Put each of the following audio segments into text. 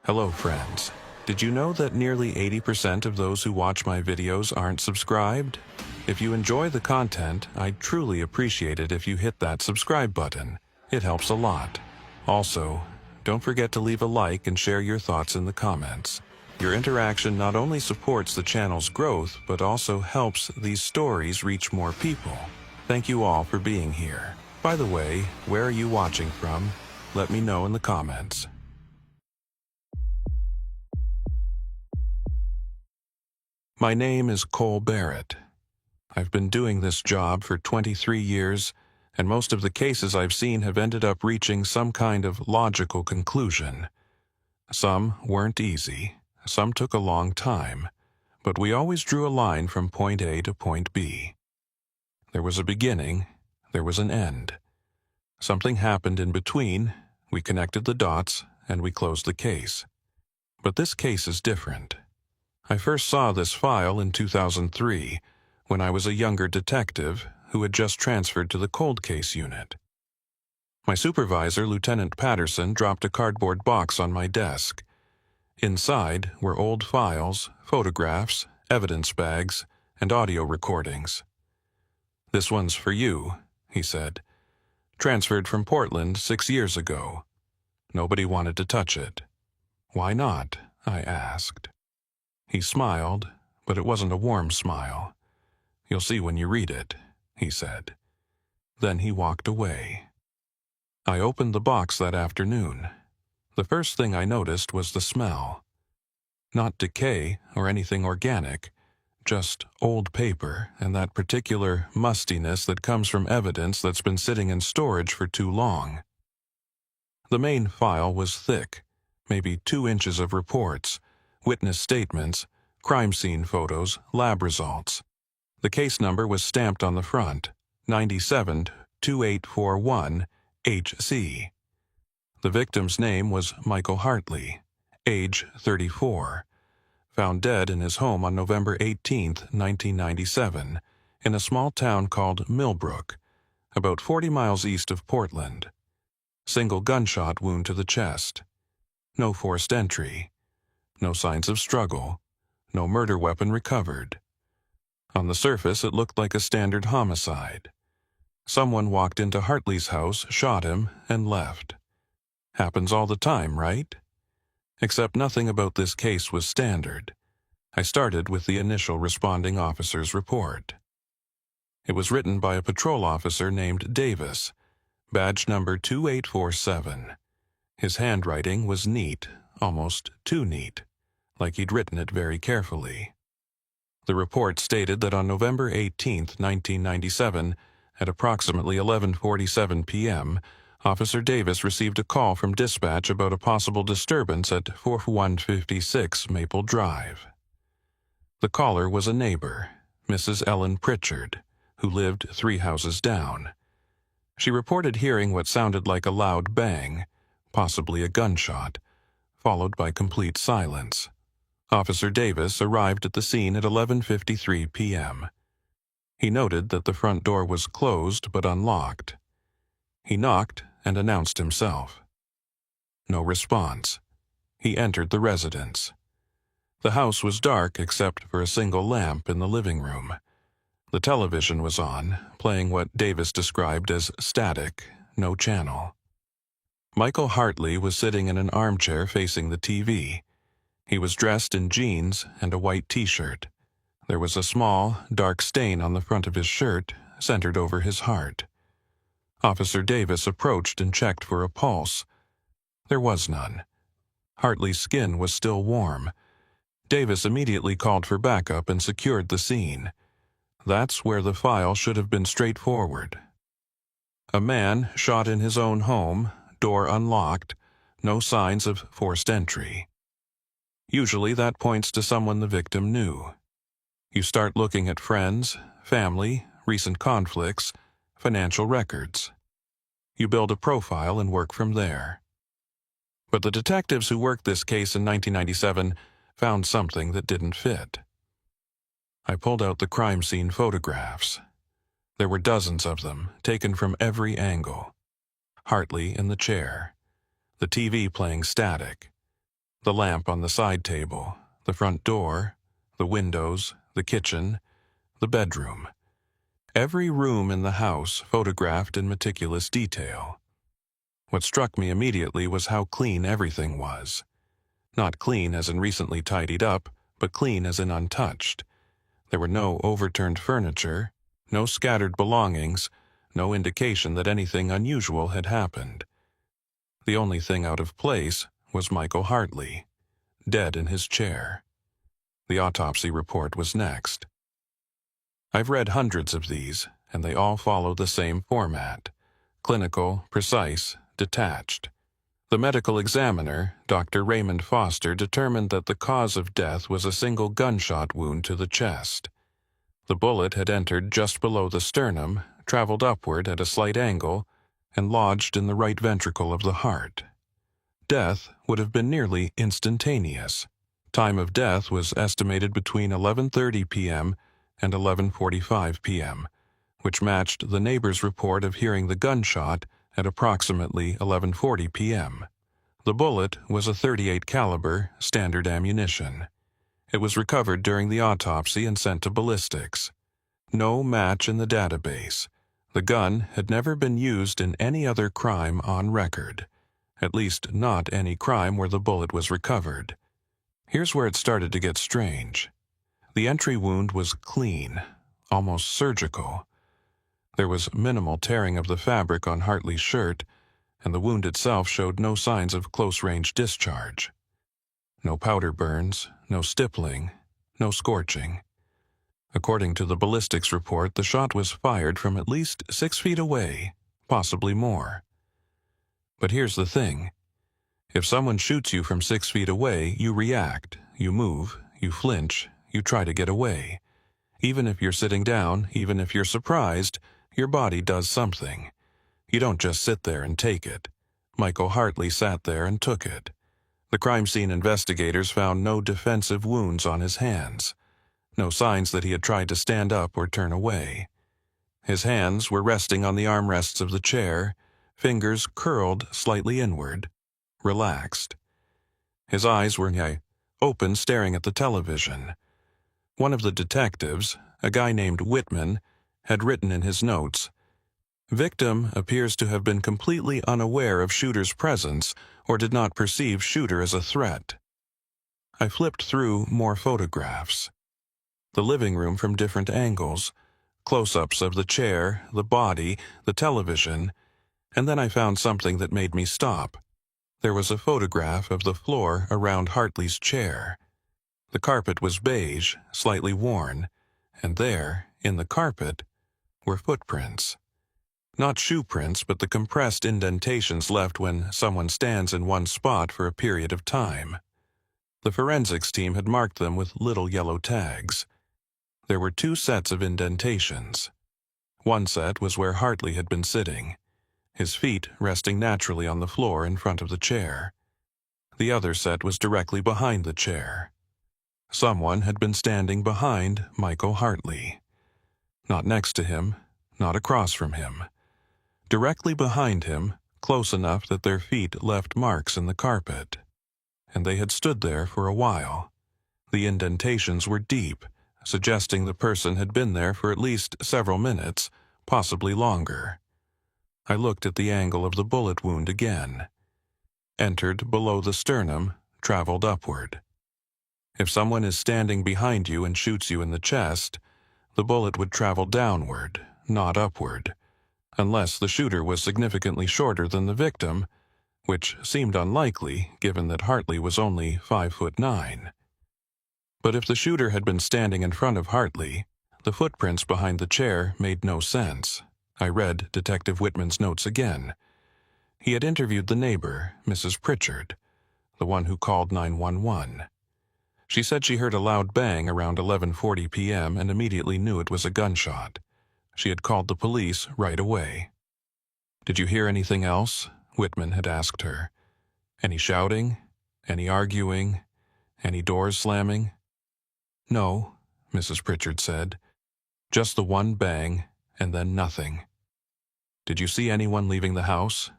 Hello friends. Did you know that nearly 80% of those who watch my videos aren't subscribed? If you enjoy the content, I'd truly appreciate it if you hit that subscribe button. It helps a lot. Also, don't forget to leave a like and share your thoughts in the comments. Your interaction not only supports the channel's growth, but also helps these stories reach more people. Thank you all for being here. By the way, where are you watching from? Let me know in the comments. My name is Cole Barrett. I've been doing this job for 23 years, and most of the cases I've seen have ended up reaching some kind of logical conclusion. Some weren't easy, some took a long time, but we always drew a line from point A to point B. There was a beginning, there was an end. Something happened in between, we connected the dots, and we closed the case. But this case is different. I first saw this file in 2003, when I was a younger detective who had just transferred to the cold case unit. My supervisor, Lieutenant Patterson, dropped a cardboard box on my desk. Inside were old files, photographs, evidence bags, and audio recordings. "This one's for you," he said. "Transferred from Portland 6 years ago. Nobody wanted to touch it." "Why not?" I asked. He smiled, but it wasn't a warm smile. "You'll see when you read it," he said. Then he walked away. I opened the box that afternoon. The first thing I noticed was the smell. Not decay or anything organic, just old paper and that particular mustiness that comes from evidence that's been sitting in storage for too long. The main file was thick, maybe 2 inches of reports, witness statements, crime scene photos, lab results. The case number was stamped on the front, 97-2841-HC. The victim's name was Michael Hartley, age 34, found dead in his home on November 18, 1997, in a small town called Millbrook, about 40 miles east of Portland. Single gunshot wound to the chest. No forced entry. No signs of struggle. No murder weapon recovered. On the surface, it looked like a standard homicide. Someone walked into Hartley's house, shot him, and left. Happens all the time, right? Except nothing about this case was standard. I started with the initial responding officer's report. It was written by a patrol officer named Davis, badge number 2847. His handwriting was neat, almost too neat, like he'd written it very carefully. The report stated that on November 18, 1997, at approximately 11:47 p.m., Officer Davis received a call from dispatch about a possible disturbance at 4156 Maple Drive. The caller was a neighbor, Mrs. Ellen Pritchard, who lived 3 houses down. She reported hearing what sounded like a loud bang, possibly a gunshot, followed by complete silence. Officer Davis arrived at the scene at 11:53 p.m. He noted that the front door was closed but unlocked. He knocked and announced himself. No response. He entered the residence. The house was dark except for a single lamp in the living room. The television was on, playing what Davis described as static, no channel. Michael Hartley was sitting in an armchair facing the TV. He was dressed in jeans and a white t-shirt. There was a small, dark stain on the front of his shirt, centered over his heart. Officer Davis approached and checked for a pulse. There was none. Hartley's skin was still warm. Davis immediately called for backup and secured the scene. That's where the file should have been straightforward. A man shot in his own home, door unlocked, no signs of forced entry. Usually that points to someone the victim knew. You start looking at friends, family, recent conflicts, financial records. You build a profile and work from there. But the detectives who worked this case in 1997 found something that didn't fit. I pulled out the crime scene photographs. There were dozens of them, taken from every angle. Hartley in the chair. The TV playing static. The lamp on the side table, the front door, the windows, the kitchen, the bedroom. Every room in the house photographed in meticulous detail. What struck me immediately was how clean everything was. Not clean as in recently tidied up, but clean as in untouched. There were no overturned furniture, no scattered belongings, no indication that anything unusual had happened. The only thing out of place was Michael Hartley, dead in his chair. The autopsy report was next. I've read hundreds of these, and they all follow the same format: clinical, precise, detached. The medical examiner, Dr. Raymond Foster, determined that the cause of death was a single gunshot wound to the chest. The bullet had entered just below the sternum, traveled upward at a slight angle, and lodged in the right ventricle of the heart. Death would have been nearly instantaneous. Time of death was estimated between 11:30 p.m. and 11:45 p.m., which matched the neighbor's report of hearing the gunshot at approximately 11:40 p.m. The bullet was a .38 caliber standard ammunition. It was recovered during the autopsy and sent to ballistics. No match in the database. The gun had never been used in any other crime on record, at least not any crime where the bullet was recovered. Here's where it started to get strange. The entry wound was clean, almost surgical. There was minimal tearing of the fabric on Hartley's shirt, and the wound itself showed no signs of close-range discharge. No powder burns, no stippling, no scorching. According to the ballistics report, the shot was fired from at least 6 feet away, possibly more. But here's the thing. If someone shoots you from 6 feet away, you react, you move, you flinch, you try to get away. Even if you're sitting down, even if you're surprised, your body does something. You don't just sit there and take it. Michael Hartley sat there and took it. The crime scene investigators found no defensive wounds on his hands, no signs that he had tried to stand up or turn away. His hands were resting on the armrests of the chair, fingers curled slightly inward, relaxed. His eyes were open, staring at the television. One of the detectives, a guy named Whitman, had written in his notes, "Victim appears to have been completely unaware of shooter's presence or did not perceive shooter as a threat." I flipped through more photographs. The living room from different angles, close-ups of the chair, the body, the television, and then I found something that made me stop. There was a photograph of the floor around Hartley's chair. The carpet was beige, slightly worn, and there, in the carpet, were footprints. Not shoe prints, but the compressed indentations left when someone stands in one spot for a period of time. The forensics team had marked them with little yellow tags. There were 2 sets of indentations. One set was where Hartley had been sitting, his feet resting naturally on the floor in front of the chair. The other set was directly behind the chair. Someone had been standing behind Michael Hartley. Not next to him, not across from him. Directly behind him, close enough that their feet left marks in the carpet. And they had stood there for a while. The indentations were deep, suggesting the person had been there for at least several minutes, possibly longer. I looked at the angle of the bullet wound again. Entered below the sternum, traveled upward. If someone is standing behind you and shoots you in the chest, the bullet would travel downward, not upward, unless the shooter was significantly shorter than the victim, which seemed unlikely given that Hartley was only 5'9". But if the shooter had been standing in front of Hartley, the footprints behind the chair made no sense. I read Detective Whitman's notes again. He had interviewed the neighbor, Mrs. Pritchard, the one who called 911. She said she heard a loud bang around 11:40 p.m. and immediately knew it was a gunshot. She had called the police right away. "Did you hear anything else?" Whitman had asked her. "Any shouting? Any arguing? Any doors slamming?" "No," Mrs. Pritchard said. "Just the one bang, and then nothing." "Did you see anyone leaving the house?"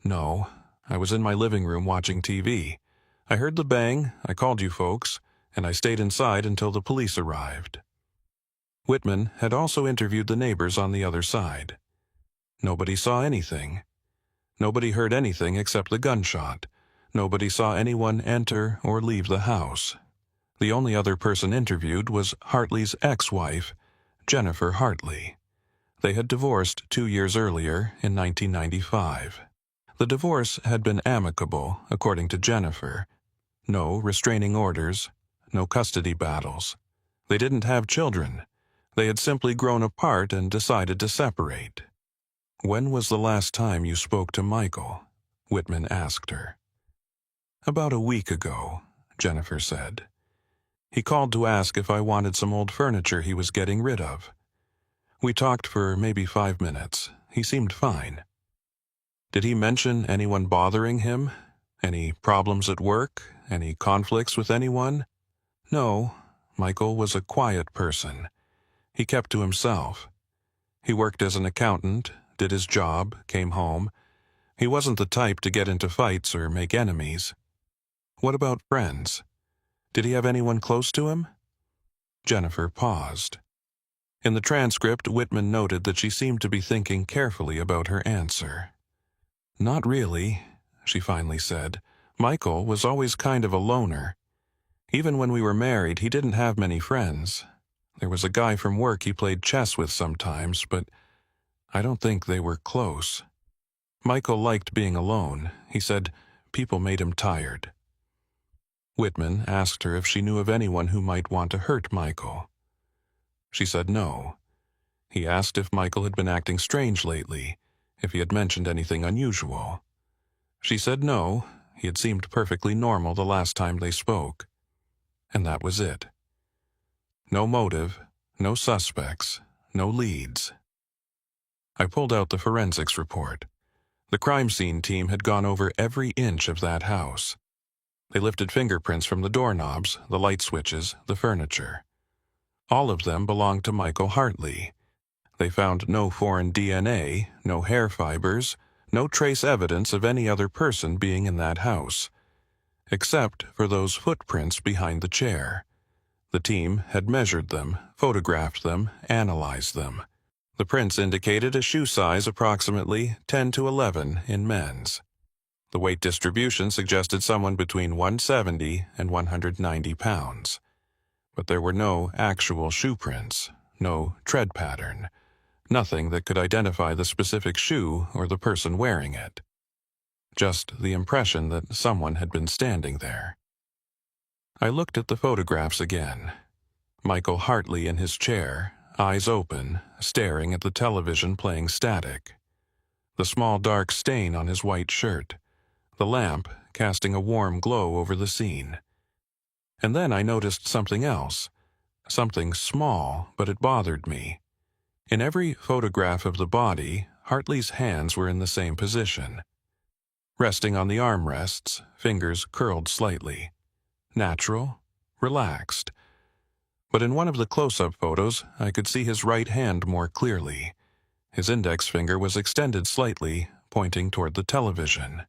"No. I was in my living room watching TV. I heard the bang, I called you folks, and I stayed inside until the police arrived. Whitman had also interviewed the neighbors on the other side. Nobody saw anything. Nobody heard anything except the gunshot. Nobody saw anyone enter or leave the house. The only other person interviewed was Hartley's ex-wife, Jennifer Hartley. They had divorced 2 years earlier, in 1995. The divorce had been amicable, according to Jennifer. No restraining orders, no custody battles. They didn't have children. They had simply grown apart and decided to separate. "When was the last time you spoke to Michael?" Whitman asked her. "About a week ago," Jennifer said. "He called to ask if I wanted some old furniture he was getting rid of. We talked for maybe 5 minutes. He seemed fine." "Did he mention anyone bothering him? Any problems at work? Any conflicts with anyone?" "No, Michael was a quiet person. He kept to himself. He worked as an accountant, did his job, came home. He wasn't the type to get into fights or make enemies." "What about friends? Did he have anyone close to him?" Jennifer paused. In the transcript, Whitman noted that she seemed to be thinking carefully about her answer. "Not really," she finally said. "Michael was always kind of a loner. Even when we were married, he didn't have many friends. There was a guy from work he played chess with sometimes, but I don't think they were close. Michael liked being alone. He said people made him tired." Whitman asked her if she knew of anyone who might want to hurt Michael. She said no. He asked if Michael had been acting strange lately, if he had mentioned anything unusual. She said no, he had seemed perfectly normal the last time they spoke. And that was it. No motive, no suspects, no leads. I pulled out the forensics report. The crime scene team had gone over every inch of that house. They lifted fingerprints from the doorknobs, the light switches, the furniture. All of them belonged to Michael Hartley. They found no foreign DNA, no hair fibers, no trace evidence of any other person being in that house, except for those footprints behind the chair. The team had measured them, photographed them, analyzed them. The prints indicated a shoe size approximately 10 to 11 in men's. The weight distribution suggested someone between 170 and 190 pounds. But there were no actual shoe prints, no tread pattern, nothing that could identify the specific shoe or the person wearing it. Just the impression that someone had been standing there. I looked at the photographs again. Michael Hartley in his chair, eyes open, staring at the television playing static. The small dark stain on his white shirt. The lamp casting a warm glow over the scene. And then I noticed something else. Something small, but it bothered me. In every photograph of the body, Hartley's hands were in the same position. Resting on the armrests, fingers curled slightly. Natural, relaxed. But in one of the close-up photos, I could see his right hand more clearly. His index finger was extended slightly, pointing toward the television.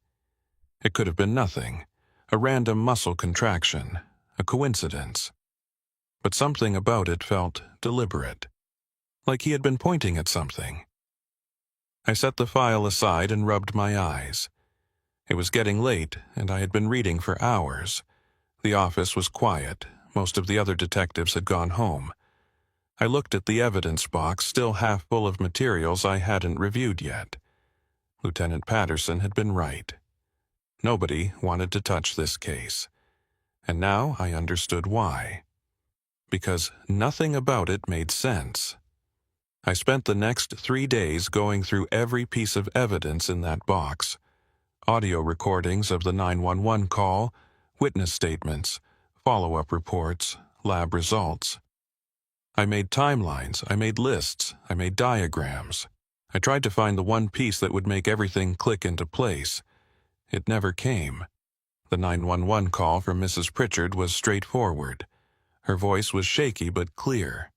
It could have been nothing, a random muscle contraction, a coincidence. But something about it felt deliberate, like he had been pointing at something. I set the file aside and rubbed my eyes. It was getting late, and I had been reading for hours. The office was quiet. Most of the other detectives had gone home. I looked at the evidence box, still half full of materials I hadn't reviewed yet. Lieutenant Patterson had been right. Nobody wanted to touch this case. And now I understood why. Because nothing about it made sense. I spent the next 3 days going through every piece of evidence in that box. Audio recordings of the 911 call, witness statements, follow-up reports, lab results. I made timelines, I made lists, I made diagrams. I tried to find the one piece that would make everything click into place. It never came. The 911 call from Mrs. Pritchard was straightforward. Her voice was shaky but clear.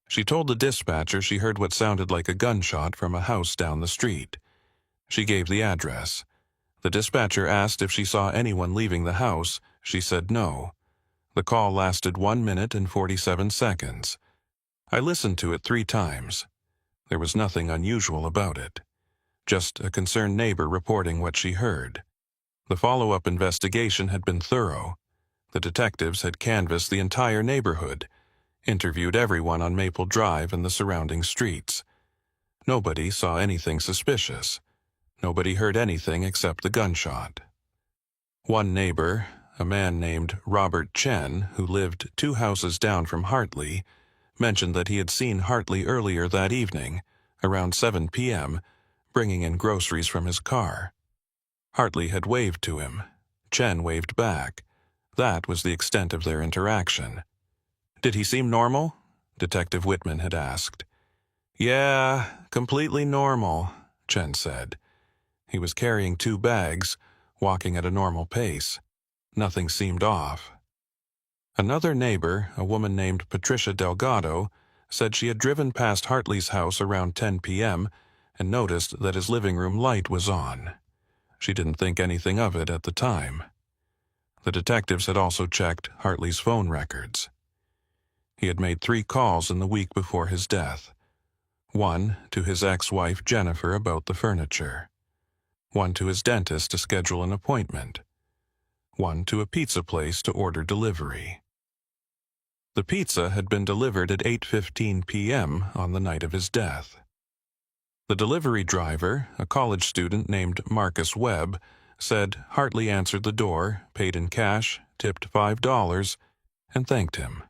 She told the dispatcher she heard what sounded like a gunshot from a house down the street. She gave the address. The dispatcher asked if she saw anyone leaving the house. She said no. The call lasted 1 minute and 47 seconds. I listened to it 3 times. There was nothing unusual about it. Just a concerned neighbor reporting what she heard. The follow-up investigation had been thorough. The detectives had canvassed the entire neighborhood, interviewed everyone on Maple Drive and the surrounding streets. Nobody saw anything suspicious. Nobody heard anything except the gunshot. One neighbor, a man named Robert Chen, who lived 2 houses down from Hartley, mentioned that he had seen Hartley earlier that evening, around 7 p.m., bringing in groceries from his car. Hartley had waved to him. Chen waved back. That was the extent of their interaction. "Did he seem normal?" Detective Whitman had asked. "Yeah, completely normal," Chen said. He was carrying 2 bags, walking at a normal pace. Nothing seemed off. Another neighbor, a woman named Patricia Delgado, said she had driven past Hartley's house around 10 p.m. and noticed that his living room light was on. She didn't think anything of it at the time. The detectives had also checked Hartley's phone records. He had made 3 calls in the week before his death. 1 to his ex-wife Jennifer about the furniture. 1 to his dentist to schedule an appointment. 1 to a pizza place to order delivery. The pizza had been delivered at 8:15 p.m. on the night of his death. The delivery driver, a college student named Marcus Webb, said Hartley answered the door, paid in cash, tipped $5, and thanked him.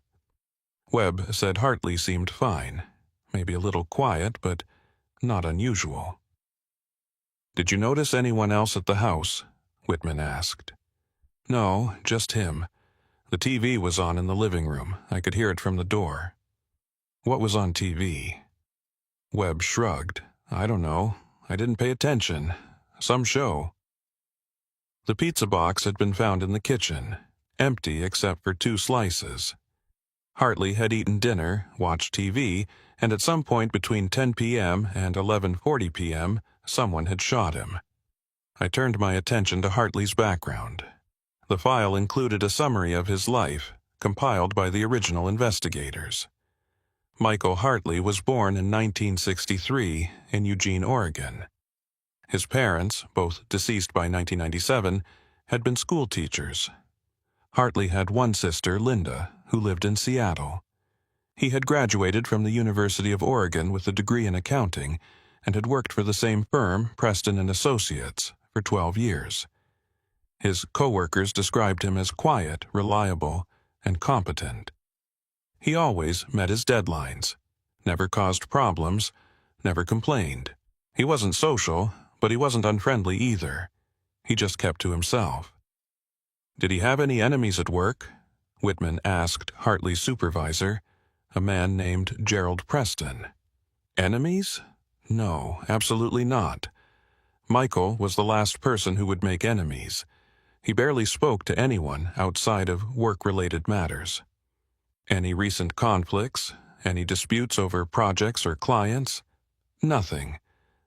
Webb said Hartley seemed fine, maybe a little quiet, but not unusual. "Did you notice anyone else at the house?" Whitman asked. "No, just him. The TV was on in the living room. I could hear it from the door." "What was on TV?" Webb shrugged. "I don't know. I didn't pay attention. Some show." The pizza box had been found in the kitchen, empty except for 2 slices. Hartley had eaten dinner, watched TV, and at some point between 10 p.m. and 11:40 p.m., someone had shot him. I turned my attention to Hartley's background. The file included a summary of his life, compiled by the original investigators. Michael Hartley was born in 1963 in Eugene, Oregon. His parents, both deceased by 1997, had been school teachers. Hartley had one sister, Linda, who lived in Seattle. He had graduated from the University of Oregon with a degree in accounting and had worked for the same firm, Preston and Associates, for 12 years. His co-workers described him as quiet, reliable, and competent. He always met his deadlines, never caused problems, never complained. He wasn't social, but he wasn't unfriendly either. He just kept to himself. "Did he have any enemies at work?" Whitman asked Hartley's supervisor, a man named Gerald Preston. "Enemies? No, absolutely not. Michael was the last person who would make enemies. He barely spoke to anyone outside of work-related matters. Any recent conflicts? Any disputes over projects or clients? Nothing.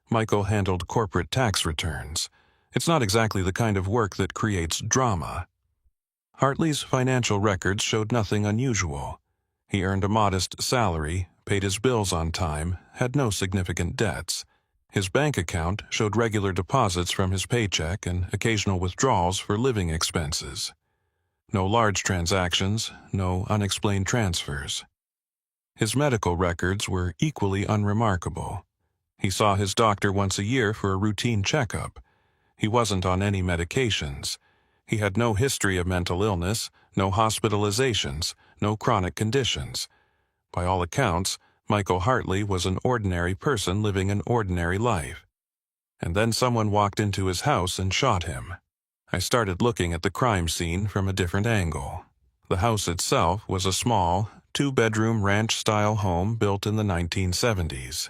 Michael handled corporate tax returns. It's not exactly the kind of work that creates drama." Hartley's financial records showed nothing unusual. He earned a modest salary, paid his bills on time, had no significant debts. His bank account showed regular deposits from his paycheck and occasional withdrawals for living expenses. No large transactions, no unexplained transfers. His medical records were equally unremarkable. He saw his doctor once a year for a routine checkup. He wasn't on any medications. He had no history of mental illness, no hospitalizations, no chronic conditions. By all accounts, Michael Hartley was an ordinary person living an ordinary life. And then someone walked into his house and shot him. I started looking at the crime scene from a different angle. The house itself was a small, 2-bedroom ranch-style home built in the 1970s.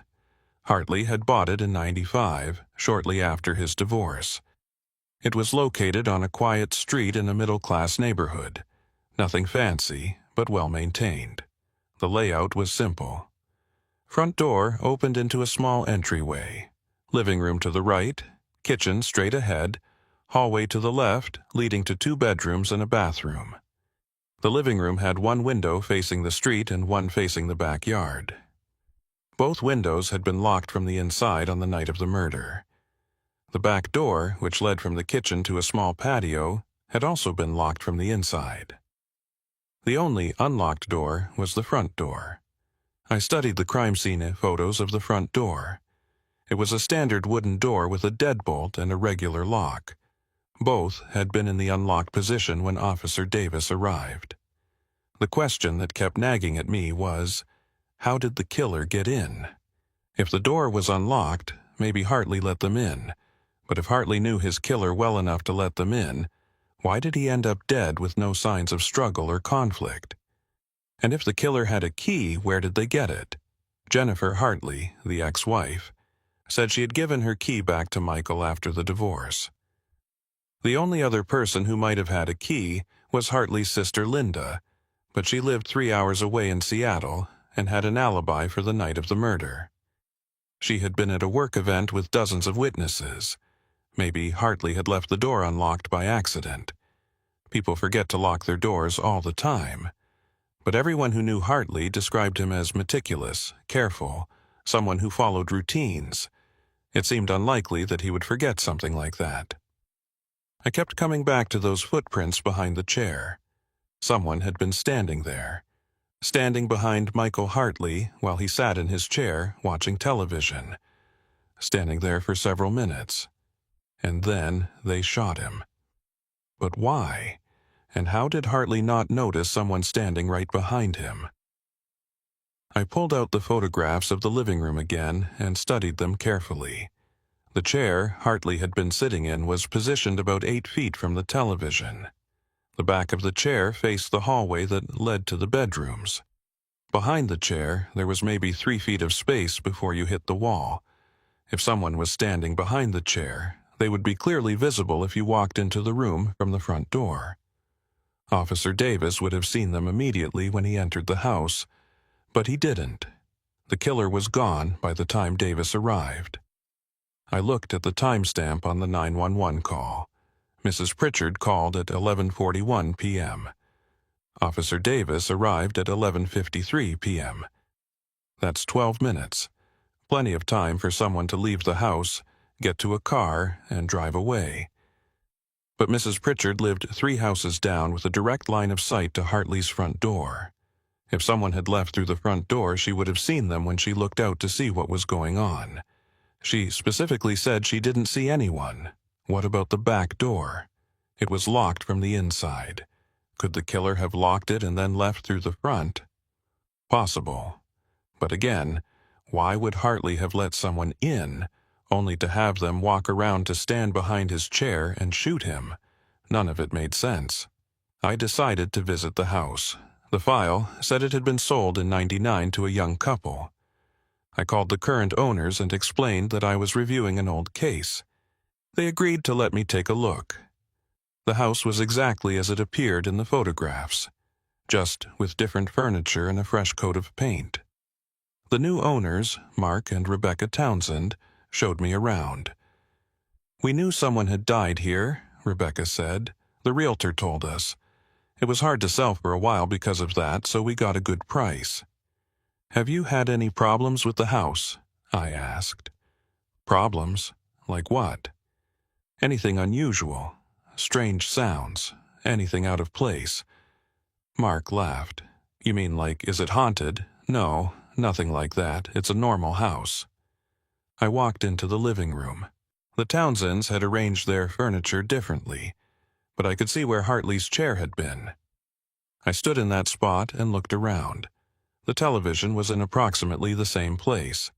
Hartley had bought it in '95, shortly after his divorce. It was located on a quiet street in a middle-class neighborhood. Nothing fancy, but well-maintained. The layout was simple. Front door opened into a small entryway. Living room to the right, kitchen straight ahead, Hallway to the left, leading to 2 bedrooms and a bathroom. The living room had one window facing the street and one facing the backyard. Both windows had been locked from the inside on the night of the murder. The back door, which led from the kitchen to a small patio, had also been locked from the inside. The only unlocked door was the front door. I studied the crime scene photos of the front door. It was a standard wooden door with a deadbolt and a regular lock. Both had been in the unlocked position when Officer Davis arrived. The question that kept nagging at me was, how did the killer get in? If the door was unlocked, maybe Hartley let them in. But if Hartley knew his killer well enough to let them in, why did he end up dead with no signs of struggle or conflict? And if the killer had a key, where did they get it? Jennifer Hartley, the ex-wife, said she had given her key back to Michael after the divorce. The only other person who might have had a key was Hartley's sister Linda, but she lived 3 hours away in Seattle and had an alibi for the night of the murder. She had been at a work event with dozens of witnesses. Maybe Hartley had left the door unlocked by accident. People forget to lock their doors all the time. But everyone who knew Hartley described him as meticulous, careful, someone who followed routines. It seemed unlikely that he would forget something like that. I kept coming back to those footprints behind the chair. Someone had been standing there, standing behind Michael Hartley while he sat in his chair watching television, standing there for several minutes. And then they shot him. But why? And how did Hartley not notice someone standing right behind him? I pulled out the photographs of the living room again and studied them carefully. The chair Hartley had been sitting in was positioned about 8 feet from the television. The back of the chair faced the hallway that led to the bedrooms. Behind the chair, there was maybe 3 feet of space before you hit the wall. If someone was standing behind the chair, they would be clearly visible if you walked into the room from the front door. Officer Davis would have seen them immediately when he entered the house, but he didn't. The killer was gone by the time Davis arrived. I looked at the timestamp on the 911 call. Mrs. Pritchard called at 11:41 p.m. Officer Davis arrived at 11:53 p.m. That's 12 minutes. Plenty of time for someone to leave the house, get to a car, and drive away. But Mrs. Pritchard lived 3 houses down with a direct line of sight to Hartley's front door. If someone had left through the front door, she would have seen them when she looked out to see what was going on. She specifically said she didn't see anyone. What about the back door? It was locked from the inside. Could the killer have locked it and then left through the front? Possible. But again, why would Hartley have let someone in, only to have them walk around to stand behind his chair and shoot him? None of it made sense. I decided to visit the house. The file said it had been sold in '99 to a young couple. I called the current owners and explained that I was reviewing an old case. They agreed to let me take a look. The house was exactly as it appeared in the photographs, just with different furniture and a fresh coat of paint. The new owners, Mark and Rebecca Townsend, showed me around. "We knew someone had died here," Rebecca said. "The realtor told us. It was hard to sell for a while because of that, so we got a good price." "Have you had any problems with the house?" I asked. "Problems? Like what?" "Anything unusual? Strange sounds? Anything out of place?" Mark laughed. "You mean like, is it haunted? No, nothing like that. It's a normal house." I walked into the living room. The Townsends had arranged their furniture differently, but I could see where Hartley's chair had been. I stood in that spot and looked around. The television was in approximately the same place.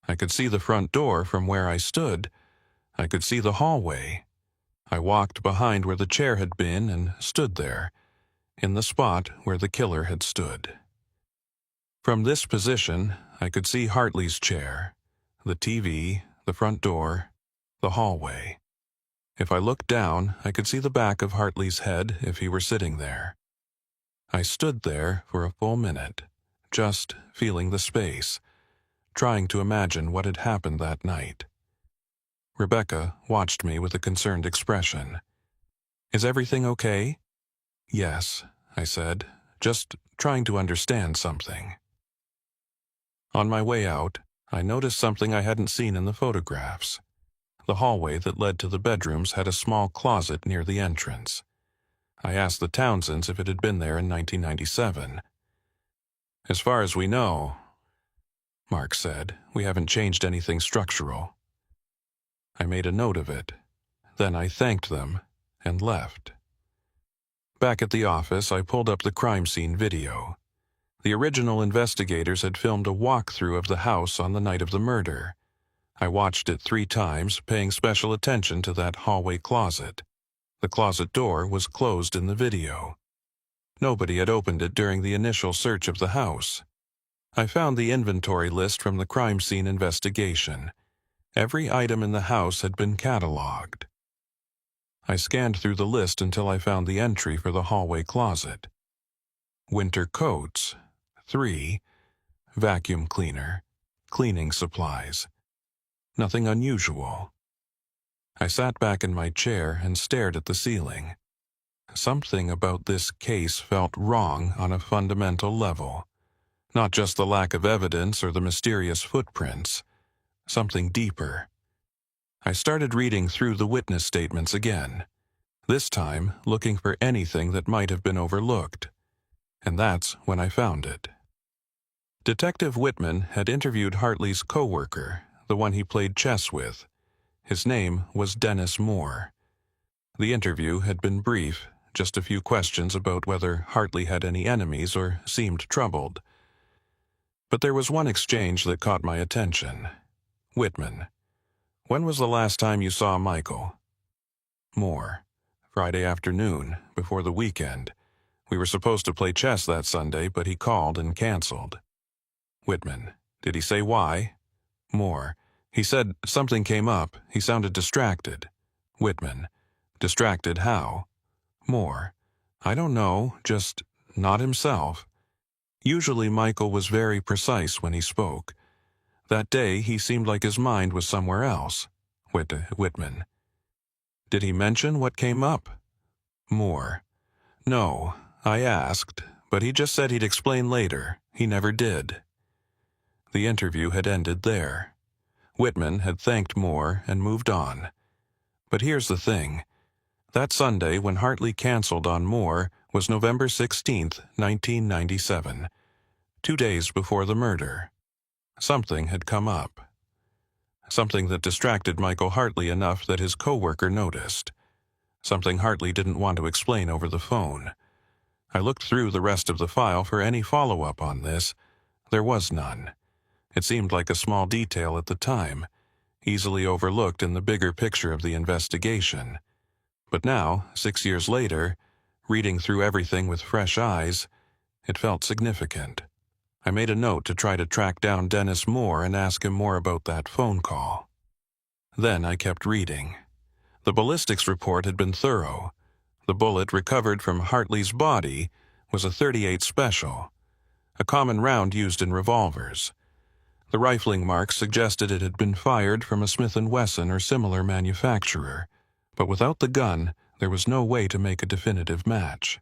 I could see the front door from where I stood. I could see the hallway. I walked behind where the chair had been and stood there, in the spot where the killer had stood. From this position, I could see Hartley's chair, the TV, the front door, the hallway. If I looked down, I could see the back of Hartley's head if he were sitting there. I stood there for a full minute, just feeling the space, trying to imagine what had happened that night. Rebecca watched me with a concerned expression. "Is everything okay?" "Yes," I said, "just trying to understand something." On my way out, I noticed something I hadn't seen in the photographs. The hallway that led to the bedrooms had a small closet near the entrance. I asked the Townsends if it had been there in 1997. "As far as we know," Mark said, "we haven't changed anything structural." I made a note of it. Then I thanked them and left. Back at the office, I pulled up the crime scene video. The original investigators had filmed a walkthrough of the house on the night of the murder. I watched it 3 times, paying special attention to that hallway closet. The closet door was closed in the video. Nobody had opened it during the initial search of the house. I found the inventory list from the crime scene investigation. Every item in the house had been cataloged. I scanned through the list until I found the entry for the hallway closet. Winter coats, 3, vacuum cleaner, cleaning supplies. Nothing unusual. I sat back in my chair and stared at the ceiling. Something about this case felt wrong on a fundamental level. Not just the lack of evidence or the mysterious footprints. Something deeper. I started reading through the witness statements again, this time looking for anything that might have been overlooked. And that's when I found it. Detective Whitman had interviewed Hartley's co-worker, the one he played chess with. His name was Dennis Moore. The interview had been brief, just a few questions about whether Hartley had any enemies or seemed troubled. But there was one exchange that caught my attention. Whitman: "When was the last time you saw Michael?" Moore: "Friday afternoon, before the weekend. We were supposed to play chess that Sunday, but he called and canceled." Whitman: "Did he say why?" Moore: "He said something came up. He sounded distracted." Whitman: "Distracted how?" Moore: "I don't know, just not himself. Usually Michael was very precise when he spoke. That day he seemed like his mind was somewhere else." Whitman: "Did he mention what came up?" Moore: "No, I asked, but he just said he'd explain later. He never did." The interview had ended there. Whitman had thanked Moore and moved on. But here's the thing. That Sunday when Hartley canceled on Moore was November 16th, 1997, 2 days before the murder. Something had come up. Something that distracted Michael Hartley enough that his co-worker noticed. Something Hartley didn't want to explain over the phone. I looked through the rest of the file for any follow-up on this. There was none. It seemed like a small detail at the time, easily overlooked in the bigger picture of the investigation. But now, 6 years later, reading through everything with fresh eyes, it felt significant. I made a note to try to track down Dennis Moore and ask him more about that phone call. Then I kept reading. The ballistics report had been thorough. The bullet recovered from Hartley's body was a .38 Special, a common round used in revolvers. The rifling marks suggested it had been fired from a Smith & Wesson or similar manufacturer, but without the gun, there was no way to make a definitive match.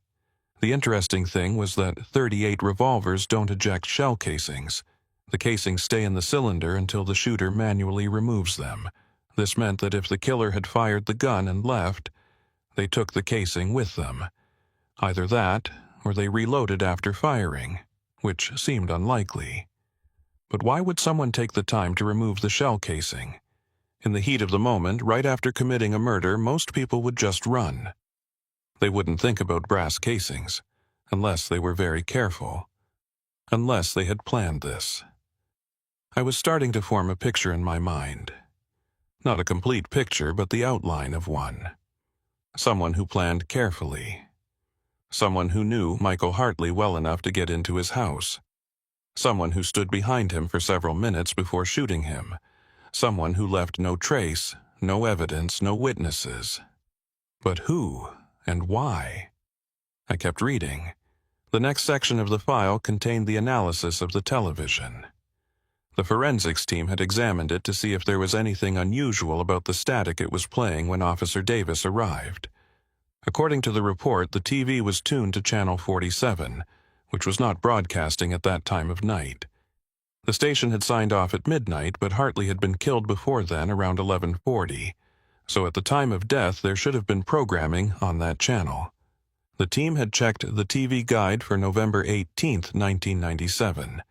The interesting thing was that .38 revolvers don't eject shell casings. The casings stay in the cylinder until the shooter manually removes them. This meant that if the killer had fired the gun and left, they took the casing with them. Either that, or they reloaded after firing, which seemed unlikely. But why would someone take the time to remove the shell casing? In the heat of the moment, right after committing a murder, most people would just run. They wouldn't think about brass casings, unless they were very careful. Unless they had planned this. I was starting to form a picture in my mind. Not a complete picture, but the outline of one. Someone who planned carefully. Someone who knew Michael Hartley well enough to get into his house. Someone who stood behind him for several minutes before shooting him. Someone who left no trace, no evidence, no witnesses. But who and why? I kept reading. The next section of the file contained the analysis of the television. The forensics team had examined it to see if there was anything unusual about the static it was playing when Officer Davis arrived. According to the report, the TV was tuned to Channel 47, which was not broadcasting at that time of night. The station had signed off at midnight, but Hartley had been killed before then, around 11:40. So at the time of death, there should have been programming on that channel. The team had checked the TV guide for November 18, 1997.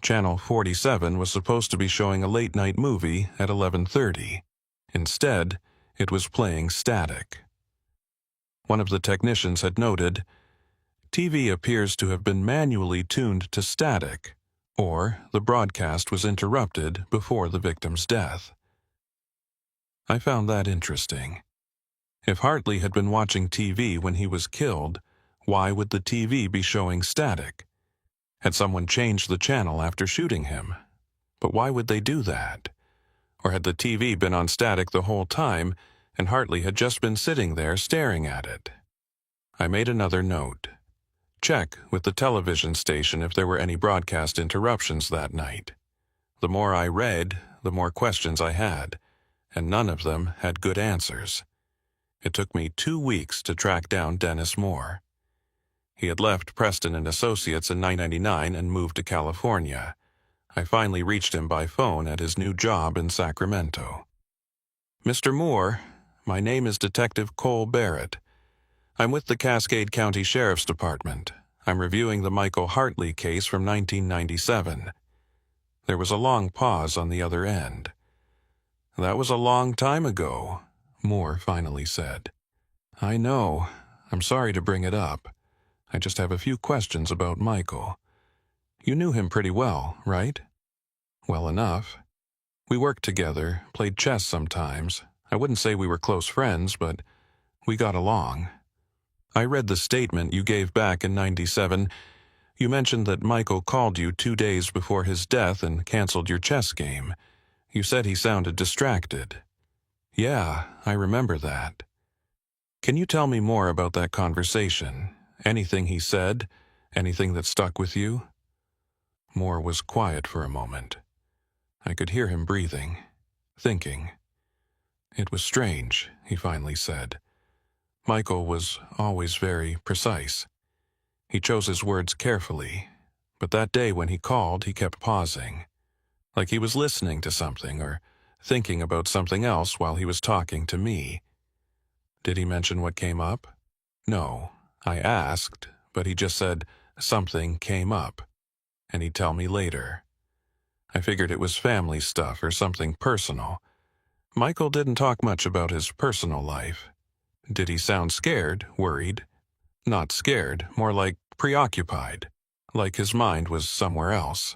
Channel 47 was supposed to be showing a late-night movie at 11:30. Instead, it was playing static. One of the technicians had noted, "TV appears to have been manually tuned to static, or the broadcast was interrupted before the victim's death." I found that interesting. If Hartley had been watching TV when he was killed, why would the TV be showing static? Had someone changed the channel after shooting him? But why would they do that? Or had the TV been on static the whole time, and Hartley had just been sitting there staring at it? I made another note. Check with the television station if there were any broadcast interruptions that night. The more I read, the more questions I had, and none of them had good answers. It took me 2 weeks to track down Dennis Moore. He had left Preston and Associates in 1999 and moved to California. I finally reached him by phone at his new job in Sacramento. "Mr. Moore, my name is Detective Cole Barrett. I'm with the Cascade County Sheriff's Department. I'm reviewing the Michael Hartley case from 1997. There was a long pause on the other end. "That was a long time ago," Moore finally said. "I know. I'm sorry to bring it up. I just have a few questions about Michael. You knew him pretty well, right?" "Well enough. We worked together, played chess sometimes. I wouldn't say we were close friends, but we got along. I read the statement you gave back in '97. You mentioned that Michael called you 2 days before his death and canceled your chess game. You said he sounded distracted." "Yeah, I remember that." "Can you tell me more about that conversation? Anything he said? Anything that stuck with you?" Moore was quiet for a moment. I could hear him breathing, thinking. "It was strange," he finally said. "Michael was always very precise. He chose his words carefully, but that day when he called, he kept pausing, like he was listening to something or thinking about something else while he was talking to me." "Did he mention what came up?" "No. I asked, but he just said something came up, and he'd tell me later. I figured it was family stuff or something personal. Michael didn't talk much about his personal life." "Did he sound scared, worried?" "Not scared, more like preoccupied, like his mind was somewhere else."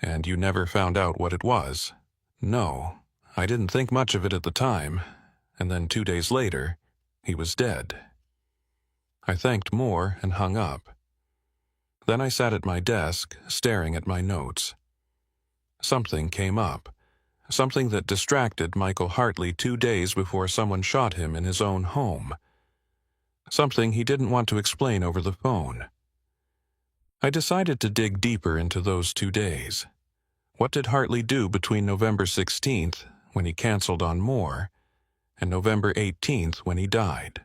"And you never found out what it was?" "No. I didn't think much of it at the time, and then 2 days later, he was dead." I thanked Moore and hung up. Then I sat at my desk, staring at my notes. Something came up. Something that distracted Michael Hartley 2 days before someone shot him in his own home. Something he didn't want to explain over the phone. I decided to dig deeper into those 2 days. What did Hartley do between November 16th, when he canceled on Moore, and November 18th, when he died?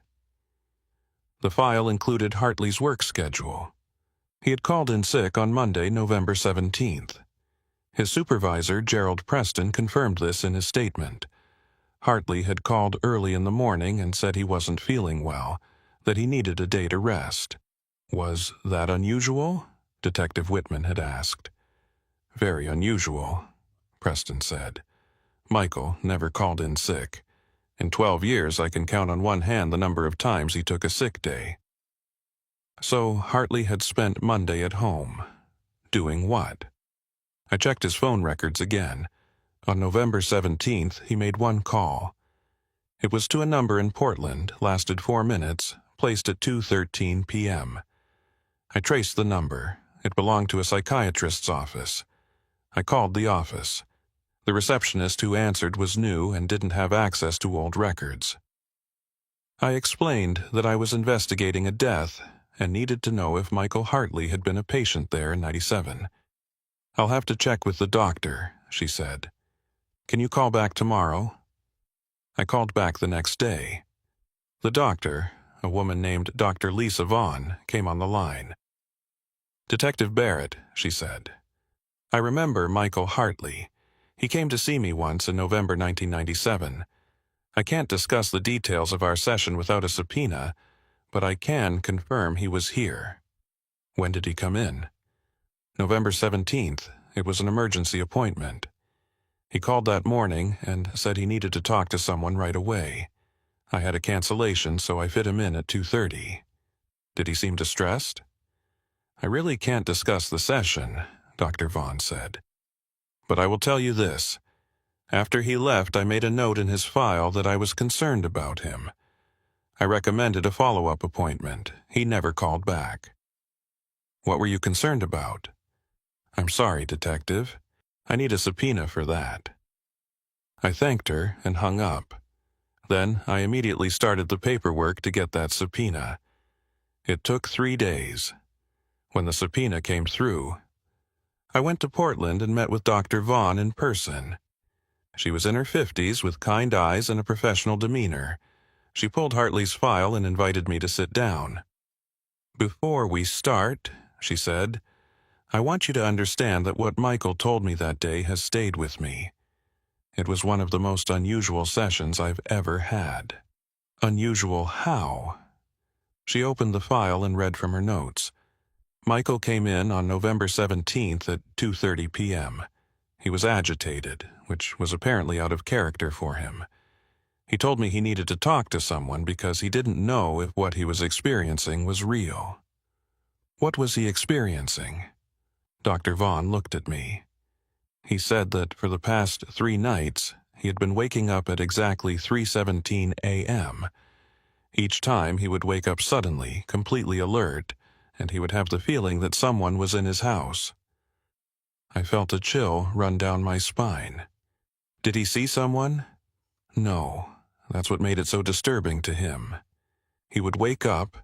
The file included Hartley's work schedule. He had called in sick on Monday, November 17th. His supervisor, Gerald Preston, confirmed this in his statement. Hartley had called early in the morning and said he wasn't feeling well, that he needed a day to rest. "Was that unusual?" Detective Whitman had asked. "Very unusual," Preston said. "Michael never called in sick. In 12 years, I can count on one hand the number of times he took a sick day." So Hartley had spent Monday at home. Doing what? I checked his phone records again. On November 17th, he made one call. It was to a number in Portland, lasted 4 minutes, placed at 2:13 p.m. I traced the number. It belonged to a psychiatrist's office. I called the office. The receptionist who answered was new and didn't have access to old records. I explained that I was investigating a death and needed to know if Michael Hartley had been a patient there in '97. "I'll have to check with the doctor," she said. "Can you call back tomorrow?" I called back the next day. The doctor, a woman named Dr. Lisa Vaughn, came on the line. "Detective Barrett," she said. "I remember Michael Hartley. He came to see me once in November 1997. I can't discuss the details of our session without a subpoena, but I can confirm he was here." "When did he come in?" "November 17th. It was an emergency appointment. He called that morning and said he needed to talk to someone right away. I had a cancellation, so I fit him in at 2:30. Did he seem distressed?" "I really can't discuss the session," Dr. Vaughn said. "But I will tell you this. After he left, I made a note in his file that I was concerned about him. I recommended a follow-up appointment. He never called back." "What were you concerned about?" "I'm sorry, Detective. I need a subpoena for that." I thanked her and hung up. Then I immediately started the paperwork to get that subpoena. It took 3 days. When the subpoena came through, I went to Portland and met with Dr. Vaughn in person. She was in her 50s with kind eyes and a professional demeanor. She pulled Hartley's file and invited me to sit down. "Before we start," she said, "I want you to understand that what Michael told me that day has stayed with me. It was one of the most unusual sessions I've ever had." "Unusual how?" She opened the file and read from her notes. Michael came in on November 17th at 2:30 p.m. He was agitated, which was apparently out of character for him. He told me he needed to talk to someone because he didn't know if what he was experiencing was real. "What was he experiencing?" Dr. Vaughn looked at me. "He said that for the past 3 nights, he had been waking up at exactly 3:17 a.m. Each time he would wake up suddenly, completely alert, and he would have the feeling that someone was in his house." I felt a chill run down my spine. "Did he see someone?" "No. That's what made it so disturbing to him. He would wake up,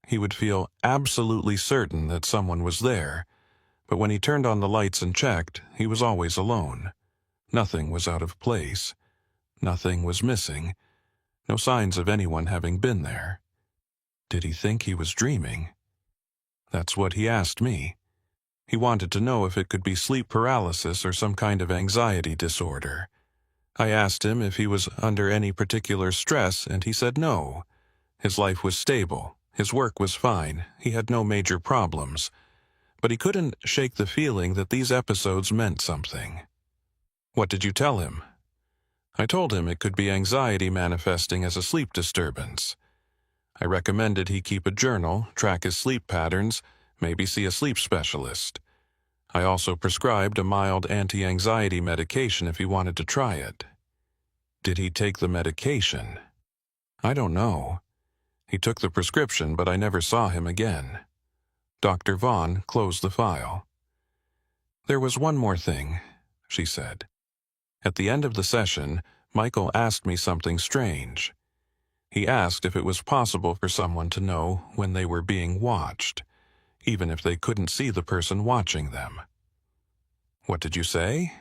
he would feel absolutely certain that someone was there, but when he turned on the lights and checked, he was always alone. Nothing was out of place. Nothing was missing. No signs of anyone having been there." "Did he think he was dreaming?" "That's what he asked me. He wanted to know if it could be sleep paralysis or some kind of anxiety disorder. I asked him if he was under any particular stress, and he said no. His life was stable, his work was fine, he had no major problems. But he couldn't shake the feeling that these episodes meant something." "What did you tell him?" "I told him it could be anxiety manifesting as a sleep disturbance. I recommended he keep a journal, track his sleep patterns, maybe see a sleep specialist. I also prescribed a mild anti-anxiety medication if he wanted to try it." "Did he take the medication?" "I don't know. He took the prescription, but I never saw him again." Dr. Vaughn closed the file. "There was one more thing," she said. "At the end of the session, Michael asked me something strange. He asked if it was possible for someone to know when they were being watched, even if they couldn't see the person watching them." "What did you say?"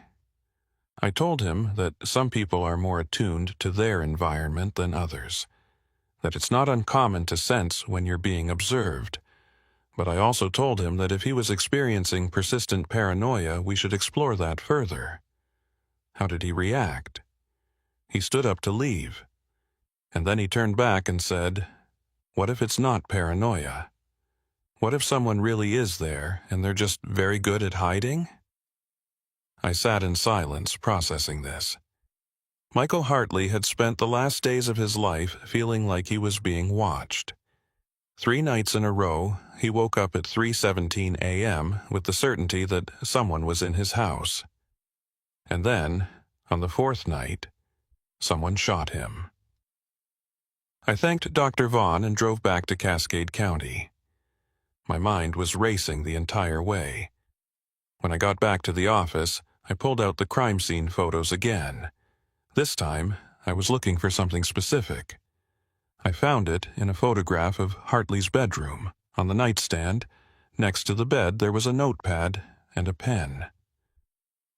"I told him that some people are more attuned to their environment than others, that it's not uncommon to sense when you're being observed. But I also told him that if he was experiencing persistent paranoia, we should explore that further." "How did he react?" "He stood up to leave. And then he turned back and said, 'What if it's not paranoia? What if someone really is there and they're just very good at hiding?'" I sat in silence, processing this. Michael Hartley had spent the last days of his life feeling like he was being watched. 3 nights in a row, he woke up at 3:17 a.m. with the certainty that someone was in his house. And then, on the 4th night, someone shot him. I thanked Dr. Vaughn and drove back to Cascade County. My mind was racing the entire way. When I got back to the office, I pulled out the crime scene photos again. This time, I was looking for something specific. I found it in a photograph of Hartley's bedroom. On the nightstand, next to the bed, there was a notepad and a pen.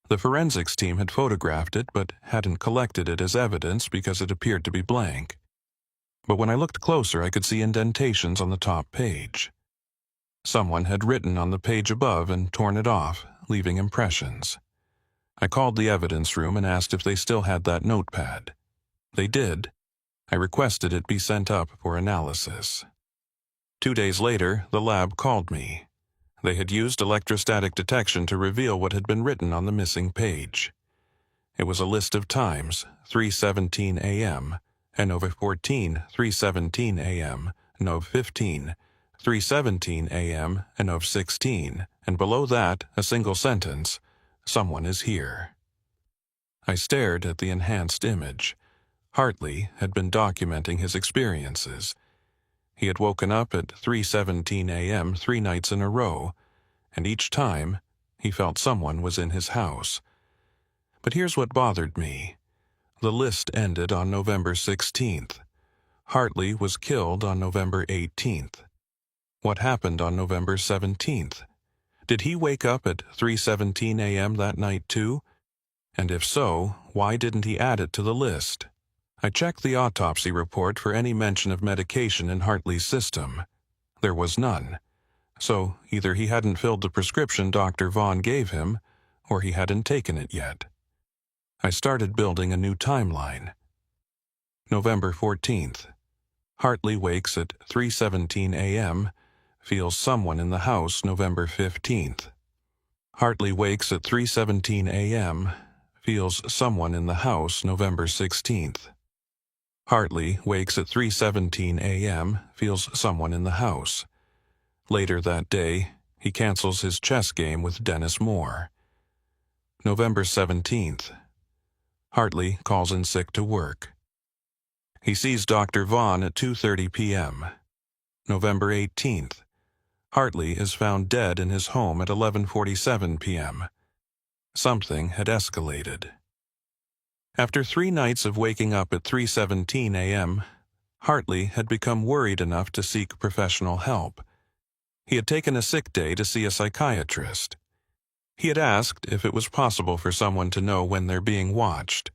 The forensics team had photographed it but hadn't collected it as evidence because it appeared to be blank. But when I looked closer, I could see indentations on the top page. Someone had written on the page above and torn it off, leaving impressions. I called the evidence room and asked if they still had that notepad. They did. I requested it be sent up for analysis. 2 days later, the lab called me. They had used electrostatic detection to reveal what had been written on the missing page. It was a list of times: 3:17 a.m., Nov 14, 3:17 a.m., Nov 15, 3:17 a.m., and Nov 16, and below that, a single sentence: "Someone is here." I stared at the enhanced image. Hartley had been documenting his experiences. He had woken up at 3:17 a.m. 3 nights in a row, and each time he felt someone was in his house. But here's what bothered me. The list ended on November 16th. Hartley was killed on November 18th. What happened on November 17th? Did he wake up at 3:17 a.m. that night too? And if so, why didn't he add it to the list? I checked the autopsy report for any mention of medication in Hartley's system. There was none. So either he hadn't filled the prescription Dr. Vaughn gave him, or he hadn't taken it yet. I started building a new timeline. November 14th. Hartley wakes at 3:17 a.m., feels someone in the house November 15th. Hartley wakes at 3:17 a.m., feels someone in the house November 16th. Hartley wakes at 3:17 a.m., feels someone in the house. Later that day, he cancels his chess game with Dennis Moore. November 17th. Hartley calls in sick to work. He sees Dr. Vaughn at 2:30 p.m. November 18th. Hartley is found dead in his home at 11:47 p.m. Something had escalated. After 3 nights of waking up at 3:17 a.m., Hartley had become worried enough to seek professional help. He had taken a sick day to see a psychiatrist. He had asked if it was possible for someone to know when they're being watched,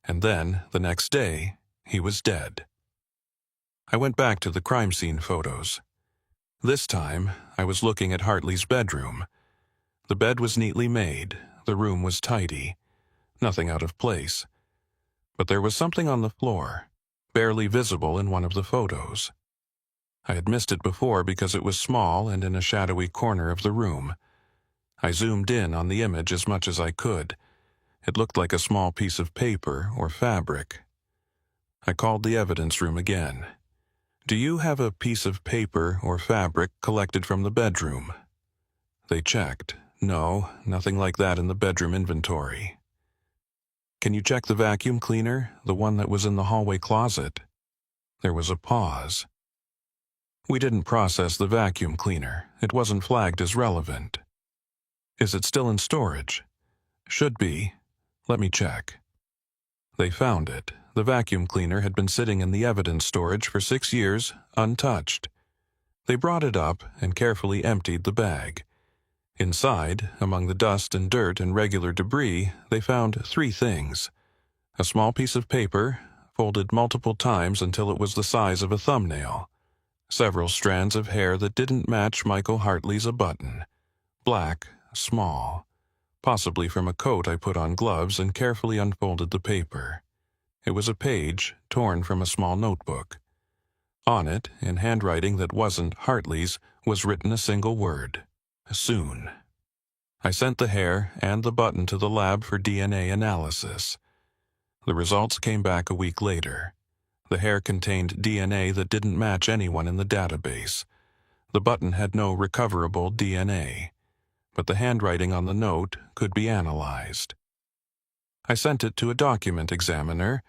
and then, the next day, he was dead. I went back to the crime scene photos. This time, I was looking at Hartley's bedroom. The bed was neatly made, the room was tidy, nothing out of place. But there was something on the floor, barely visible in one of the photos. I had missed it before because it was small and in a shadowy corner of the room. I zoomed in on the image as much as I could. It looked like a small piece of paper or fabric. I called the evidence room again. "Do you have a piece of paper or fabric collected from the bedroom?" They checked. No, nothing like that in the bedroom inventory. "Can you check the vacuum cleaner, the one that was in the hallway closet?" There was a pause. "We didn't process the vacuum cleaner. It wasn't flagged as relevant." "Is it still in storage?" "Should be. Let me check." They found it. The vacuum cleaner had been sitting in the evidence storage for 6 years, untouched. They brought it up and carefully emptied the bag. Inside, among the dust and dirt and regular debris, they found 3 things. A small piece of paper, folded multiple times until it was the size of a thumbnail. Several strands of hair that didn't match Michael Hartley's a button. Black, small. Possibly from a coat I put on gloves and carefully unfolded the paper. It was a page torn from a small notebook. On it, in handwriting that wasn't Hartley's, was written a single word: soon. I sent the hair and the button to the lab for DNA analysis. The results came back a week later. The hair contained DNA that didn't match anyone in the database. The button had no recoverable DNA, but the handwriting on the note could be analyzed. I sent it to a document examiner,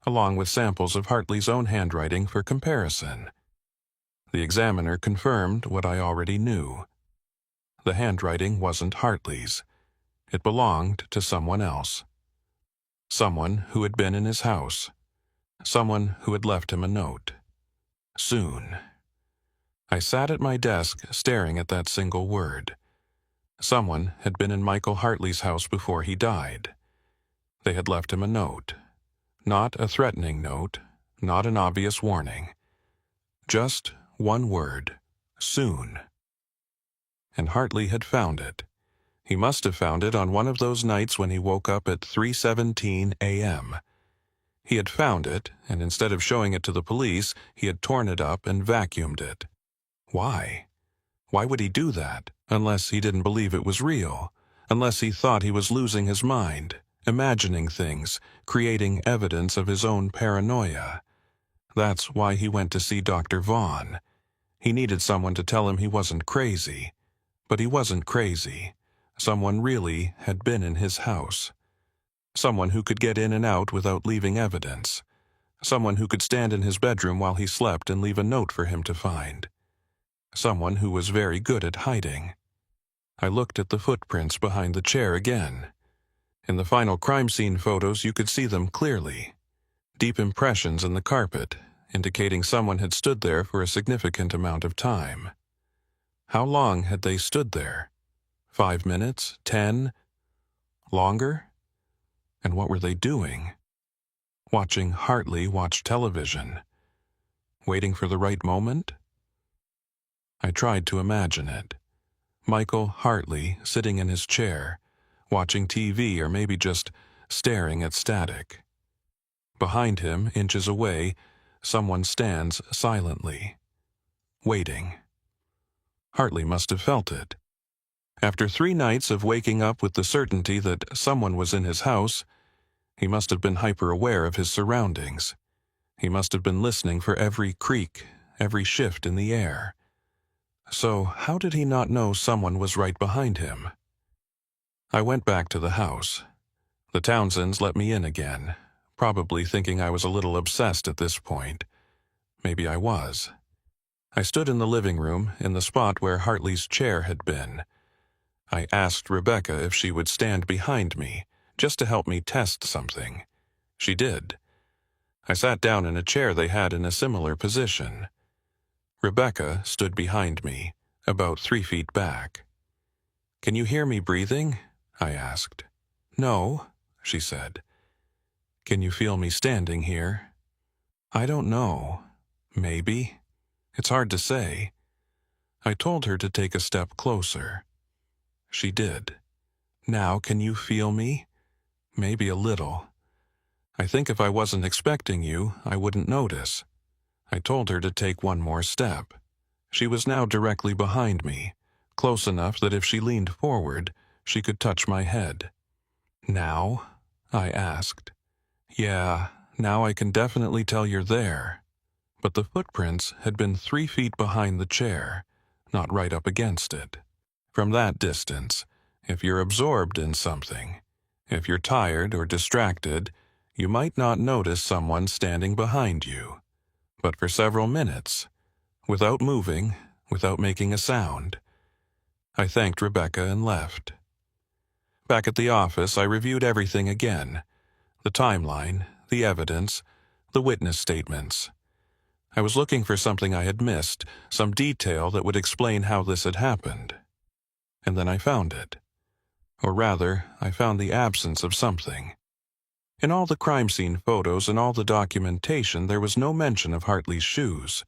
along with samples of Hartley's own handwriting for comparison. The examiner confirmed what I already knew. The handwriting wasn't Hartley's. It belonged to someone else. Someone who had been in his house. Someone who had left him a note. Soon. I sat at my desk staring at that single word. Someone had been in Michael Hartley's house before he died. They had left him a note. Not a threatening note, not an obvious warning. Just one word: soon. And Hartley had found it. He must have found it on one of those nights when he woke up at 3:17 a.m. He had found it, and instead of showing it to the police, he had torn it up and vacuumed it. Why? Why would he do that? Unless he didn't believe it was real. Unless he thought he was losing his mind, imagining things, creating evidence of his own paranoia. That's why he went to see Dr. Vaughn. He needed someone to tell him he wasn't crazy. But he wasn't crazy. Someone really had been in his house. Someone who could get in and out without leaving evidence. Someone who could stand in his bedroom while he slept and leave a note for him to find. Someone who was very good at hiding. I looked at the footprints behind the chair again. In the final crime scene photos, you could see them clearly. Deep impressions in the carpet, indicating someone had stood there for a significant amount of time. How long had they stood there? 5 minutes? 10? Longer? And what were they doing? Watching Hartley watch television. Waiting for the right moment? I tried to imagine it. Michael Hartley sitting in his chair, watching TV or maybe just staring at static. Behind him, inches away, someone stands silently, waiting. Hartley must have felt it. After 3 nights of waking up with the certainty that someone was in his house, he must have been hyper-aware of his surroundings. He must have been listening for every creak, every shift in the air. So how did he not know someone was right behind him? I went back to the house. The Townsends let me in again, probably thinking I was a little obsessed at this point. Maybe I was. I stood in the living room, in the spot where Hartley's chair had been. I asked Rebecca if she would stand behind me, just to help me test something. She did. I sat down in a chair they had in a similar position. Rebecca stood behind me, about 3 feet back. "Can you hear me breathing?" I asked. "No," she said. "Can you feel me standing here?" "I don't know. Maybe. It's hard to say." I told her to take a step closer. She did. "Now can you feel me?" "Maybe a little. I think if I wasn't expecting you, I wouldn't notice." I told her to take one more step. She was now directly behind me, close enough that if she leaned forward, she could touch my head. "Now?" I asked. "Yeah, now I can definitely tell you're there." But the footprints had been 3 feet behind the chair, not right up against it. From that distance, if you're absorbed in something, if you're tired or distracted, you might not notice someone standing behind you. But for several minutes, without moving, without making a sound, I thanked Rebecca and left. Back at the office, I reviewed everything again. The timeline, the evidence, the witness statements. I was looking for something I had missed, some detail that would explain how this had happened. And then I found it. Or rather, I found the absence of something. In all the crime scene photos and all the documentation, there was no mention of Hartley's shoes.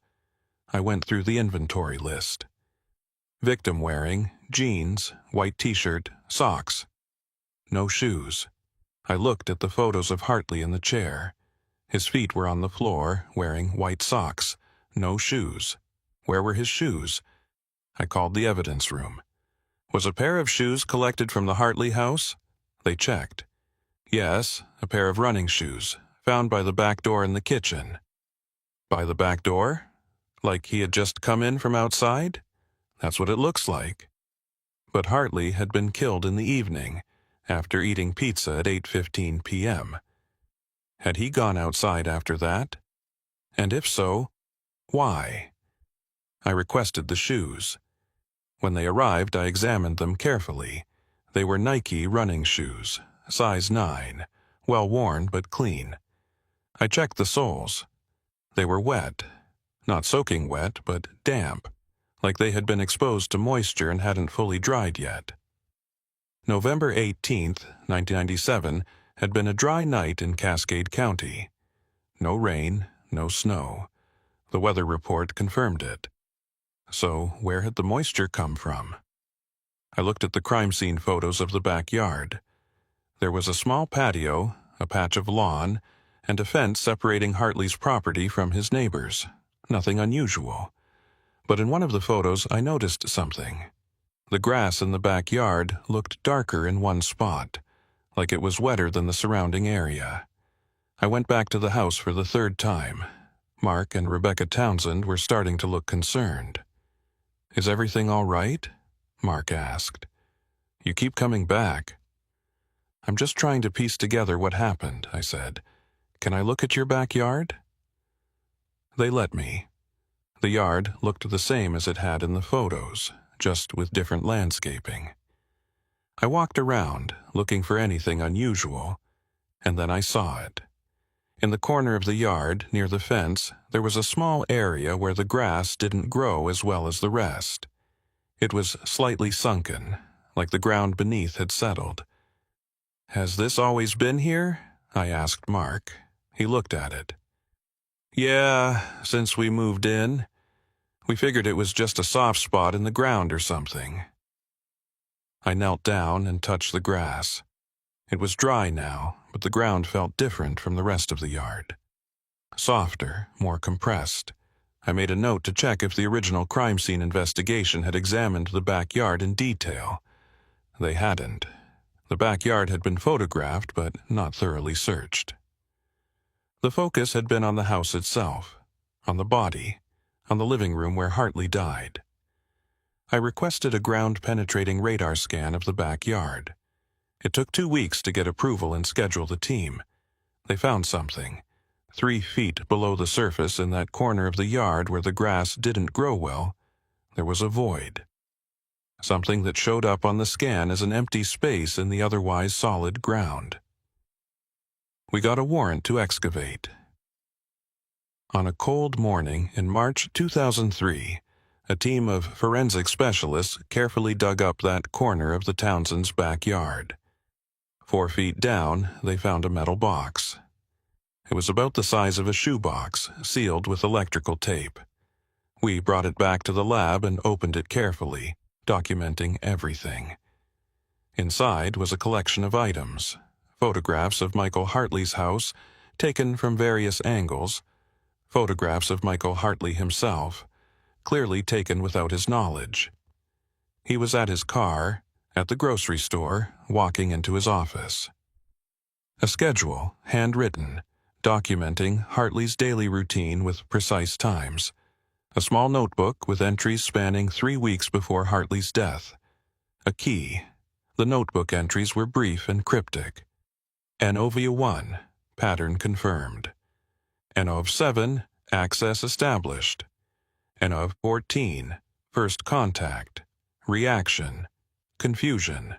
I went through the inventory list. Victim wearing jeans, white t-shirt, socks. No shoes. I looked at the photos of Hartley in the chair. His feet were on the floor, wearing white socks. No shoes. Where were his shoes? I called the evidence room. Was a pair of shoes collected from the Hartley house? They checked. Yes, a pair of running shoes, found by the back door in the kitchen. By the back door? Like he had just come in from outside? That's what it looks like. But Hartley had been killed in the evening, after eating pizza at 8:15 p.m. Had he gone outside after that? And if so, why? I requested the shoes. When they arrived, I examined them carefully. They were Nike running shoes, size 9, well worn but clean. I checked the soles. They were wet. Not soaking wet, but damp, like they had been exposed to moisture and hadn't fully dried yet. November 18th, 1997, had been a dry night in Cascade County. No rain, no snow. The weather report confirmed it. So, where had the moisture come from? I looked at the crime scene photos of the backyard. There was a small patio, a patch of lawn, and a fence separating Hartley's property from his neighbors. Nothing unusual. But in one of the photos, I noticed something. The grass in the backyard looked darker in one spot, like it was wetter than the surrounding area. I went back to the house for the third time. Mark and Rebecca Townsend were starting to look concerned. "Is everything all right?" Mark asked. "You keep coming back." "I'm just trying to piece together what happened," I said. "Can I look at your backyard?" They let me. The yard looked the same as it had in the photos, just with different landscaping. I walked around, looking for anything unusual, and then I saw it. In the corner of the yard, near the fence, there was a small area where the grass didn't grow as well as the rest. It was slightly sunken, like the ground beneath had settled. "Has this always been here?" I asked Mark. He looked at it. "Yeah, since we moved in. We figured it was just a soft spot in the ground or something." I knelt down and touched the grass. It was dry now, but the ground felt different from the rest of the yard. Softer, more compressed. I made a note to check if the original crime scene investigation had examined the backyard in detail. They hadn't. The backyard had been photographed, but not thoroughly searched. The focus had been on the house itself, on the body, on the living room where Hartley died. I requested a ground-penetrating radar scan of the backyard. It took 2 weeks to get approval and schedule the team. They found something. 3 feet below the surface in that corner of the yard where the grass didn't grow well, there was a void. Something that showed up on the scan as an empty space in the otherwise solid ground. We got a warrant to excavate. On a cold morning in March 2003, a team of forensic specialists carefully dug up that corner of the Townsend's backyard. 4 feet down, they found a metal box. It was about the size of a shoebox, sealed with electrical tape. We brought it back to the lab and opened it carefully, documenting everything. Inside was a collection of items, photographs of Michael Hartley's house, taken from various angles, photographs of Michael Hartley himself, clearly taken without his knowledge. He was at his car, at the grocery store, walking into his office. A schedule, handwritten, documenting Hartley's daily routine with precise times. A small notebook with entries spanning 3 weeks before Hartley's death. A key. The notebook entries were brief and cryptic. Anovia 1, pattern confirmed. Anov 7, access established. Anov 14, first contact, reaction, confusion.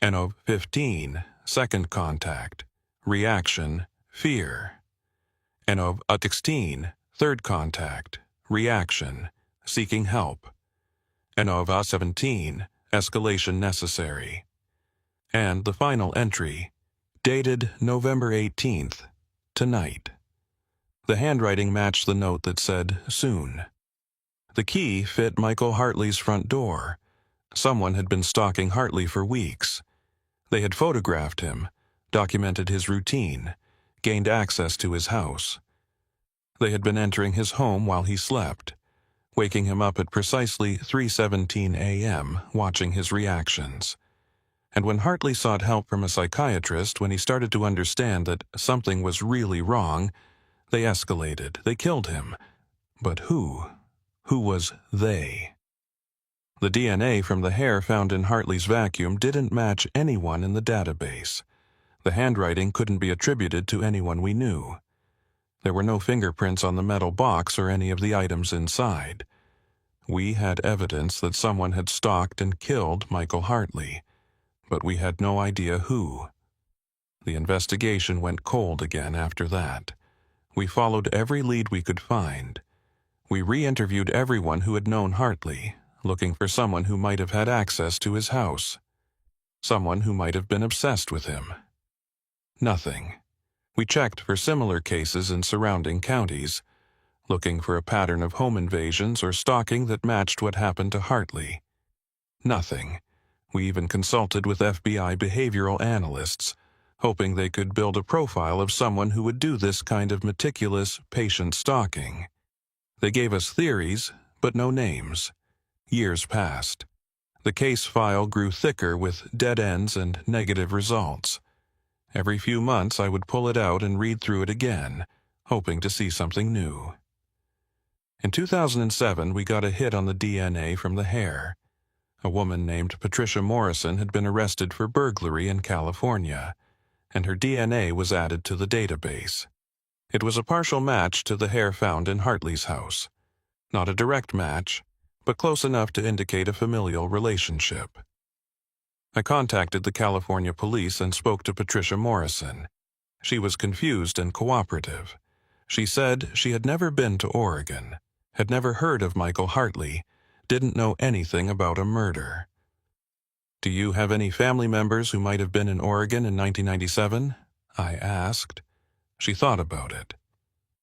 Anov 15, second contact, reaction, fear. Anov 16, third contact, reaction, seeking help. Anov 17, escalation necessary. And the final entry, dated November 18th, tonight. The handwriting matched the note that said, soon. The key fit Michael Hartley's front door. Someone had been stalking Hartley for weeks. They had photographed him, documented his routine, gained access to his house. They had been entering his home while he slept, waking him up at precisely 3:17 a.m., watching his reactions. And when Hartley sought help from a psychiatrist, when he started to understand that something was really wrong, they escalated. They killed him. But who? Who was they? The DNA from the hair found in Hartley's vacuum didn't match anyone in the database. The handwriting couldn't be attributed to anyone we knew. There were no fingerprints on the metal box or any of the items inside. We had evidence that someone had stalked and killed Michael Hartley, but we had no idea who. The investigation went cold again after that. We followed every lead we could find. We re-interviewed everyone who had known Hartley, looking for someone who might have had access to his house. someone who might have been obsessed with him. Nothing. We checked for similar cases in surrounding counties, looking for a pattern of home invasions or stalking that matched what happened to Hartley. Nothing. We even consulted with FBI behavioral analysts, hoping they could build a profile of someone who would do this kind of meticulous, patient stalking. They gave us theories, but no names. Years passed. The case file grew thicker with dead ends and negative results. Every few months I would pull it out and read through it again, hoping to see something new. In 2007, we got a hit on the DNA from the hair. A woman named Patricia Morrison had been arrested for burglary in California, and her DNA was added to the database. It was a partial match to the hair found in Hartley's house. Not a direct match, but close enough to indicate a familial relationship. I contacted the California police and spoke to Patricia Morrison. She was confused and cooperative. She said she had never been to Oregon, had never heard of Michael Hartley, didn't know anything about a murder. "Do you have any family members who might have been in Oregon in 1997? I asked. She thought about it.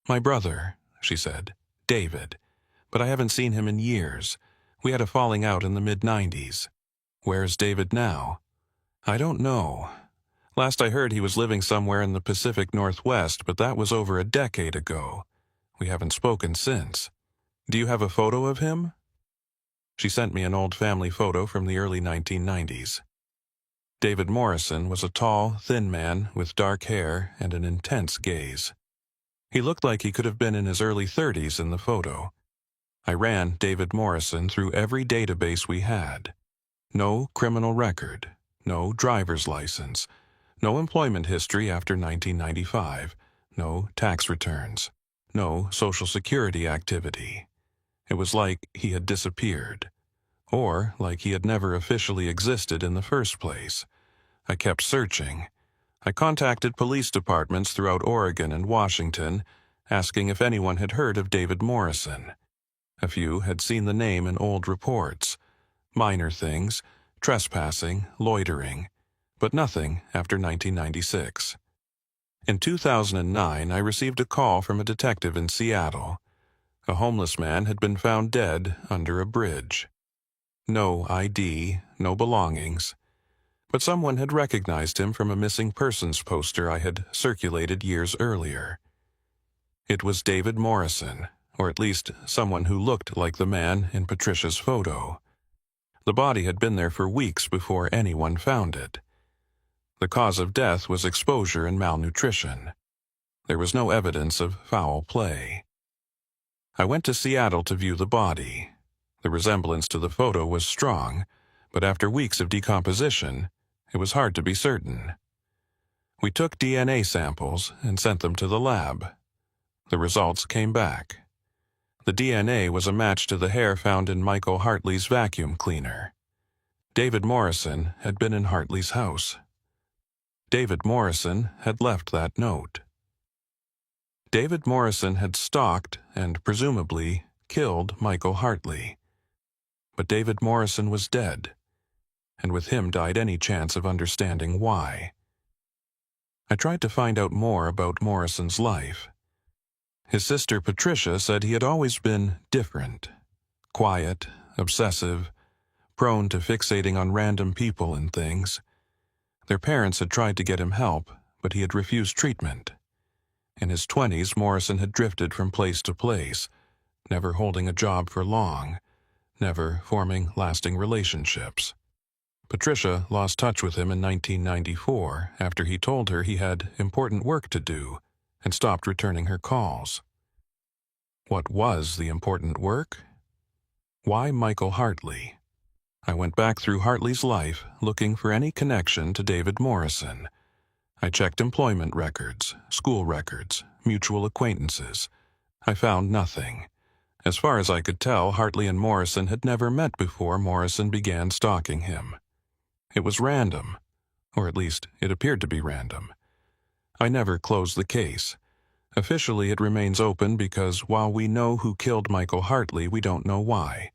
"My brother," she said, "David. But I haven't seen him in years. We had a falling out in the mid-90s. Where's David now?" "I don't know. Last I heard he was living somewhere in the Pacific Northwest, but that was over a decade ago. We haven't spoken since. Do you have a photo of him?" She sent me an old family photo from the early 1990s. David Morrison was a tall, thin man with dark hair and an intense gaze. He looked like he could have been in his early 30s in the photo. I ran David Morrison through every database we had. No criminal record, no driver's license, no employment history after 1995, no tax returns, no Social Security activity. It was like he had disappeared, or like he had never officially existed in the first place. I kept searching. I contacted police departments throughout Oregon and Washington, asking if anyone had heard of David Morrison. A few had seen the name in old reports. Minor things, trespassing, loitering, but nothing after 1996. In 2009, I received a call from a detective in Seattle. A homeless man had been found dead under a bridge. No ID, no belongings. But someone had recognized him from a missing persons poster I had circulated years earlier. It was David Morrison, or at least someone who looked like the man in Patricia's photo. The body had been there for weeks before anyone found it. The cause of death was exposure and malnutrition. There was no evidence of foul play. I went to Seattle to view the body. The resemblance to the photo was strong, but after weeks of decomposition, it was hard to be certain. We took DNA samples and sent them to the lab. The results came back. The DNA was a match to the hair found in Michael Hartley's vacuum cleaner. David Morrison had been in Hartley's house. David Morrison had left that note. David Morrison had stalked and presumably killed Michael Hartley. But David Morrison was dead, and with him died any chance of understanding why. I tried to find out more about Morrison's life. His sister Patricia said he had always been different, quiet, obsessive, prone to fixating on random people and things. Their parents had tried to get him help, but he had refused treatment. In his 20s, Morrison had drifted from place to place, never holding a job for long, never forming lasting relationships. Patricia lost touch with him in 1994 after he told her he had important work to do and stopped returning her calls. What was the important work? Why Michael Hartley? I went back through Hartley's life looking for any connection to David Morrison. I checked employment records, school records, mutual acquaintances. I found nothing. As far as I could tell, Hartley and Morrison had never met before Morrison began stalking him. It was random, or at least it appeared to be random. I never closed the case. Officially, it remains open because while we know who killed Michael Hartley, we don't know why.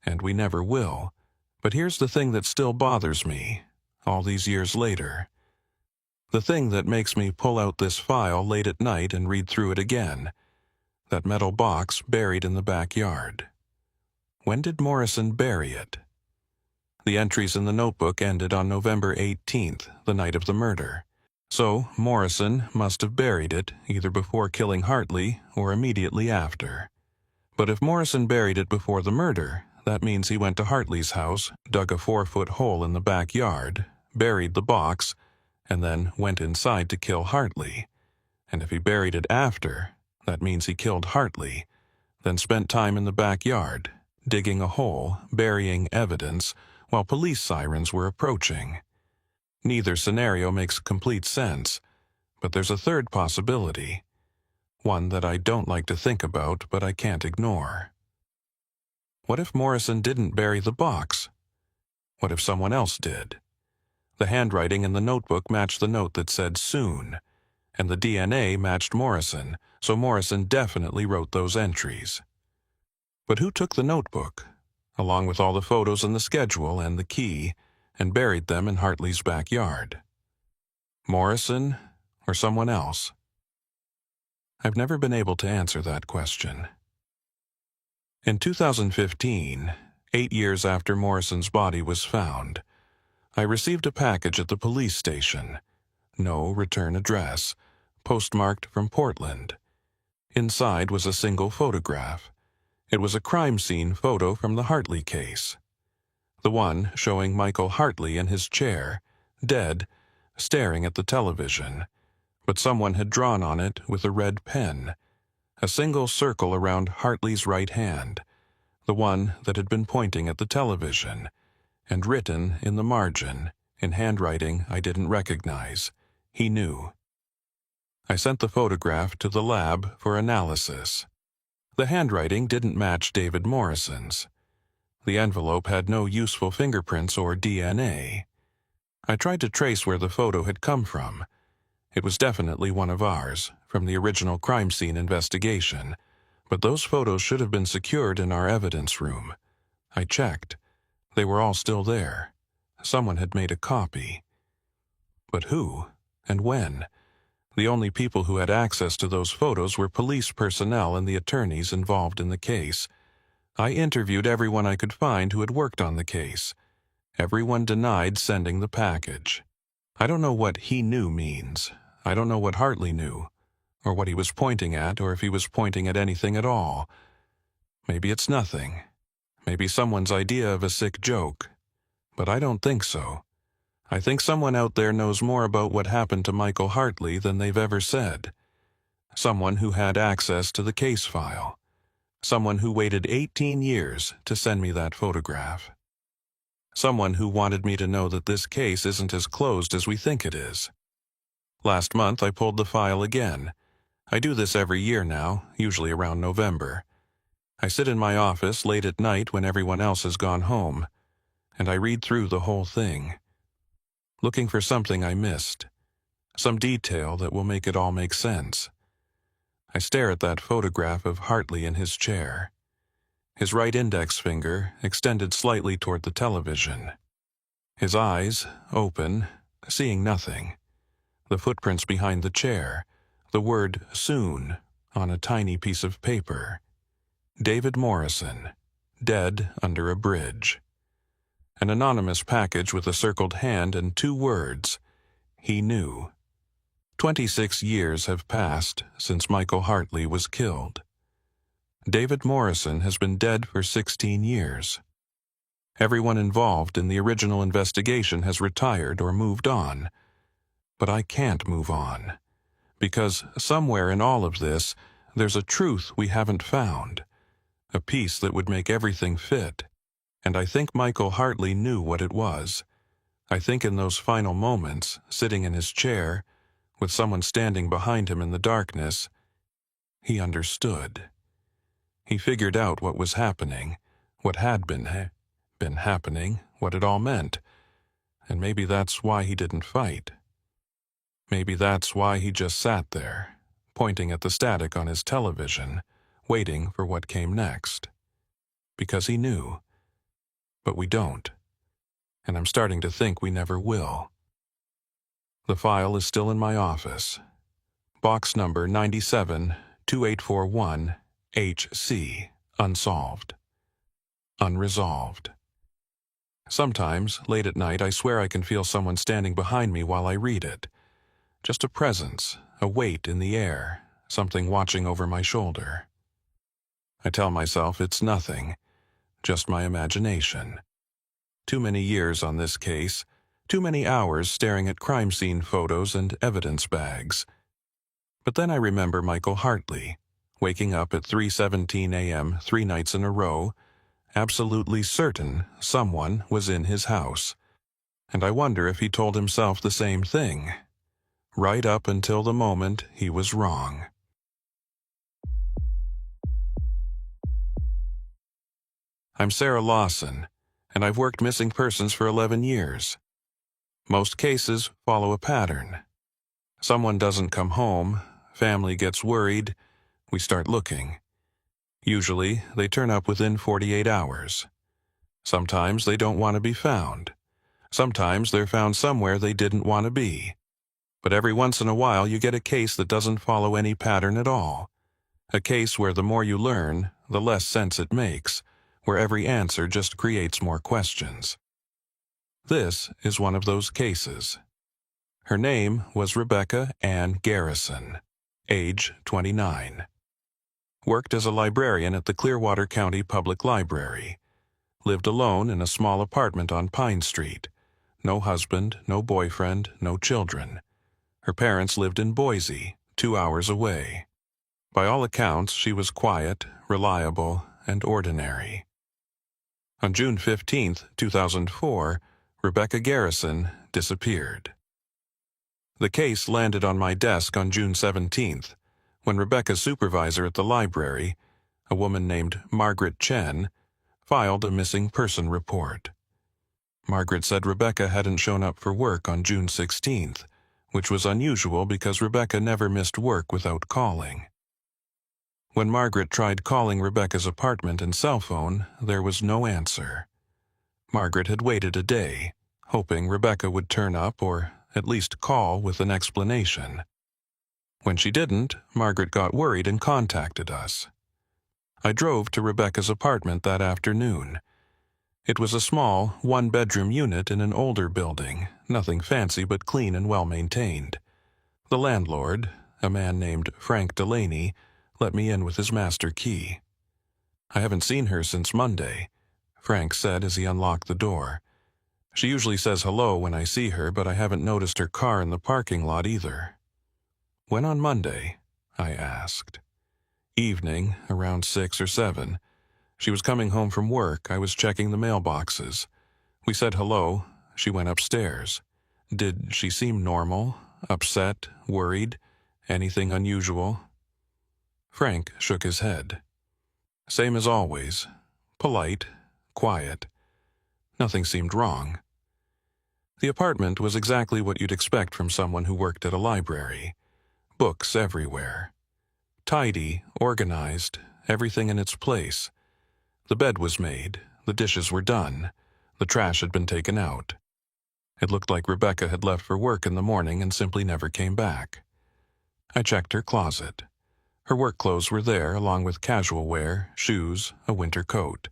And we never will. But here's the thing that still bothers me. all these years later. The thing that makes me pull out this file late at night and read through it again, that metal box buried in the backyard. When did Morrison bury it? The entries in the notebook ended on November 18th, the night of the murder. So Morrison must have buried it either before killing Hartley or immediately after. But if Morrison buried it before the murder, that means he went to Hartley's house, dug a 4-foot hole in the backyard, buried the box, and then went inside to kill Hartley. And if he buried it after, that means he killed Hartley, then spent time in the backyard, digging a hole, burying evidence, while police sirens were approaching. Neither scenario makes complete sense, but there's a third possibility. One that I don't like to think about, but I can't ignore. What if Morrison didn't bury the box? What if someone else did? The handwriting in the notebook matched the note that said soon, and the DNA matched Morrison, so Morrison definitely wrote those entries. But who took the notebook, along with all the photos and the schedule and the key, and buried them in Hartley's backyard? Morrison or someone else? I've never been able to answer that question. In 2015, 8 years after Morrison's body was found, I received a package at the police station. No return address, postmarked from Portland. Inside was a single photograph. It was a crime scene photo from the Hartley case. The one showing Michael Hartley in his chair, dead, staring at the television, but someone had drawn on it with a red pen, a single circle around Hartley's right hand, the one that had been pointing at the television, and written in the margin, in handwriting I didn't recognize. He knew. I sent the photograph to the lab for analysis. The handwriting didn't match David Morrison's. The envelope had no useful fingerprints or DNA. I tried to trace where the photo had come from. It was definitely one of ours, from the original crime scene investigation, but those photos should have been secured in our evidence room. I checked. They were all still there. Someone had made a copy. But who, and when? The only people who had access to those photos were police personnel and the attorneys involved in the case. I interviewed everyone I could find who had worked on the case. Everyone denied sending the package. I don't know what "he knew" means. I don't know what Hartley knew, or what he was pointing at, or if he was pointing at anything at all. Maybe it's nothing. Maybe someone's idea of a sick joke. But I don't think so. I think someone out there knows more about what happened to Michael Hartley than they've ever said. Someone who had access to the case file. Someone who waited 18 years to send me that photograph. Someone who wanted me to know that this case isn't as closed as we think it is. Last month I pulled the file again. I do this every year now, usually around November. I sit in my office late at night when everyone else has gone home, and I read through the whole thing, looking for something I missed, some detail that will make it all make sense. I stare at that photograph of Hartley in his chair, his right index finger extended slightly toward the television, his eyes open, seeing nothing, the footprints behind the chair, the word "soon" on a tiny piece of paper. David Morrison, dead under a bridge. An anonymous package with a circled hand and 2 words, "He knew." 26 years have passed since Michael Hartley was killed. David Morrison has been dead for 16 years. Everyone involved in the original investigation has retired or moved on. But I can't move on, because somewhere in all of this, there's a truth we haven't found, a piece that would make everything fit. And I think Michael Hartley knew what it was. I think in those final moments, sitting in his chair, with someone standing behind him in the darkness, he understood. He figured out what was happening, what had been happening, what it all meant. And maybe that's why he didn't fight. Maybe that's why he just sat there, pointing at the static on his television, waiting for what came next. Because he knew. But we don't. and I'm starting to think we never will. The file is still in my office. Box number 972841 HC, unsolved. Unresolved. Sometimes, late at night, I swear I can feel someone standing behind me while I read it. Just a presence, a weight in the air, something watching over my shoulder. I tell myself it's nothing, just my imagination. Too many years on this case, too many hours staring at crime scene photos and evidence bags. But then I remember Michael Hartley, waking up at 3:17 a.m. 3 nights in a row, absolutely certain someone was in his house. And I wonder if he told himself the same thing, right up until the moment he was wrong. I'm Sarah Lawson, and I've worked missing persons for 11 years. Most cases follow a pattern. Someone doesn't come home, family gets worried, we start looking. Usually, they turn up within 48 hours. Sometimes they don't want to be found. Sometimes they're found somewhere they didn't want to be. But every once in a while you get a case that doesn't follow any pattern at all. A case where the more you learn, the less sense it makes, where every answer just creates more questions. This is one of those cases. Her name was Rebecca Ann Garrison, age 29. Worked as a librarian at the Clearwater County Public Library. Lived alone in a small apartment on Pine Street. No husband, no boyfriend, no children. Her parents lived in Boise, 2 hours away. By all accounts, she was quiet, reliable, and ordinary. On June 15, 2004, Rebecca Garrison disappeared. The case landed on my desk on June 17th, when Rebecca's supervisor at the library, a woman named Margaret Chen, filed a missing person report. Margaret said Rebecca hadn't shown up for work on June 16th, which was unusual because Rebecca never missed work without calling. When Margaret tried calling Rebecca's apartment and cell phone, there was no answer. Margaret had waited a day, hoping Rebecca would turn up or at least call with an explanation. When she didn't, Margaret got worried and contacted us. I drove to Rebecca's apartment that afternoon. It was a small, one-bedroom unit in an older building, nothing fancy but clean and well-maintained. The landlord, a man named Frank Delaney, let me in with his master key. I haven't seen her since Monday, Frank said as he unlocked the door. She usually says hello when I see her, but I haven't noticed her car in the parking lot either. When on Monday? I asked. Evening, around 6 or 7. She was coming home from work. I was checking the mailboxes. We said hello. She went upstairs. Did she seem normal, upset, worried, anything unusual? Frank shook his head. Same as always. Polite, quiet. Nothing seemed wrong. The apartment was exactly what you'd expect from someone who worked at a library. Books everywhere. Tidy, organized, everything in its place. The bed was made, the dishes were done, the trash had been taken out. It looked like Rebecca had left for work in the morning and simply never came back. I checked her closet. Her work clothes were there, along with casual wear, shoes, a winter coat.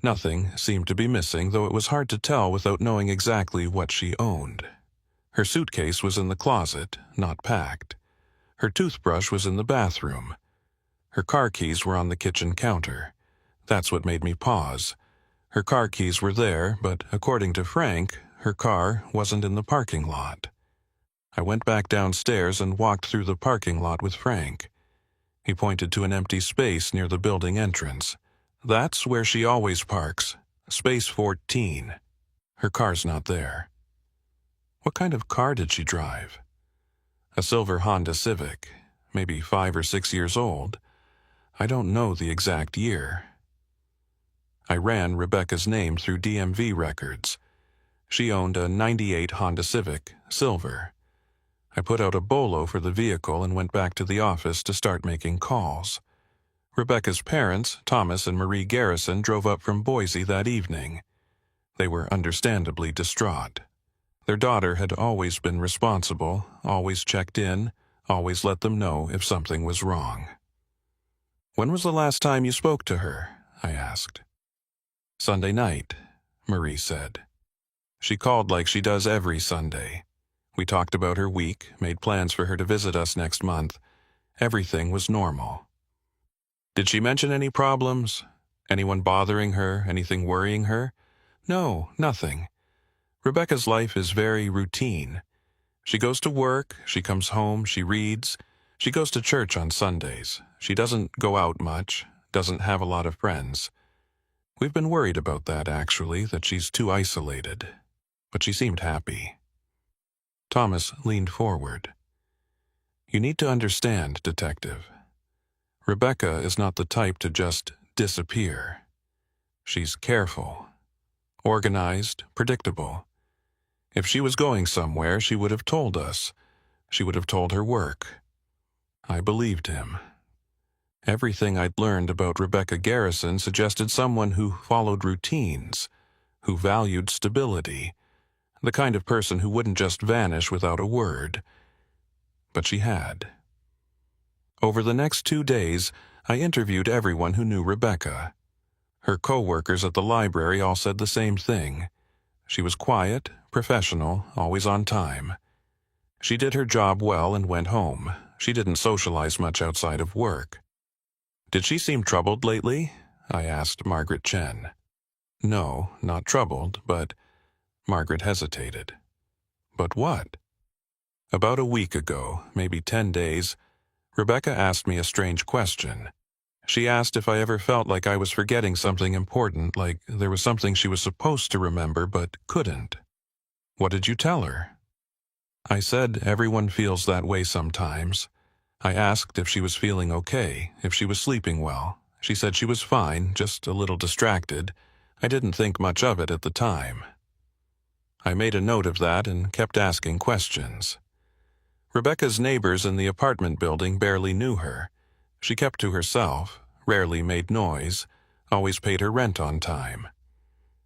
Nothing seemed to be missing, though it was hard to tell without knowing exactly what she owned. Her suitcase was in the closet, not packed. Her toothbrush was in the bathroom. Her car keys were on the kitchen counter. That's what made me pause. Her car keys were there, but according to Frank, her car wasn't in the parking lot. I went back downstairs and walked through the parking lot with Frank. He pointed to an empty space near the building entrance. That's where she always parks, space 14. Her car's not there. What kind of car did she drive? A silver Honda Civic, maybe 5 or 6 years old. I don't know the exact year. I ran Rebecca's name through DMV records. She owned a '98 Honda Civic, silver. I put out a bolo for the vehicle and went back to the office to start making calls. Rebecca's parents, Thomas and Marie Garrison, drove up from Boise that evening. They were understandably distraught. Their daughter had always been responsible, always checked in, always let them know if something was wrong. "When was the last time you spoke to her?" I asked. "Sunday night," Marie said. "She called like she does every Sunday. We talked about her week, made plans for her to visit us next month. Everything was normal." "Did she mention any problems? Anyone bothering her? Anything worrying her?" "No, nothing. Rebecca's life is very routine. She goes to work, she comes home, she reads, she goes to church on Sundays. She doesn't go out much, doesn't have a lot of friends. We've been worried about that, actually, that she's too isolated. But she seemed happy." Thomas leaned forward. "You need to understand, Detective. Rebecca is not the type to just disappear. She's careful, organized, predictable. If she was going somewhere, she would have told us. She would have told her work." I believed him. Everything I'd learned about Rebecca Garrison suggested someone who followed routines, who valued stability, the kind of person who wouldn't just vanish without a word. But she had. Over the next 2 days, I interviewed everyone who knew Rebecca. Her co-workers at the library all said the same thing. She was quiet, professional, always on time. She did her job well and went home. She didn't socialize much outside of work. "Did she seem troubled lately?" I asked Margaret Chen. "No, not troubled, but—" Margaret hesitated. "But what?" "About a week ago, maybe 10 days, Rebecca asked me a strange question. She asked if I ever felt like I was forgetting something important, like there was something she was supposed to remember but couldn't." "What did you tell her?" "I said everyone feels that way sometimes. I asked if she was feeling okay, if she was sleeping well. She said she was fine, just a little distracted. I didn't think much of it at the time." I made a note of that and kept asking questions. Rebecca's neighbors in the apartment building barely knew her. She kept to herself, rarely made noise, always paid her rent on time.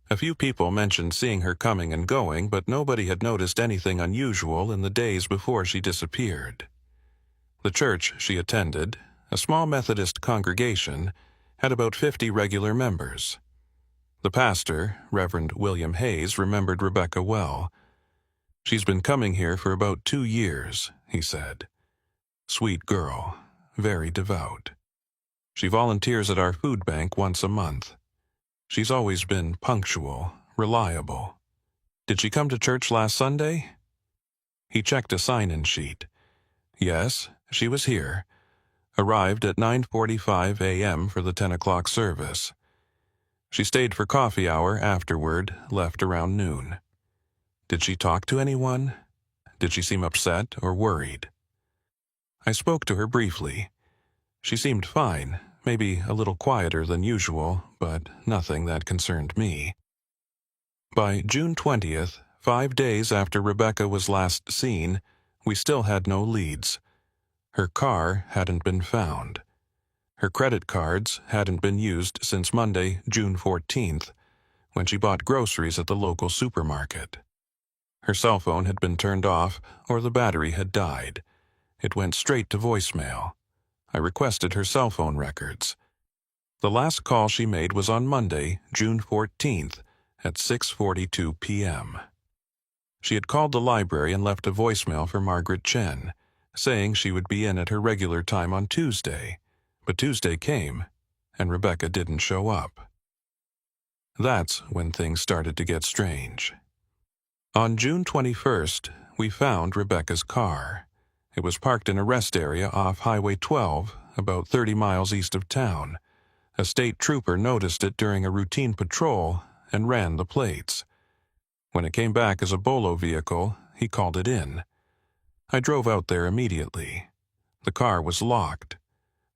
A few people mentioned seeing her coming and going, but nobody had noticed anything unusual in the days before she disappeared. The church she attended, a small Methodist congregation, had about 50 regular members. The pastor, Reverend William Hayes, remembered Rebecca well. "She's been coming here for about 2 years," he said. "Sweet girl, very devout. She volunteers at our food bank once a month. She's always been punctual, reliable. Did she come to church last Sunday?" He checked a sign-in sheet. "Yes, she was here. Arrived at 9:45 a.m. for the 10 o'clock service. She stayed for coffee hour afterward, left around noon. Did she talk to anyone? Did she seem upset or worried?" I spoke to her briefly. She seemed fine, maybe a little quieter than usual, but nothing that concerned me. By June 20th, 5 days after Rebecca was last seen, we still had no leads. Her car hadn't been found. Her credit cards hadn't been used since Monday, June 14th, when she bought groceries at the local supermarket. Her cell phone had been turned off, or the battery had died. It went straight to voicemail. I requested her cell phone records. The last call she made was on Monday, June 14th, at 6:42 p.m. She had called the library and left a voicemail for Margaret Chen, saying she would be in at her regular time on Tuesday. But Tuesday came, and Rebecca didn't show up. That's when things started to get strange. On June 21st, we found Rebecca's car. It was parked in a rest area off Highway 12, about 30 miles east of town. A state trooper noticed it during a routine patrol and ran the plates. When it came back as a Bolo vehicle, he called it in. I drove out there immediately. The car was locked.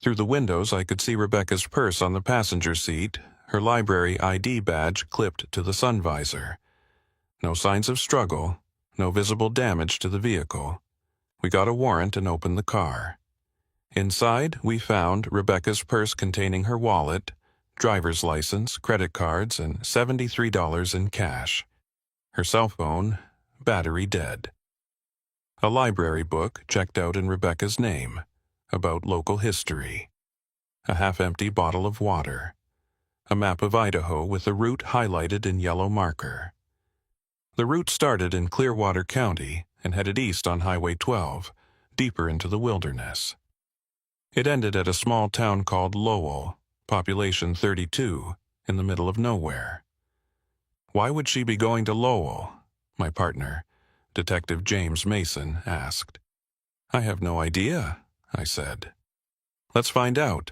Through the windows, I could see Rebecca's purse on the passenger seat, her library ID badge clipped to the sun visor. No signs of struggle, no visible damage to the vehicle. We got a warrant and opened the car. Inside, we found Rebecca's purse containing her wallet, driver's license, credit cards, and $73 in cash. Her cell phone, battery dead. A library book checked out in Rebecca's name, about local history. A half-empty bottle of water. A map of Idaho with the route highlighted in yellow marker. The route started in Clearwater County and headed east on Highway 12, deeper into the wilderness. It ended at a small town called Lowell, population 32, in the middle of nowhere. Why would she be going to Lowell? My partner, Detective James Mason, asked. I have no idea, I said. Let's find out.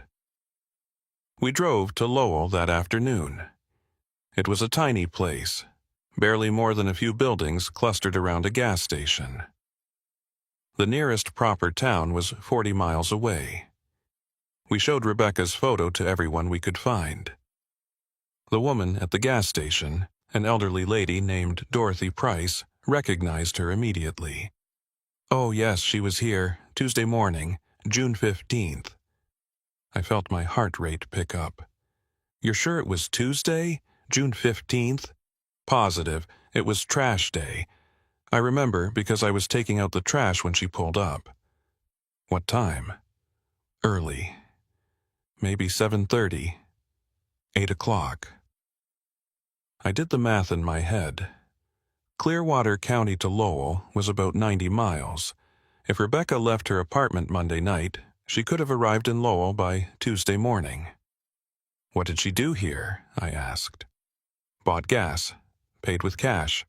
We drove to Lowell that afternoon. It was a tiny place, barely more than a few buildings clustered around a gas station. The nearest proper town was 40 miles away. We showed Rebecca's photo to everyone we could find. The woman at the gas station, an elderly lady named Dorothy Price, recognized her immediately. Oh yes, she was here, Tuesday morning, June 15th. I felt my heart rate pick up. You're sure it was Tuesday, June 15th? Positive, it was trash day. I remember because I was taking out the trash when she pulled up. What time? Early. Maybe 7:30. 8 o'clock. I did the math in my head. Clearwater County to Lowell was about 90 miles. If Rebecca left her apartment Monday night, she could have arrived in Lowell by Tuesday morning. What did she do here? I asked. Bought gas. Paid with cash.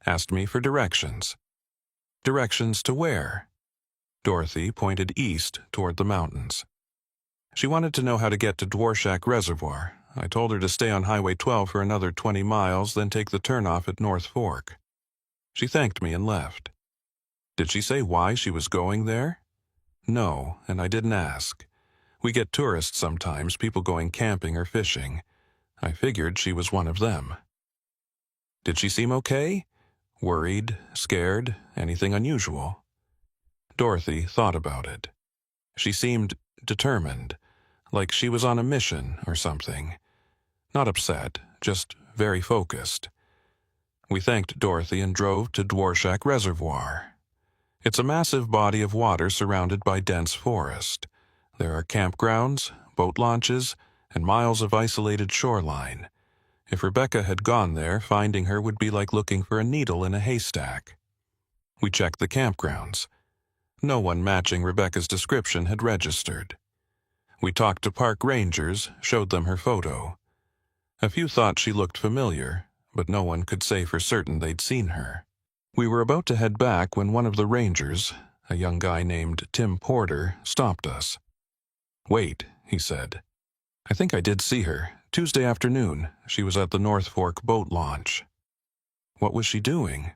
Asked me for directions. Directions to where? Dorothy pointed east toward the mountains. She wanted to know how to get to Dworshak Reservoir. I told her to stay on Highway 12 for another 20 miles, then take the turnoff at North Fork. She thanked me and left. Did she say why she was going there? No, and I didn't ask. We get tourists sometimes, people going camping or fishing. I figured she was one of them. Did she seem okay? Worried, scared, anything unusual? Dorothy thought about it. She seemed determined, like she was on a mission or something. Not upset, just very focused. We thanked Dorothy and drove to Dworshak Reservoir. It's a massive body of water surrounded by dense forest. There are campgrounds, boat launches, and miles of isolated shoreline. If Rebecca had gone there, finding her would be like looking for a needle in a haystack. We checked the campgrounds. No one matching Rebecca's description had registered. We talked to park rangers, showed them her photo. A few thought she looked familiar, but no one could say for certain they'd seen her. We were about to head back when one of the rangers, a young guy named Tim Porter, stopped us. Wait, he said. I think I did see her. Tuesday afternoon, she was at the North Fork boat launch. What was she doing?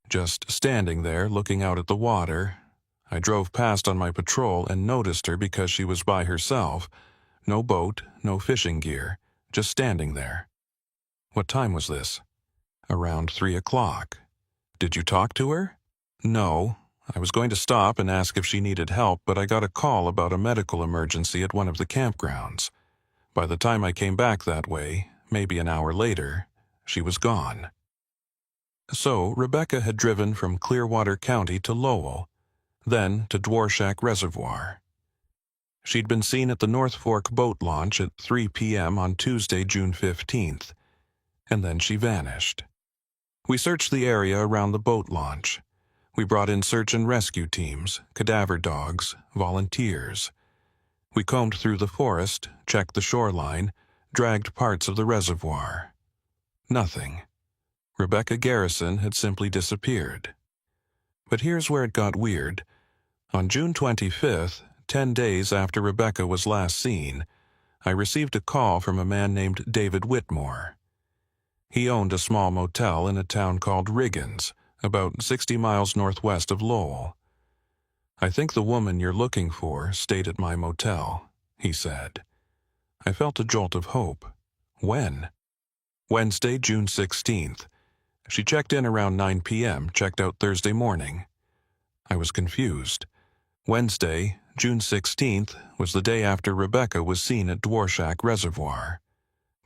Just standing there, looking out at the water. I drove past on my patrol and noticed her because she was by herself. No boat, no fishing gear, just standing there. What time was this? Around 3 o'clock. Did you talk to her? No. I was going to stop and ask if she needed help, but I got a call about a medical emergency at one of the campgrounds. By the time I came back that way, maybe an hour later, she was gone. So Rebecca had driven from Clearwater County to Lowell, then to Dworshak Reservoir. She'd been seen at the North Fork boat launch at 3 p.m. on Tuesday, June 15th, and then she vanished. We searched the area around the boat launch. We brought in search and rescue teams, cadaver dogs, volunteers. We combed through the forest, checked the shoreline, dragged parts of the reservoir. Nothing. Rebecca Garrison had simply disappeared. But here's where it got weird. On June 25th, 10 days after Rebecca was last seen, I received a call from a man named David Whitmore. He owned a small motel in a town called Riggins, about 60 miles northwest of Lowell. I think the woman you're looking for stayed at my motel, he said. I felt a jolt of hope. When? Wednesday, June 16th. She checked in around 9 p.m., checked out Thursday morning. I was confused. Wednesday, June 16th, was the day after Rebecca was seen at Dworshak Reservoir.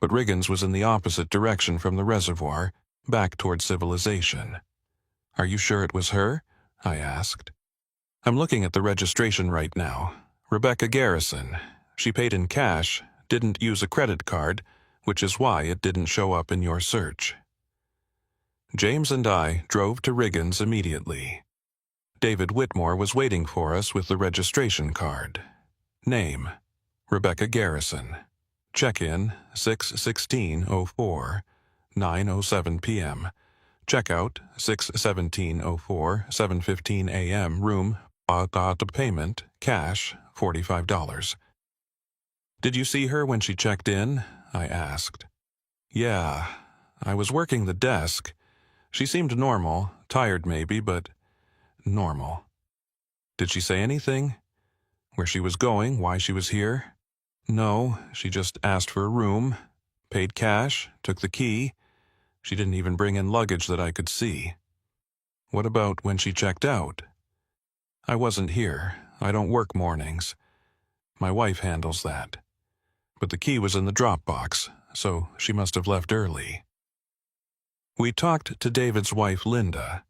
but Riggins was in the opposite direction from the reservoir, back toward civilization. "Are you sure it was her?" I asked. "I'm looking at the registration right now. Rebecca Garrison. She paid in cash, didn't use a credit card, which is why it didn't show up in your search." James and I drove to Riggins immediately. David Whitmore was waiting for us with the registration card. Name: Rebecca Garrison. Check-in: 6/16/04, 9:07 p.m. Checkout: 6/17/04, 7:15 a.m. Room: payment, cash, $45. "Did you see her when she checked in?" I asked. "Yeah. I was working the desk. She seemed normal, tired maybe, but normal." "Did she say anything? Where she was going, why she was here?" "No, she just asked for a room, paid cash, took the key. She didn't even bring in luggage that I could see." "What about when she checked out?" "I wasn't here. I don't work mornings. My wife handles that. But the key was in the drop box, so she must have left early." We talked to David's wife, Linda.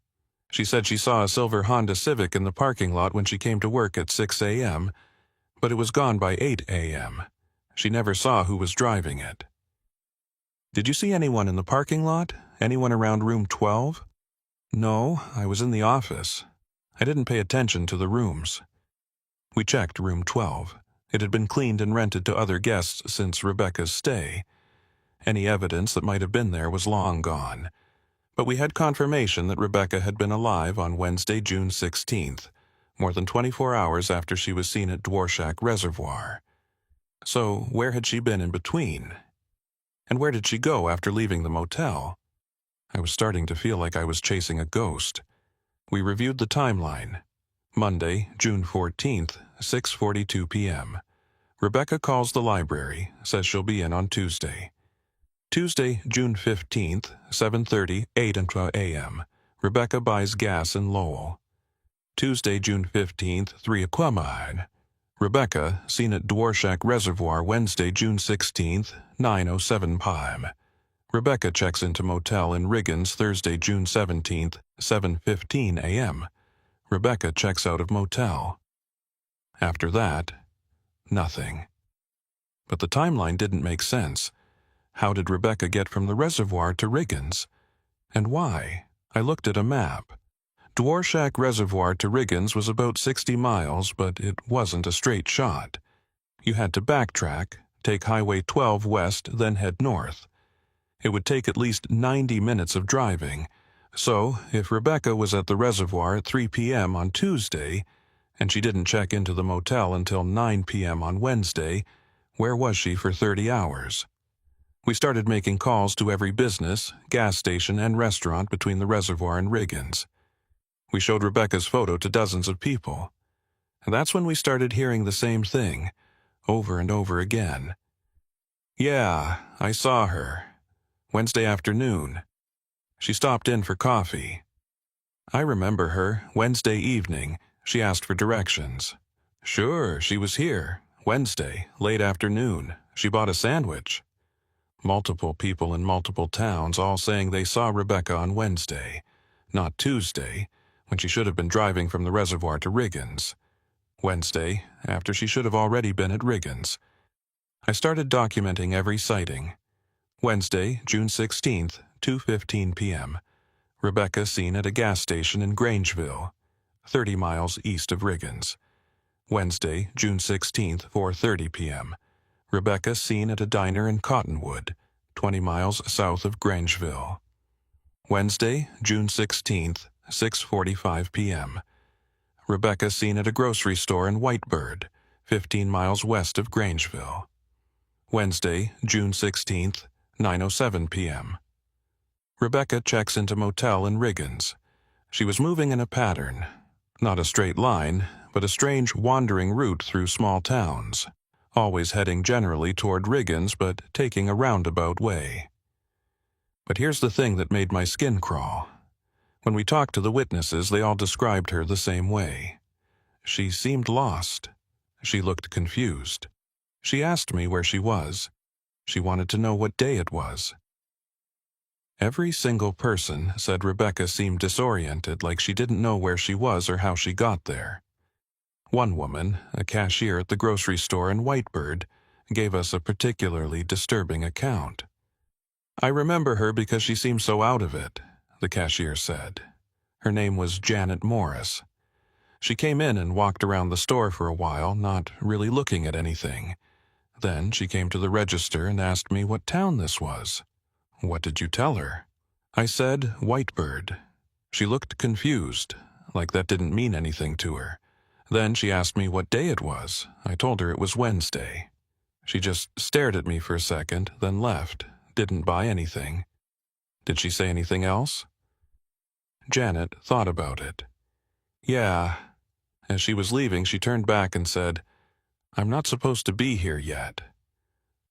She said she saw a silver Honda Civic in the parking lot when she came to work at 6 a.m., but it was gone by 8 a.m. She never saw who was driving it. "Did you see anyone in the parking lot? Anyone around room 12? "No, I was in the office. I didn't pay attention to the rooms." We checked room 12. It had been cleaned and rented to other guests since Rebecca's stay. Any evidence that might have been there was long gone. But we had confirmation that Rebecca had been alive on Wednesday, June 16th, more than 24 hours after she was seen at Dworshak Reservoir. So where had she been in between? And where did she go after leaving the motel? I was starting to feel like I was chasing a ghost. We reviewed the timeline. Monday, June 14th, 6:42 p.m. Rebecca calls the library, says she'll be in on Tuesday. Tuesday, June 15th, 7:30, 8 a.m. Rebecca buys gas in Lowell. Tuesday, June 15th, 3 o'clock. Rebecca seen at Dworshak Reservoir Wednesday, June 16th, 9:07 p.m. Rebecca checks into motel in Riggins Thursday, June 17th, 7:15 a.m. Rebecca checks out of motel. After that, nothing. But the timeline didn't make sense. How did Rebecca get from the reservoir to Riggins? And why? I looked at a map. Dworshak Reservoir to Riggins was about 60 miles, but it wasn't a straight shot. You had to backtrack, take Highway 12 west, then head north. It would take at least 90 minutes of driving. So, if Rebecca was at the reservoir at 3 p.m. on Tuesday, and she didn't check into the motel until 9 p.m. on Wednesday, where was she for 30 hours? We started making calls to every business, gas station, and restaurant between the reservoir and Riggins. We showed Rebecca's photo to dozens of people. And that's when we started hearing the same thing, over and over again. "Yeah, I saw her. Wednesday afternoon. She stopped in for coffee. I remember her, Wednesday evening. She asked for directions. Sure, she was here. Wednesday, late afternoon. She bought a sandwich." Multiple people in multiple towns all saying they saw Rebecca on Wednesday, not Tuesday, when she should have been driving from the reservoir to Riggins. Wednesday, after she should have already been at Riggins. I started documenting every sighting. Wednesday, June 16th, 2:15 p.m. Rebecca seen at a gas station in Grangeville, 30 miles east of Riggins. Wednesday, June 16th, 4:30 p.m. Rebecca seen at a diner in Cottonwood, 20 miles south of Grangeville. Wednesday, June 16th, 6:45 p.m. Rebecca seen at a grocery store in Whitebird, 15 miles west of Grangeville. Wednesday, June 16th, 9:07 p.m. Rebecca checks into motel in Riggins. She was moving in a pattern, not a straight line, but a strange wandering route through small towns, always heading generally toward Riggins but taking a roundabout way. But here's the thing that made my skin crawl. When we talked to the witnesses, they all described her the same way. She seemed lost. She looked confused. She asked me where she was. She wanted to know what day it was. Every single person said Rebecca seemed disoriented, like she didn't know where she was or how she got there. One woman, a cashier at the grocery store in Whitebird, gave us a particularly disturbing account. "I remember her because she seemed so out of it," the cashier said. Her name was Janet Morris. "She came in and walked around the store for a while, not really looking at anything. Then she came to the register and asked me what town this was." "What did you tell her?" "I said Whitebird." She looked confused, like that didn't mean anything to her. Then she asked me what day it was. I told her it was Wednesday. She just stared at me for a second, then left, didn't buy anything." "Did she say anything else?" Janet thought about it. "Yeah." As she was leaving, she turned back and said, "I'm not supposed to be here yet."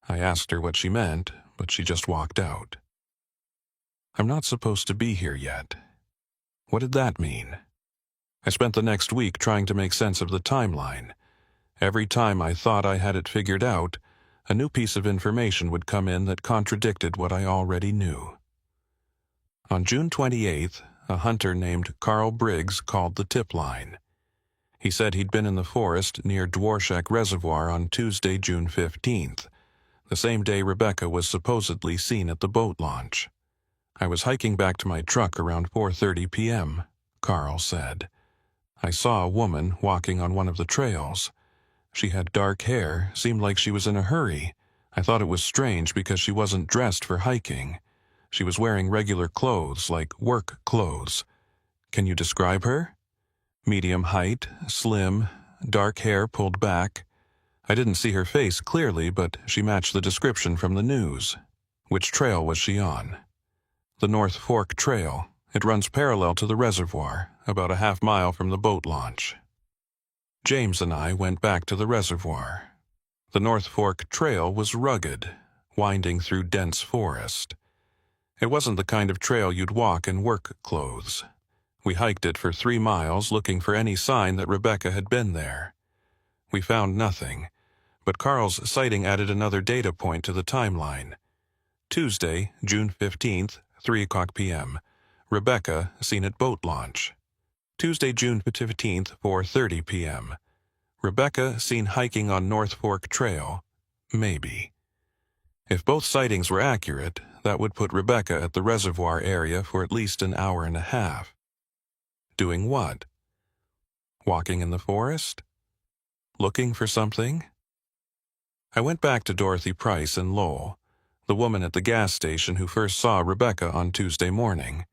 I asked her what she meant, but she just walked out. "I'm not supposed to be here yet." What did that mean? I spent the next week trying to make sense of the timeline. Every time I thought I had it figured out, a new piece of information would come in that contradicted what I already knew. On June 28th, a hunter named Carl Briggs called the tip line. He said he'd been in the forest near Dworshak Reservoir on Tuesday, June 15th, the same day Rebecca was supposedly seen at the boat launch. "I was hiking back to my truck around 4:30 p.m., Carl said. "I saw a woman walking on one of the trails. She had dark hair, seemed like she was in a hurry. I thought it was strange because she wasn't dressed for hiking. She was wearing regular clothes, like work clothes." "Can you describe her?" "Medium height, slim, dark hair pulled back. I didn't see her face clearly, but she matched the description from the news." "Which trail was she on?" "The North Fork Trail. It runs parallel to the reservoir, about a half-mile from the boat launch." James and I went back to the reservoir. The North Fork Trail was rugged, winding through dense forest. It wasn't the kind of trail you'd walk in work clothes. We hiked it for 3 miles looking for any sign that Rebecca had been there. We found nothing, but Carl's sighting added another data point to the timeline. Tuesday, June 15th, 3 o'clock p.m. Rebecca seen at boat launch. Tuesday, June 15th, 4:30 p.m. Rebecca seen hiking on North Fork Trail. Maybe. If both sightings were accurate, that would put Rebecca at the reservoir area for at least an hour and a half. Doing what? Walking in the forest? Looking for something? I went back to Dorothy Price in Lowell, the woman at the gas station who first saw Rebecca on Tuesday morning.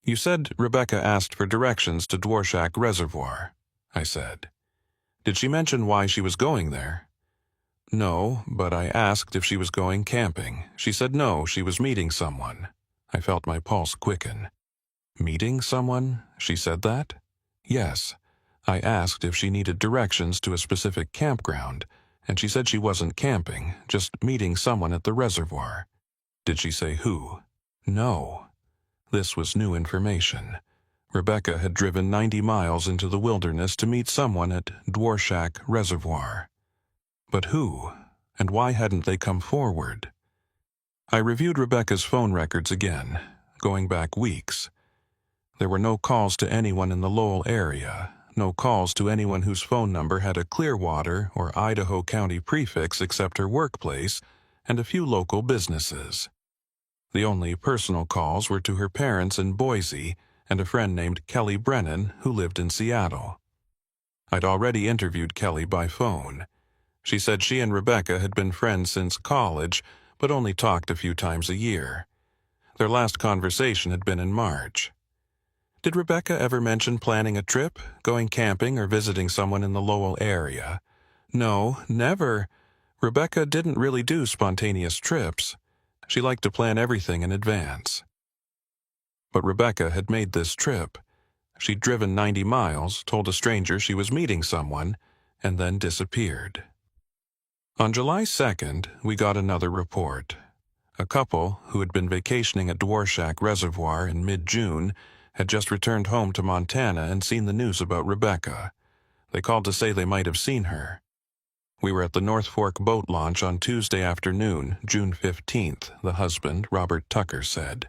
"You said Rebecca asked for directions to Dworshak Reservoir," I said. "Did she mention why she was going there?" "No, but I asked if she was going camping. She said no, she was meeting someone." I felt my pulse quicken. "Meeting someone? She said that?" "Yes. I asked if she needed directions to a specific campground, and she said she wasn't camping, just meeting someone at the reservoir." "Did she say who?" "No." This was new information. Rebecca had driven 90 miles into the wilderness to meet someone at Dworshak Reservoir. But who? And why hadn't they come forward? I reviewed Rebecca's phone records again, going back weeks. There were no calls to anyone in the Lowell area, no calls to anyone whose phone number had a Clearwater or Idaho County prefix except her workplace and a few local businesses. The only personal calls were to her parents in Boise and a friend named Kelly Brennan who lived in Seattle. I'd already interviewed Kelly by phone. She said she and Rebecca had been friends since college, but only talked a few times a year. Their last conversation had been in March. "Did Rebecca ever mention planning a trip, going camping, or visiting someone in the Lowell area?" "No, never. Rebecca didn't really do spontaneous trips. She liked to plan everything in advance." But Rebecca had made this trip. She'd driven 90 miles, told a stranger she was meeting someone, and then disappeared. On July 2nd, we got another report. A couple, who had been vacationing at Dworshak Reservoir in mid-June, had just returned home to Montana and seen the news about Rebecca. They called to say they might have seen her. We were at the North Fork boat launch on Tuesday afternoon, June 15th, the husband, Robert Tucker, said.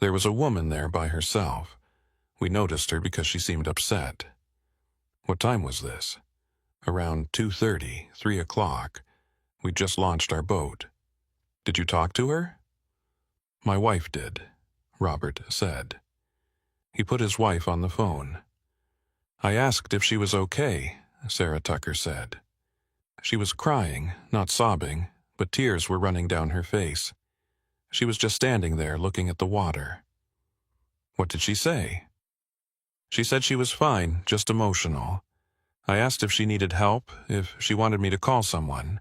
There was a woman there by herself. We noticed her because she seemed upset. What time was this? Around 2:30, 3 o'clock. We just launched our boat. Did you talk to her? My wife did, Robert said. He put his wife on the phone. I asked if she was okay, Sarah Tucker said. She was crying, not sobbing, but tears were running down her face. She was just standing there looking at the water. What did she say? She said she was fine, just emotional. I asked if she needed help, if she wanted me to call someone.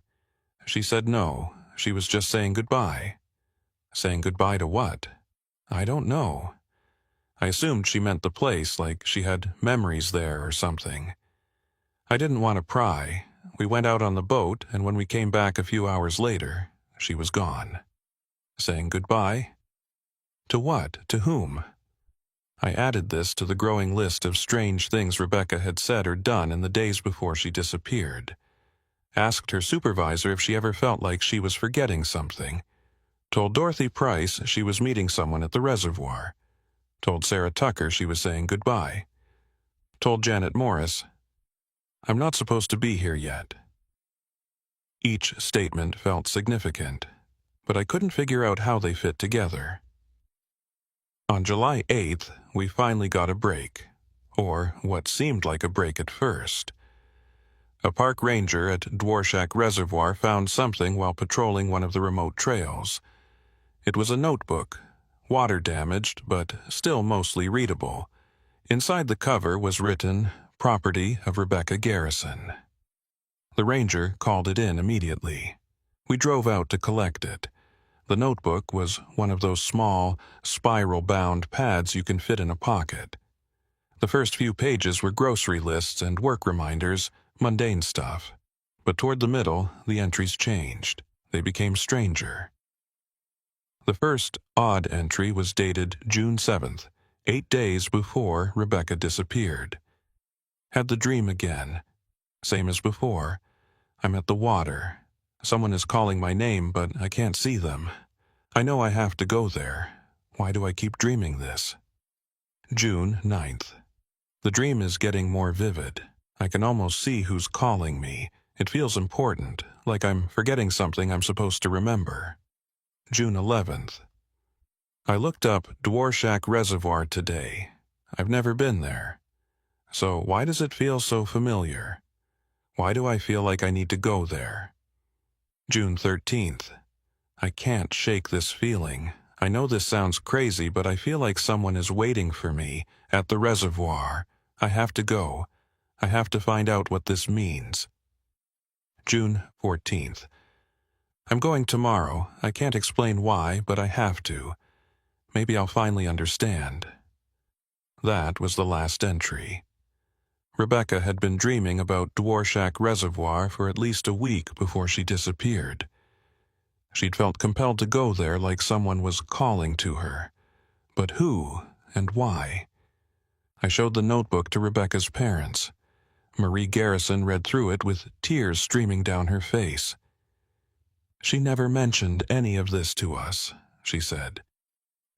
She said no, she was just saying goodbye. Saying goodbye to what? I don't know. I assumed she meant the place, like she had memories there or something. I didn't want to pry. We went out on the boat, and when we came back a few hours later, she was gone. Saying goodbye? To what? To whom? I added this to the growing list of strange things Rebecca had said or done in the days before she disappeared. Asked her supervisor if she ever felt like she was forgetting something. Told Dorothy Price she was meeting someone at the reservoir. Told Sarah Tucker she was saying goodbye. Told Janet Morris, I'm not supposed to be here yet. Each statement felt significant, but I couldn't figure out how they fit together. On July 8th, we finally got a break, or what seemed like a break at first. A park ranger at Dworshak Reservoir found something while patrolling one of the remote trails. It was a notebook, water-damaged but still mostly readable. Inside the cover was written, "Property of Rebecca Garrison." The ranger called it in immediately. We drove out to collect it. The notebook was one of those small, spiral-bound pads you can fit in a pocket. The first few pages were grocery lists and work reminders, mundane stuff. But toward the middle, the entries changed. They became stranger. The first odd entry was dated June 7th, 8 days before Rebecca disappeared. Had the dream again. Same as before. I'm at the water. Someone is calling my name, but I can't see them. I know I have to go there. Why do I keep dreaming this? June 9th. The dream is getting more vivid. I can almost see who's calling me. It feels important, like I'm forgetting something I'm supposed to remember. June 11th. I looked up Dworshak Reservoir today. I've never been there. So why does it feel so familiar? Why do I feel like I need to go there? June 13th. I can't shake this feeling. I know this sounds crazy, but I feel like someone is waiting for me at the reservoir. I have to go. I have to find out what this means. June 14th. I'm going tomorrow. I can't explain why, but I have to. Maybe I'll finally understand. That was the last entry. Rebecca had been dreaming about Dworshak Reservoir for at least a week before she disappeared. She'd felt compelled to go there like someone was calling to her. But who and why? I showed the notebook to Rebecca's parents. Marie Garrison read through it with tears streaming down her face. She never mentioned any of this to us, she said.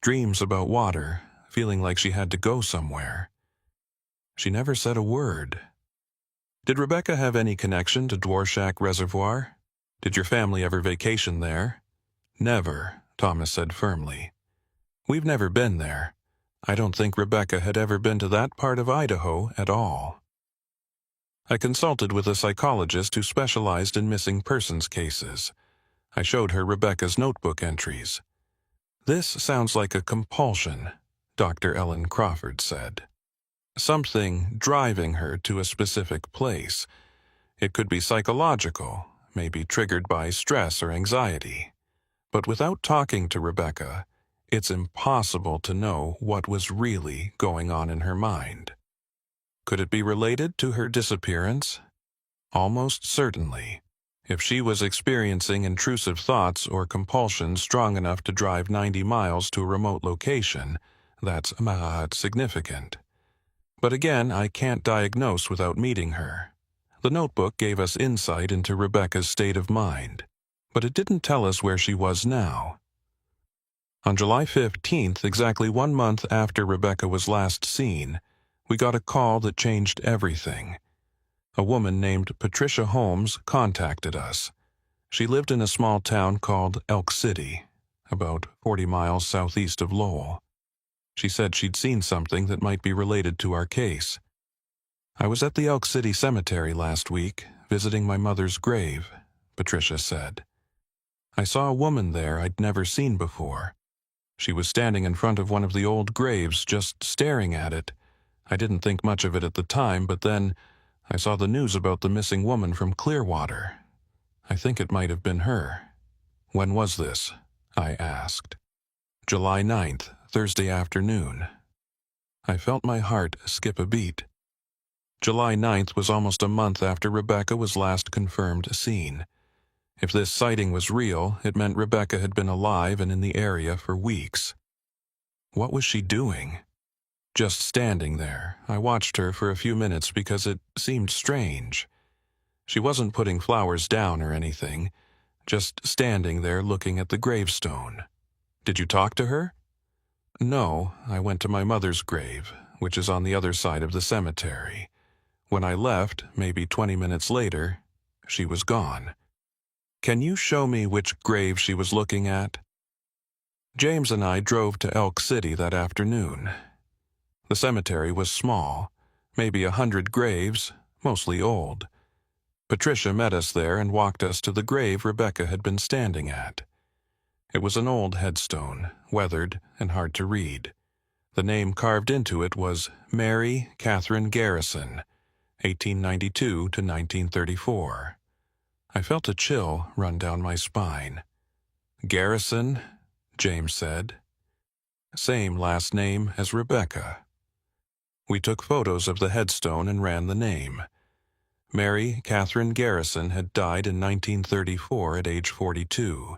Dreams about water, feeling like she had to go somewhere. She never said a word. Did Rebecca have any connection to Dworshak Reservoir? Did your family ever vacation there? Never, Thomas said firmly. We've never been there. I don't think Rebecca had ever been to that part of Idaho at all. I consulted with a psychologist who specialized in missing persons cases. I showed her Rebecca's notebook entries. This sounds like a compulsion, Dr. Ellen Crawford said. Something driving her to a specific place. It could be psychological, maybe triggered by stress or anxiety. But without talking to Rebecca, it's impossible to know what was really going on in her mind. Could it be related to her disappearance? Almost certainly. If she was experiencing intrusive thoughts or compulsions strong enough to drive 90 miles to a remote location, that's significant. But again, I can't diagnose without meeting her. The notebook gave us insight into Rebecca's state of mind, but it didn't tell us where she was now. On July 15th, exactly 1 month after Rebecca was last seen, we got a call that changed everything. A woman named Patricia Holmes contacted us. She lived in a small town called Elk City, about 40 miles southeast of Lowell. She said she'd seen something that might be related to our case. "I was at the Elk City Cemetery last week, visiting my mother's grave," Patricia said. "I saw a woman there I'd never seen before. She was standing in front of one of the old graves, just staring at it. I didn't think much of it at the time, but then I saw the news about the missing woman from Clearwater. I think it might have been her." "When was this?" I asked. "July 9th, Thursday afternoon." I felt my heart skip a beat. July 9th was almost a month after Rebecca was last confirmed seen. If this sighting was real, it meant Rebecca had been alive and in the area for weeks. What was she doing? Just standing there. I watched her for a few minutes because it seemed strange. She wasn't putting flowers down or anything, just standing there looking at the gravestone. "Did you talk to her?" "No, I went to my mother's grave, which is on the other side of the cemetery. When I left, maybe 20 minutes later, she was gone." "Can you show me which grave she was looking at?" James and I drove to Elk City that afternoon. The cemetery was small, maybe 100 graves, mostly old. Patricia met us there and walked us to the grave Rebecca had been standing at. It was an old headstone, weathered and hard to read. The name carved into it was Mary Catherine Garrison, 1892 to 1934. I felt a chill run down my spine. "Garrison," James said. "Same last name as Rebecca." We took photos of the headstone and ran the name. Mary Catherine Garrison had died in 1934 at age 42.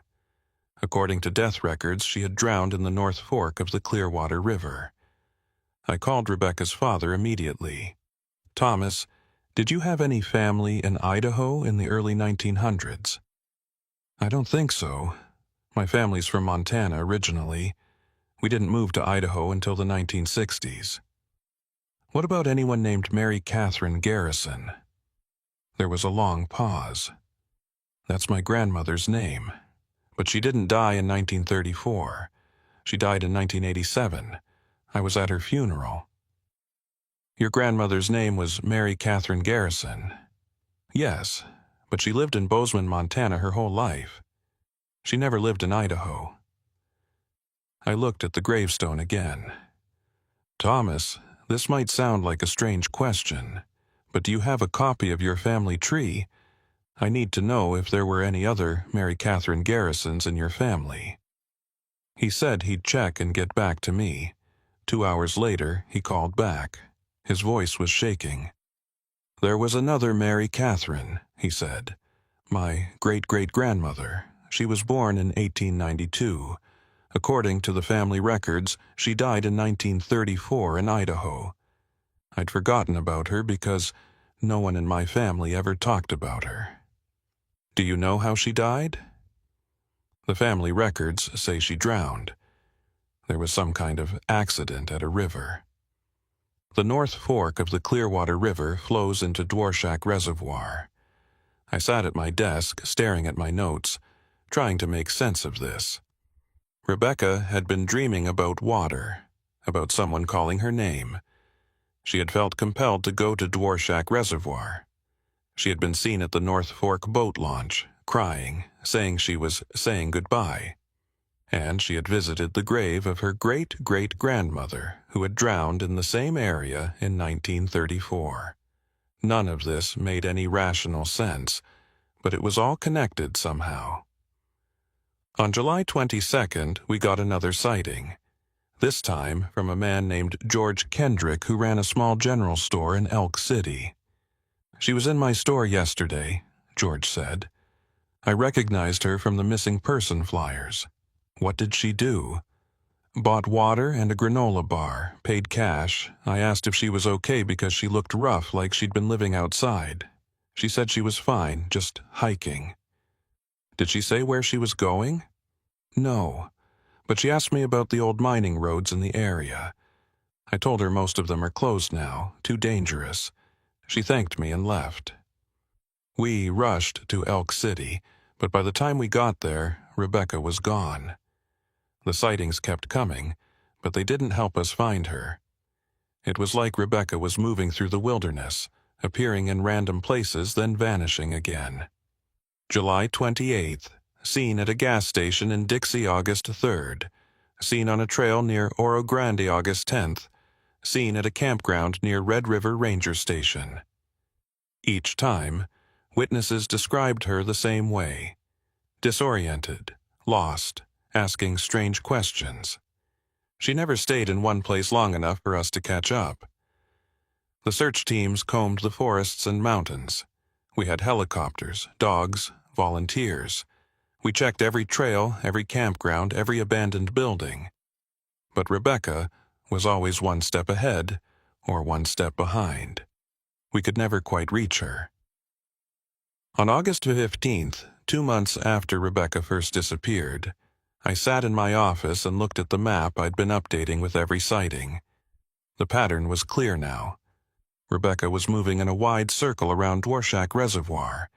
According to death records, she had drowned in the North Fork of the Clearwater River. I called Rebecca's father immediately. "Thomas, did you have any family in Idaho in the early 1900s?" "I don't think so. My family's from Montana originally. We didn't move to Idaho until the 1960s. "What about anyone named Mary Catherine Garrison?" There was a long pause. "That's my grandmother's name. But she didn't die in 1934. She died in 1987. I was at her funeral." "Your grandmother's name was Mary Catherine Garrison?" "Yes, but she lived in Bozeman, Montana her whole life. She never lived in Idaho." I looked at the gravestone again. "Thomas, this might sound like a strange question, but do you have a copy of your family tree? I need to know if there were any other Mary Catherine Garrisons in your family." He said he'd check and get back to me. 2 hours later, he called back. His voice was shaking. "There was another Mary Catherine," he said. "My great-great-grandmother. She was born in 1892. According to the family records, she died in 1934 in Idaho. I'd forgotten about her because no one in my family ever talked about her." "Do you know how she died?" "The family records say she drowned. There was some kind of accident at a river." The North Fork of the Clearwater River flows into Dworshak Reservoir. I sat at my desk, staring at my notes, trying to make sense of this. Rebecca had been dreaming about water, about someone calling her name. She had felt compelled to go to Dworshak Reservoir. She had been seen at the North Fork boat launch, crying, saying she was saying goodbye. And she had visited the grave of her great-great-grandmother, who had drowned in the same area in 1934. None of this made any rational sense, but it was all connected somehow. On July 22nd, we got another sighting. This time from a man named George Kendrick, who ran a small general store in Elk City. "She was in my store yesterday," George said. "I recognized her from the missing person flyers." "What did she do?" "Bought water and a granola bar, paid cash. I asked if she was okay because she looked rough, like she'd been living outside. She said she was fine, just hiking. Did she say where she was going? No, but she asked me about the old mining roads in the area. I told her most of them are closed now, too dangerous. She thanked me and left. We rushed to Elk City, but by the time we got there, Rebecca was gone. The sightings kept coming, but they didn't help us find her. It was like Rebecca was moving through the wilderness, appearing in random places, then vanishing again. July 28th, seen at a gas station in Dixie August 3rd, seen on a trail near Oro Grande August 10th, seen at a campground near Red River Ranger Station. Each time, witnesses described her the same way: disoriented, lost, asking strange questions. She never stayed in one place long enough for us to catch up. The search teams combed the forests and mountains. We had helicopters, dogs, volunteers. We checked every trail, every campground, every abandoned building. But Rebecca was always one step ahead or one step behind. We could never quite reach her. On August 15th, 2 months after Rebecca first disappeared, I sat in my office and looked at the map I'd been updating with every sighting. The pattern was clear now. Rebecca was moving in a wide circle around Dworshak Reservoir.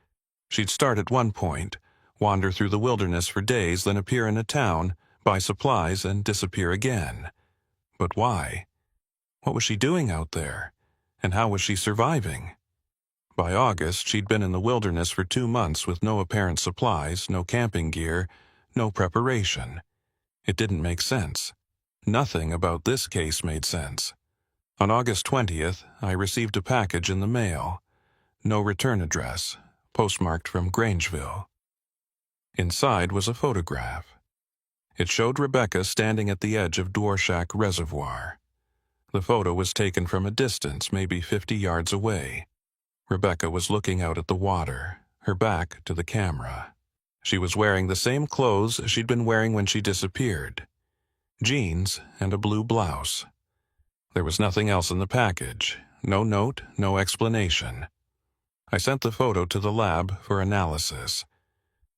She'd start at one point, wander through the wilderness for days, then appear in a town, buy supplies, and disappear again. But why? What was she doing out there? And how was she surviving? By August, she'd been in the wilderness for 2 months with no apparent supplies, no camping gear, no preparation. It didn't make sense. Nothing about this case made sense. On August 20th, I received a package in the mail. No return address, postmarked from Grangeville. Inside was a photograph. It showed Rebecca standing at the edge of Dworshak Reservoir. The photo was taken from a distance, maybe 50 yards away. Rebecca was looking out at the water, her back to the camera. She was wearing the same clothes she'd been wearing when she disappeared: jeans and a blue blouse. There was nothing else in the package, no note, no explanation. I sent the photo to the lab for analysis.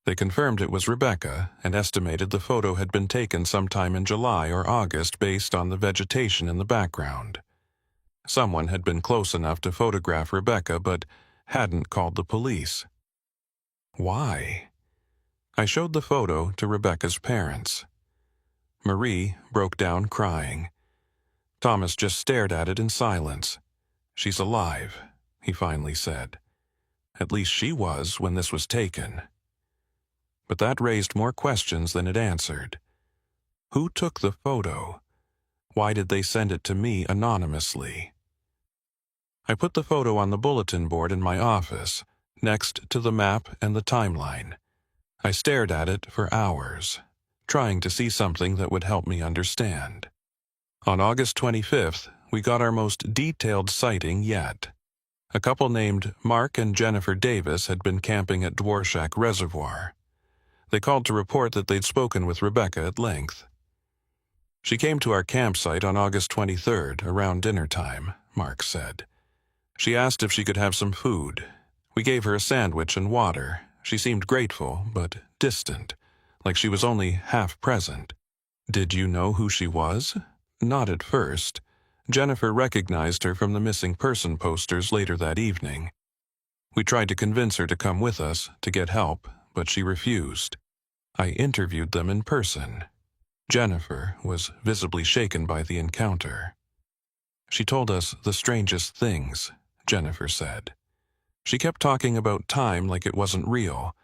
They confirmed it was Rebecca and estimated the photo had been taken sometime in July or August based on the vegetation in the background. Someone had been close enough to photograph Rebecca but hadn't called the police. Why? I showed the photo to Rebecca's parents. Marie broke down crying. Thomas just stared at it in silence. "She's alive," he finally said. "At least she was when this was taken." But that raised more questions than it answered. Who took the photo? Why did they send it to me anonymously? I put the photo on the bulletin board in my office, next to the map and the timeline. I stared at it for hours, trying to see something that would help me understand. On August 25th, we got our most detailed sighting yet. A couple named Mark and Jennifer Davis had been camping at Dworshak Reservoir. They called to report that they'd spoken with Rebecca at length. "She came to our campsite on August 23rd, around dinner time," Mark said. "She asked if she could have some food. We gave her a sandwich and water. She seemed grateful, but distant, like she was only half present." "Did you know who she was?" "Not at first. Jennifer recognized her from the missing person posters later that evening. We tried to convince her to come with us, to get help, but she refused. I interviewed them in person." Jennifer was visibly shaken by the encounter. "She told us the strangest things," Jennifer said. "She kept talking about time like it wasn't real,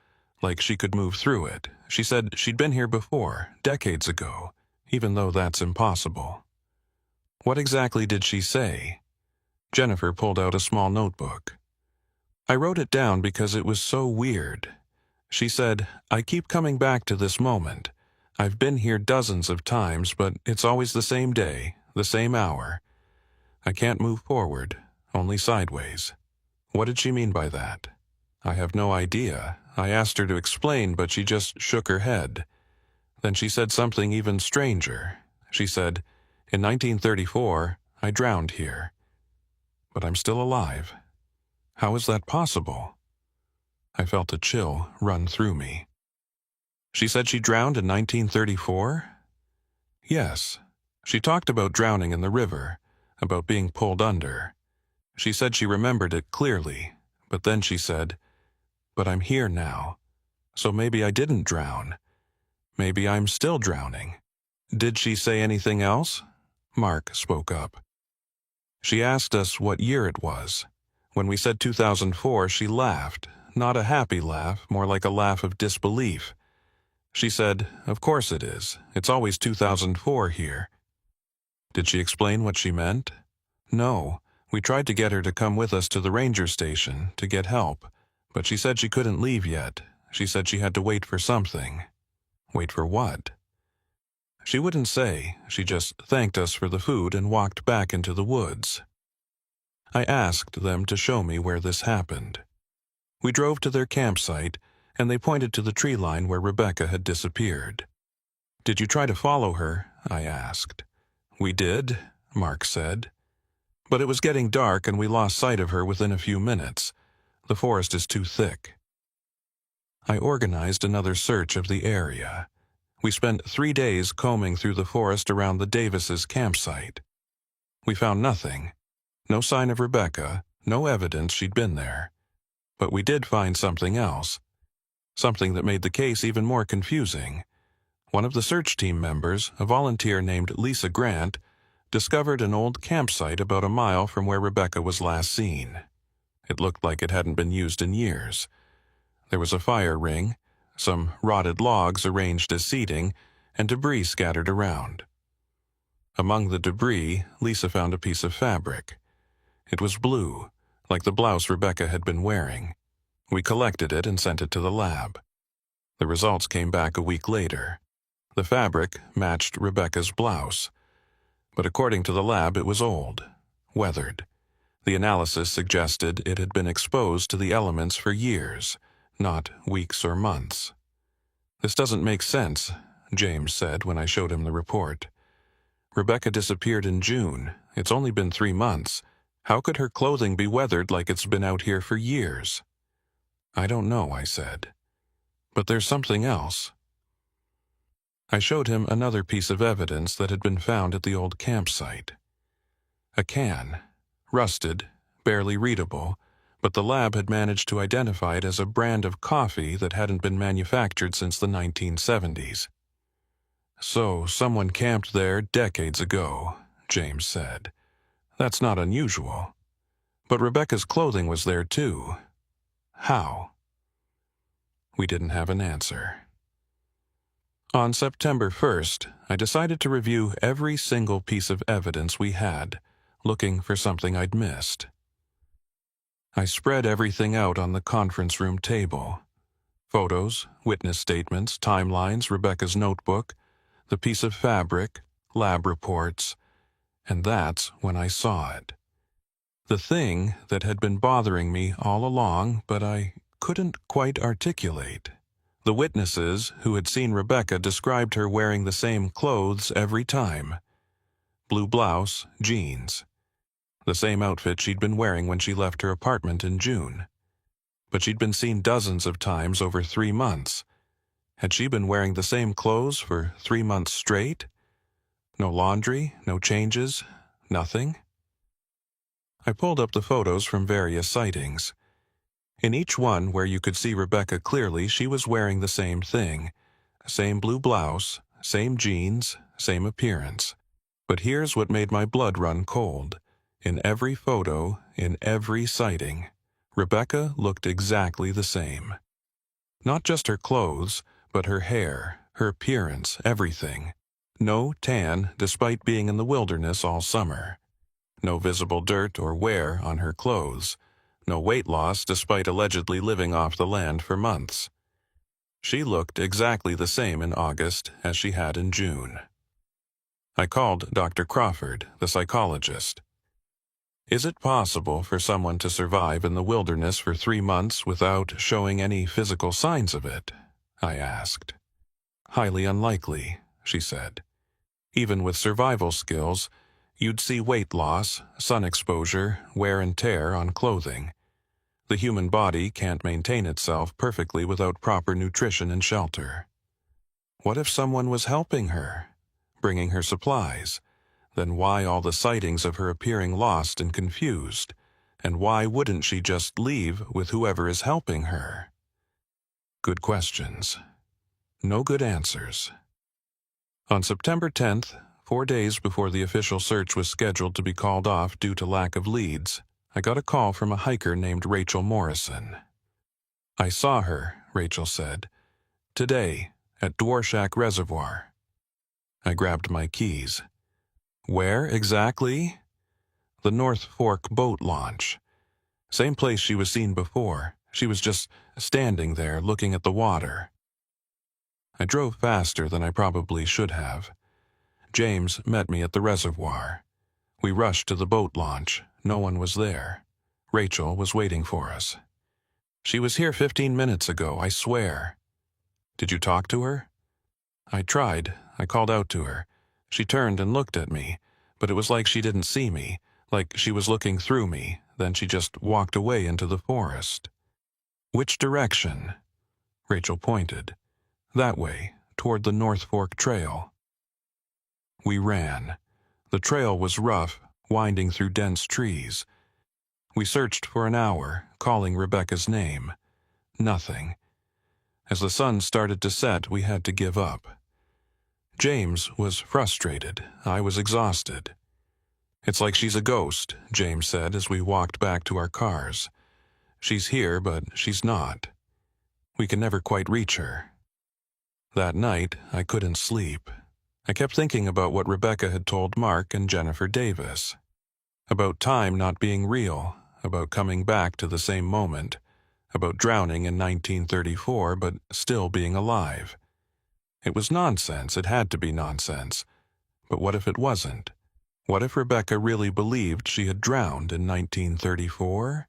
like she could move through it. She said she'd been here before, decades ago, even though that's impossible." "What exactly did she say?" Jennifer pulled out a small notebook. "I wrote it down because it was so weird. She said, 'I keep coming back to this moment. I've been here dozens of times, but it's always the same day, the same hour. I can't move forward, only sideways.'" "What did she mean by that?" "I have no idea. I asked her to explain, but she just shook her head. Then she said something even stranger. She said, 'In 1934, I drowned here. But I'm still alive.'" "How is that possible?" I felt a chill run through me. She said she drowned in 1934? Yes. She talked about drowning in the river, about being pulled under. She said she remembered it clearly, but then she said, "But I'm here now, so maybe I didn't drown. Maybe I'm still drowning." Did she say anything else? Mark spoke up. She asked us what year it was. When we said 2004, she laughed, not a happy laugh, more like a laugh of disbelief. She said, "Of course it is. It's always 2004 here." Did she explain what she meant? No. We tried to get her to come with us to the ranger station to get help, but she said she couldn't leave yet. She said she had to wait for something. Wait for what? She wouldn't say. She just thanked us for the food and walked back into the woods. I asked them to show me where this happened. We drove to their campsite, and they pointed to the tree line where Rebecca had disappeared. "Did you try to follow her?" I asked. "We did," Mark said. "But it was getting dark and we lost sight of her within a few minutes. The forest is too thick." I organized another search of the area. We spent 3 days combing through the forest around the Davises' campsite. We found nothing. No sign of Rebecca, no evidence she'd been there. But we did find something else. Something that made the case even more confusing. One of the search team members, a volunteer named Lisa Grant, discovered an old campsite about a mile from where Rebecca was last seen. It looked like it hadn't been used in years. There was a fire ring, some rotted logs arranged as seating, and debris scattered around. Among the debris, Lisa found a piece of fabric. It was blue, like the blouse Rebecca had been wearing. We collected it and sent it to the lab. The results came back a week later. The fabric matched Rebecca's blouse, but according to the lab it was old, weathered. The analysis suggested it had been exposed to the elements for years, not weeks or months. "This doesn't make sense," James said when I showed him the report. "Rebecca disappeared in June. It's only been 3 months. How could her clothing be weathered like it's been out here for years?" "I don't know," I said. "But there's something else." I showed him another piece of evidence that had been found at the old campsite. A can, rusted, barely readable, but the lab had managed to identify it as a brand of coffee that hadn't been manufactured since the 1970s. "So, someone camped there decades ago," James said. "That's not unusual. But Rebecca's clothing was there too. How?" We didn't have an answer. On September 1st, I decided to review every single piece of evidence we had, looking for something I'd missed. I spread everything out on the conference room table. Photos, witness statements, timelines, Rebecca's notebook, the piece of fabric, lab reports, and that's when I saw it. The thing that had been bothering me all along, but I couldn't quite articulate. The witnesses who had seen Rebecca described her wearing the same clothes every time. Blue blouse, jeans. The same outfit she'd been wearing when she left her apartment in June. But she'd been seen dozens of times over 3 months. Had she been wearing the same clothes for 3 months straight? No laundry, no changes, nothing? I pulled up the photos from various sightings. In each one where you could see Rebecca clearly, she was wearing the same thing. Same blue blouse, same jeans, same appearance. But here's what made my blood run cold. In every photo, in every sighting, Rebecca looked exactly the same. Not just her clothes, but her hair, her appearance, everything. No tan despite being in the wilderness all summer. No visible dirt or wear on her clothes. No weight loss despite allegedly living off the land for months. She looked exactly the same in August as she had in June. I called Dr. Crawford, the psychologist. "Is it possible for someone to survive in the wilderness for 3 months without showing any physical signs of it?" I asked. "Highly unlikely," she said. "Even with survival skills, you'd see weight loss, sun exposure, wear and tear on clothing. The human body can't maintain itself perfectly without proper nutrition and shelter. What if someone was helping her, bringing her supplies? Then why all the sightings of her appearing lost and confused? And why wouldn't she just leave with whoever is helping her? Good questions. No good answers. On September 10th, 4 days before the official search was scheduled to be called off due to lack of leads, I got a call from a hiker named Rachel Morrison. "I saw her," Rachel said, "today at Dworshak Reservoir." I grabbed my keys. "Where exactly?" "The North Fork boat launch. Same place she was seen before. She was just standing there looking at the water." I drove faster than I probably should have. James met me at the reservoir. We rushed to the boat launch. No one was there. Rachel was waiting for us. "She was here 15 minutes ago, I swear." "Did you talk to her?" "I tried. I called out to her. She turned and looked at me, but it was like she didn't see me, like she was looking through me. Then she just walked away into the forest." "Which direction?" Rachel pointed. "That way, toward the North Fork Trail." We ran. The trail was rough, winding through dense trees. We searched for an hour, calling Rebecca's name. Nothing. As the sun started to set, we had to give up. James was frustrated. I was exhausted. "It's like she's a ghost," James said as we walked back to our cars. "She's here, but she's not. We can never quite reach her." That night, I couldn't sleep. I kept thinking about what Rebecca had told Mark and Jennifer Davis. About time not being real, about coming back to the same moment, about drowning in 1934 but still being alive. It was nonsense, it had to be nonsense. But what if it wasn't? What if Rebecca really believed she had drowned in 1934?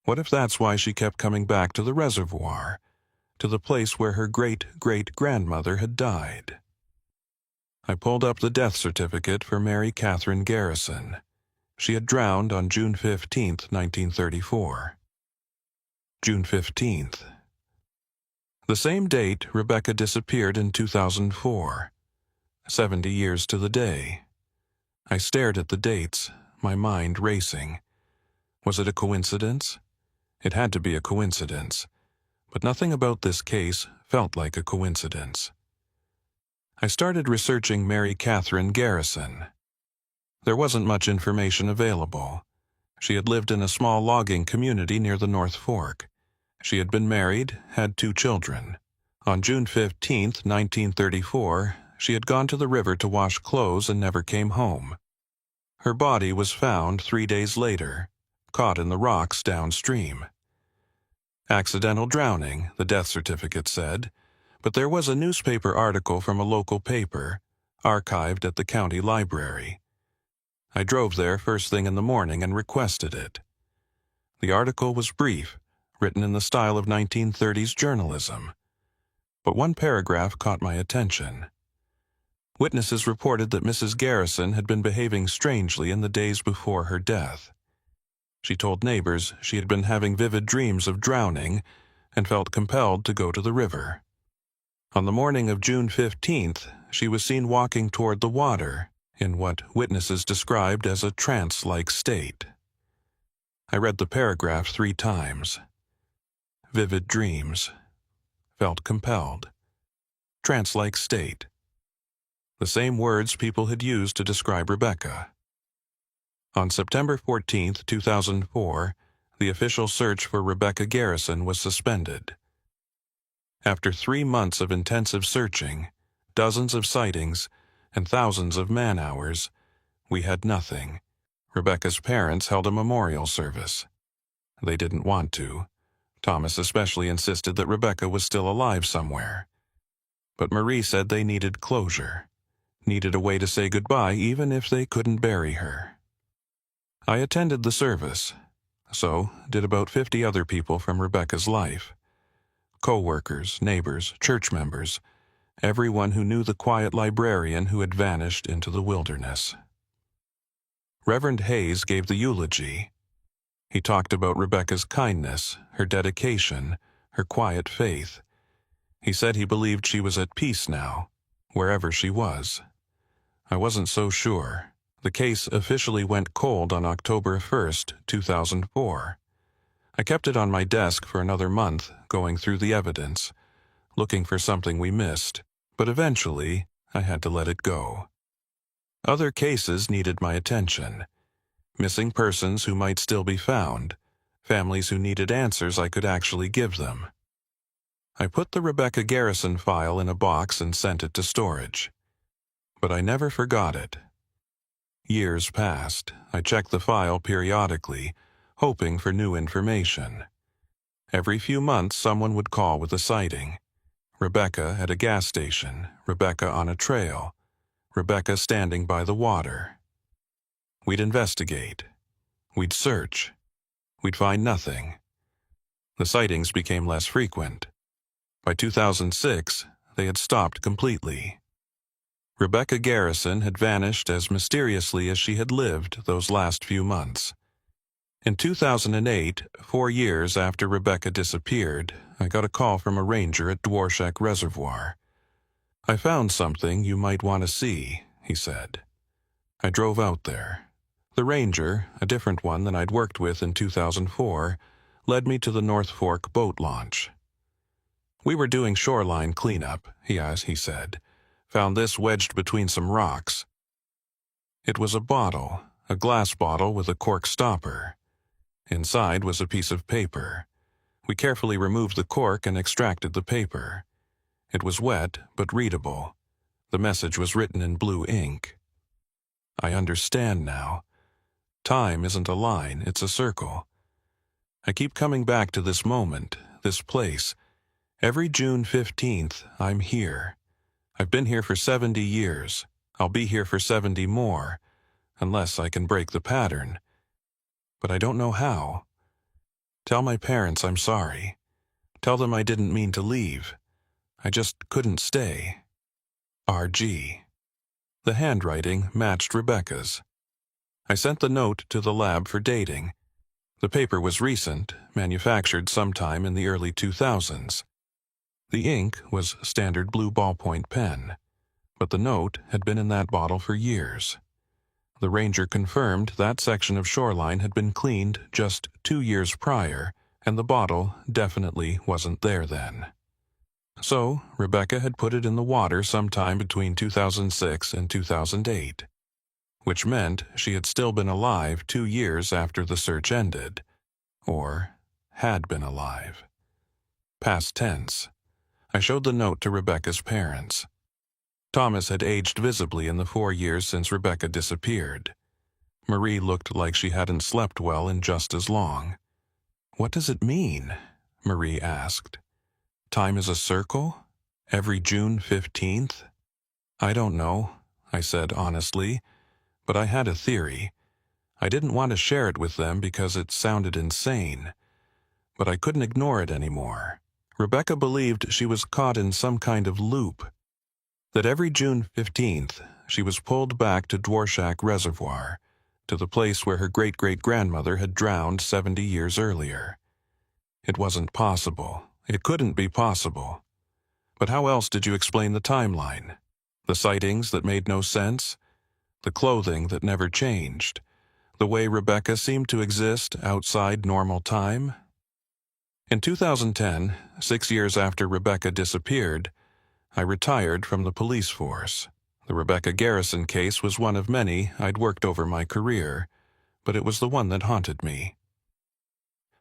What if that's why she kept coming back to the reservoir, to the place where her great-great-grandmother had died? I pulled up the death certificate for Mary Catherine Garrison. She had drowned on June 15th, 1934. June 15th. The same date Rebecca disappeared in 2004. 70 years to the day. I stared at the dates, my mind racing. Was it a coincidence? It had to be a coincidence. But nothing about this case felt like a coincidence. I started researching Mary Catherine Garrison. There wasn't much information available. She had lived in a small logging community near the North Fork. She had been married, had 2 children. On June 15, 1934, she had gone to the river to wash clothes and never came home. Her body was found 3 days later, caught in the rocks downstream. Accidental drowning, the death certificate said, but there was a newspaper article from a local paper, archived at the county library. I drove there first thing in the morning and requested it. The article was brief, written in the style of 1930s journalism. But one paragraph caught my attention. Witnesses reported that Mrs. Garrison had been behaving strangely in the days before her death. She told neighbors she had been having vivid dreams of drowning and felt compelled to go to the river. On the morning of June 15th, she was seen walking toward the water in what witnesses described as a trance-like state. I read the paragraph 3 times. Vivid dreams. Felt compelled. Trance-like state. The same words people had used to describe Rebecca. On September 14, 2004, the official search for Rebecca Garrison was suspended. After 3 months of intensive searching, dozens of sightings, and thousands of man-hours, we had nothing. Rebecca's parents held a memorial service. They didn't want to. Thomas especially insisted that Rebecca was still alive somewhere. But Marie said they needed closure, needed a way to say goodbye even if they couldn't bury her. I attended the service. So did about 50 other people from Rebecca's life. Co-workers, neighbors, church members, everyone who knew the quiet librarian who had vanished into the wilderness. Reverend Hayes gave the eulogy. He talked about Rebecca's kindness, her dedication, her quiet faith. He said he believed she was at peace now, wherever she was. I wasn't so sure. The case officially went cold on October 1st, 2004. I kept it on my desk for another month, going through the evidence, looking for something we missed, but eventually I had to let it go. Other cases needed my attention. Missing persons who might still be found, families who needed answers I could actually give them. I put the Rebecca Garrison file in a box and sent it to storage. But I never forgot it. Years passed. I checked the file periodically, hoping for new information. Every few months someone would call with a sighting. Rebecca at a gas station, Rebecca on a trail, Rebecca standing by the water. We'd investigate. We'd search. We'd find nothing. The sightings became less frequent. By 2006, they had stopped completely. Rebecca Garrison had vanished as mysteriously as she had lived those last few months. In 2008, 4 years after Rebecca disappeared, I got a call from a ranger at Dworshak Reservoir. "I found something you might want to see," he said. I drove out there. The ranger, a different one than I'd worked with in 2004, led me to the North Fork boat launch. "We were doing shoreline cleanup," he said. "Found this wedged between some rocks." It was a bottle, a glass bottle with a cork stopper. Inside was a piece of paper. We carefully removed the cork and extracted the paper. It was wet, but readable. The message was written in blue ink. I understand now. Time isn't a line, it's a circle. I keep coming back to this moment, this place. Every June 15th, I'm here. I've been here for 70 years. I'll be here for 70 more, unless I can break the pattern. But I don't know how. Tell my parents I'm sorry. Tell them I didn't mean to leave. I just couldn't stay. R.G. The handwriting matched Rebecca's. I sent the note to the lab for dating. The paper was recent, manufactured sometime in the early 2000s. The ink was standard blue ballpoint pen, but the note had been in that bottle for years. The ranger confirmed that section of shoreline had been cleaned just 2 years prior, and the bottle definitely wasn't there then. So, Rebecca had put it in the water sometime between 2006 and 2008, which meant she had still been alive 2 years after the search ended, or had been alive. Past tense. I showed the note to Rebecca's parents. Thomas had aged visibly in the 4 years since Rebecca disappeared. Marie looked like she hadn't slept well in just as long. "What does it mean?" Marie asked. "Time is a circle? Every June 15th? "I don't know," I said honestly, but I had a theory. I didn't want to share it with them because it sounded insane, but I couldn't ignore it anymore. Rebecca believed she was caught in some kind of loop, that every June 15th she was pulled back to Dworshak Reservoir, to the place where her great-great-grandmother had drowned 70 years earlier. It wasn't possible. It couldn't be possible. But how else did you explain the timeline? The sightings that made no sense? The clothing that never changed? The way Rebecca seemed to exist outside normal time? In 2010, 6 years after Rebecca disappeared, I retired from the police force. The Rebecca Garrison case was one of many I'd worked over my career, but it was the one that haunted me.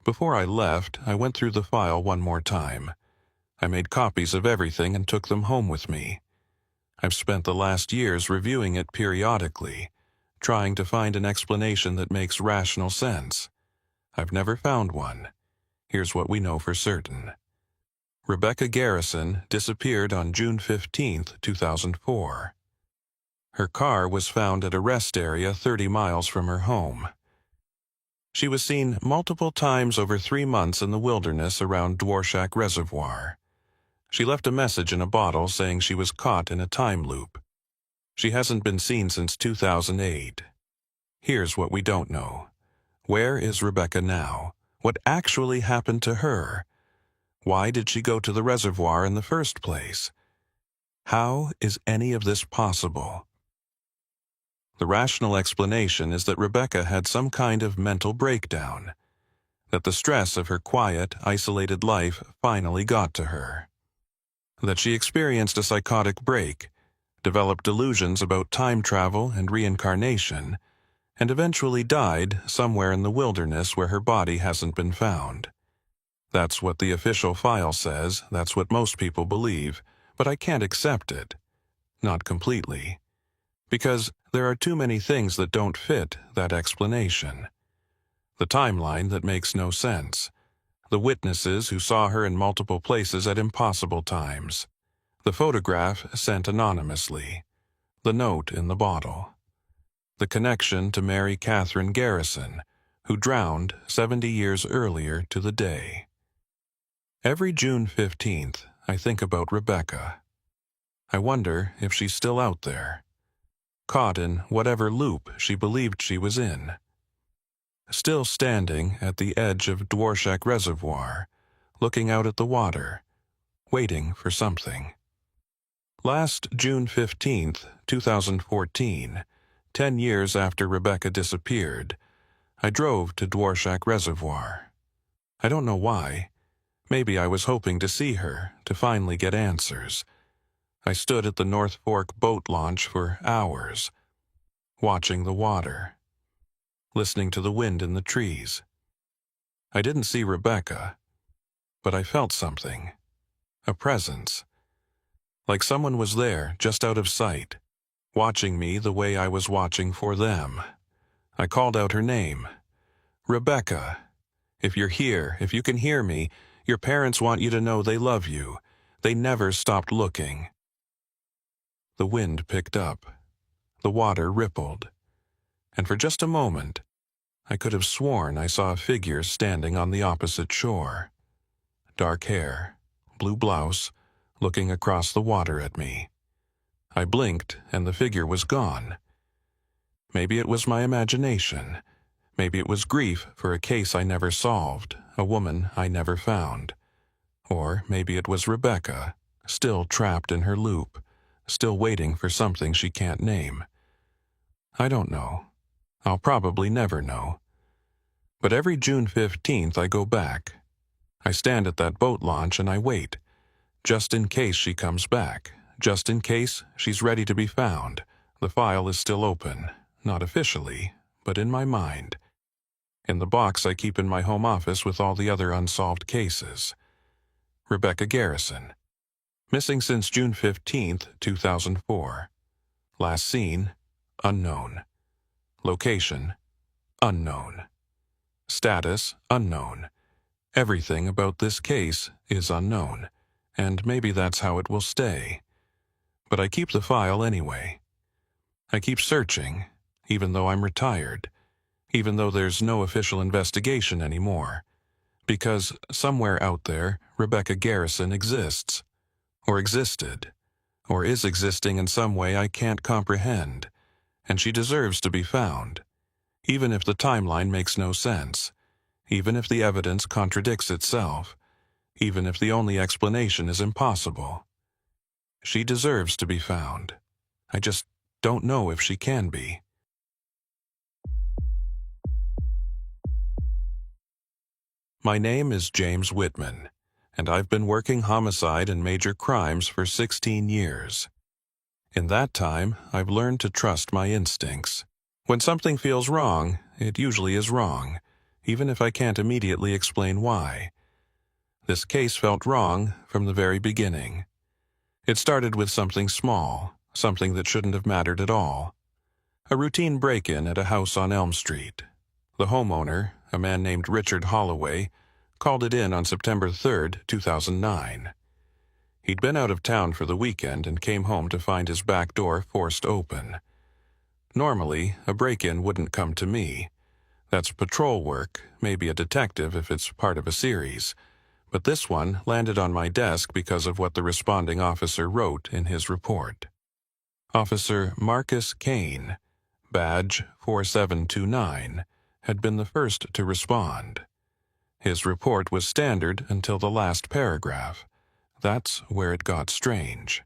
Before I left, I went through the file one more time. I made copies of everything and took them home with me. I've spent the last years reviewing it periodically, trying to find an explanation that makes rational sense. I've never found one. Here's what we know for certain. Rebecca Garrison disappeared on June 15, 2004. Her car was found at a rest area 30 miles from her home. She was seen multiple times over 3 months in the wilderness around Dworshak Reservoir. She left a message in a bottle saying she was caught in a time loop. She hasn't been seen since 2008. Here's what we don't know. Where is Rebecca now? What actually happened to her? Why did she go to the reservoir in the first place? How is any of this possible? The rational explanation is that Rebecca had some kind of mental breakdown, that the stress of her quiet, isolated life finally got to her, that she experienced a psychotic break, developed delusions about time travel and reincarnation, and eventually died somewhere in the wilderness where her body hasn't been found. That's what the official file says, that's what most people believe, but I can't accept it. Not completely. Because there are too many things that don't fit that explanation. The timeline that makes no sense. The witnesses who saw her in multiple places at impossible times. The photograph sent anonymously. The note in the bottle. The connection to Mary Catherine Garrison, who drowned 70 years earlier to the day. Every June 15th, I think about Rebecca. I wonder if she's still out there, caught in whatever loop she believed she was in. Still standing at the edge of Dworshak Reservoir, looking out at the water, waiting for something. Last June 15th, 2014, 10 years after Rebecca disappeared, I drove to Dworshak Reservoir. I don't know why. Maybe I was hoping to see her, to finally get answers. I stood at the North Fork boat launch for hours, watching the water, listening to the wind in the trees. I didn't see Rebecca, but I felt something, a presence, like someone was there, just out of sight, watching me the way I was watching for them. I called out her name. Rebecca, if you're here, if you can hear me, your parents want you to know they love you. They never stopped looking. The wind picked up. The water rippled. And for just a moment, I could have sworn I saw a figure standing on the opposite shore. Dark hair, blue blouse, looking across the water at me. I blinked, and the figure was gone. Maybe it was my imagination. Maybe it was grief for a case I never solved, a woman I never found. Or maybe it was Rebecca, still trapped in her loop, still waiting for something she can't name. I don't know. I'll probably never know. But every June 15th I go back. I stand at that boat launch and I wait, just in case she comes back, just in case she's ready to be found. The file is still open, not officially, but in my mind. In the box I keep in my home office with all the other unsolved cases. Rebecca Garrison. Missing since June 15th, 2004. Last seen, unknown. Location, unknown. Status, unknown. Everything about this case is unknown, and maybe that's how it will stay. But I keep the file anyway. I keep searching, even though I'm retired, even though there's no official investigation anymore, because somewhere out there, Rebecca Garrison exists, or existed, or is existing in some way I can't comprehend, and she deserves to be found, even if the timeline makes no sense, even if the evidence contradicts itself, even if the only explanation is impossible. She deserves to be found. I just don't know if she can be. My name is James Whitman, and I've been working homicide and major crimes for 16 years. In that time, I've learned to trust my instincts. When something feels wrong, it usually is wrong, even if I can't immediately explain why. This case felt wrong from the very beginning. It started with something small, something that shouldn't have mattered at all. A routine break-in at a house on Elm Street. The homeowner, a man named Richard Holloway, called it in on September 3rd, 2009. He'd been out of town for the weekend and came home to find his back door forced open. Normally, a break-in wouldn't come to me. That's patrol work, maybe a detective if it's part of a series. But this one landed on my desk because of what the responding officer wrote in his report. Officer Marcus Kane, badge 4729, had been the first to respond. His report was standard until the last paragraph. That's where it got strange.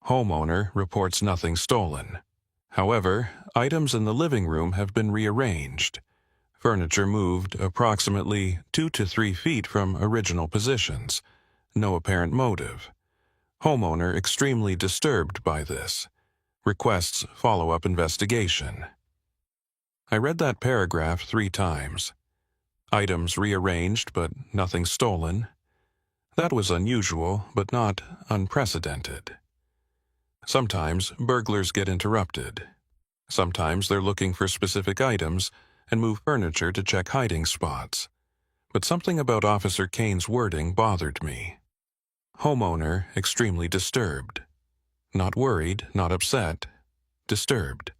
Homeowner reports nothing stolen. However, items in the living room have been rearranged. Furniture moved approximately 2 to 3 feet from original positions. No apparent motive. Homeowner extremely disturbed by this. Requests follow-up investigation. I read that paragraph 3 times. Items rearranged, but nothing stolen. That was unusual, but not unprecedented. Sometimes burglars get interrupted. Sometimes they're looking for specific items and move furniture to check hiding spots. But something about Officer Kane's wording bothered me. Homeowner extremely disturbed. Not worried, not upset. Disturbed.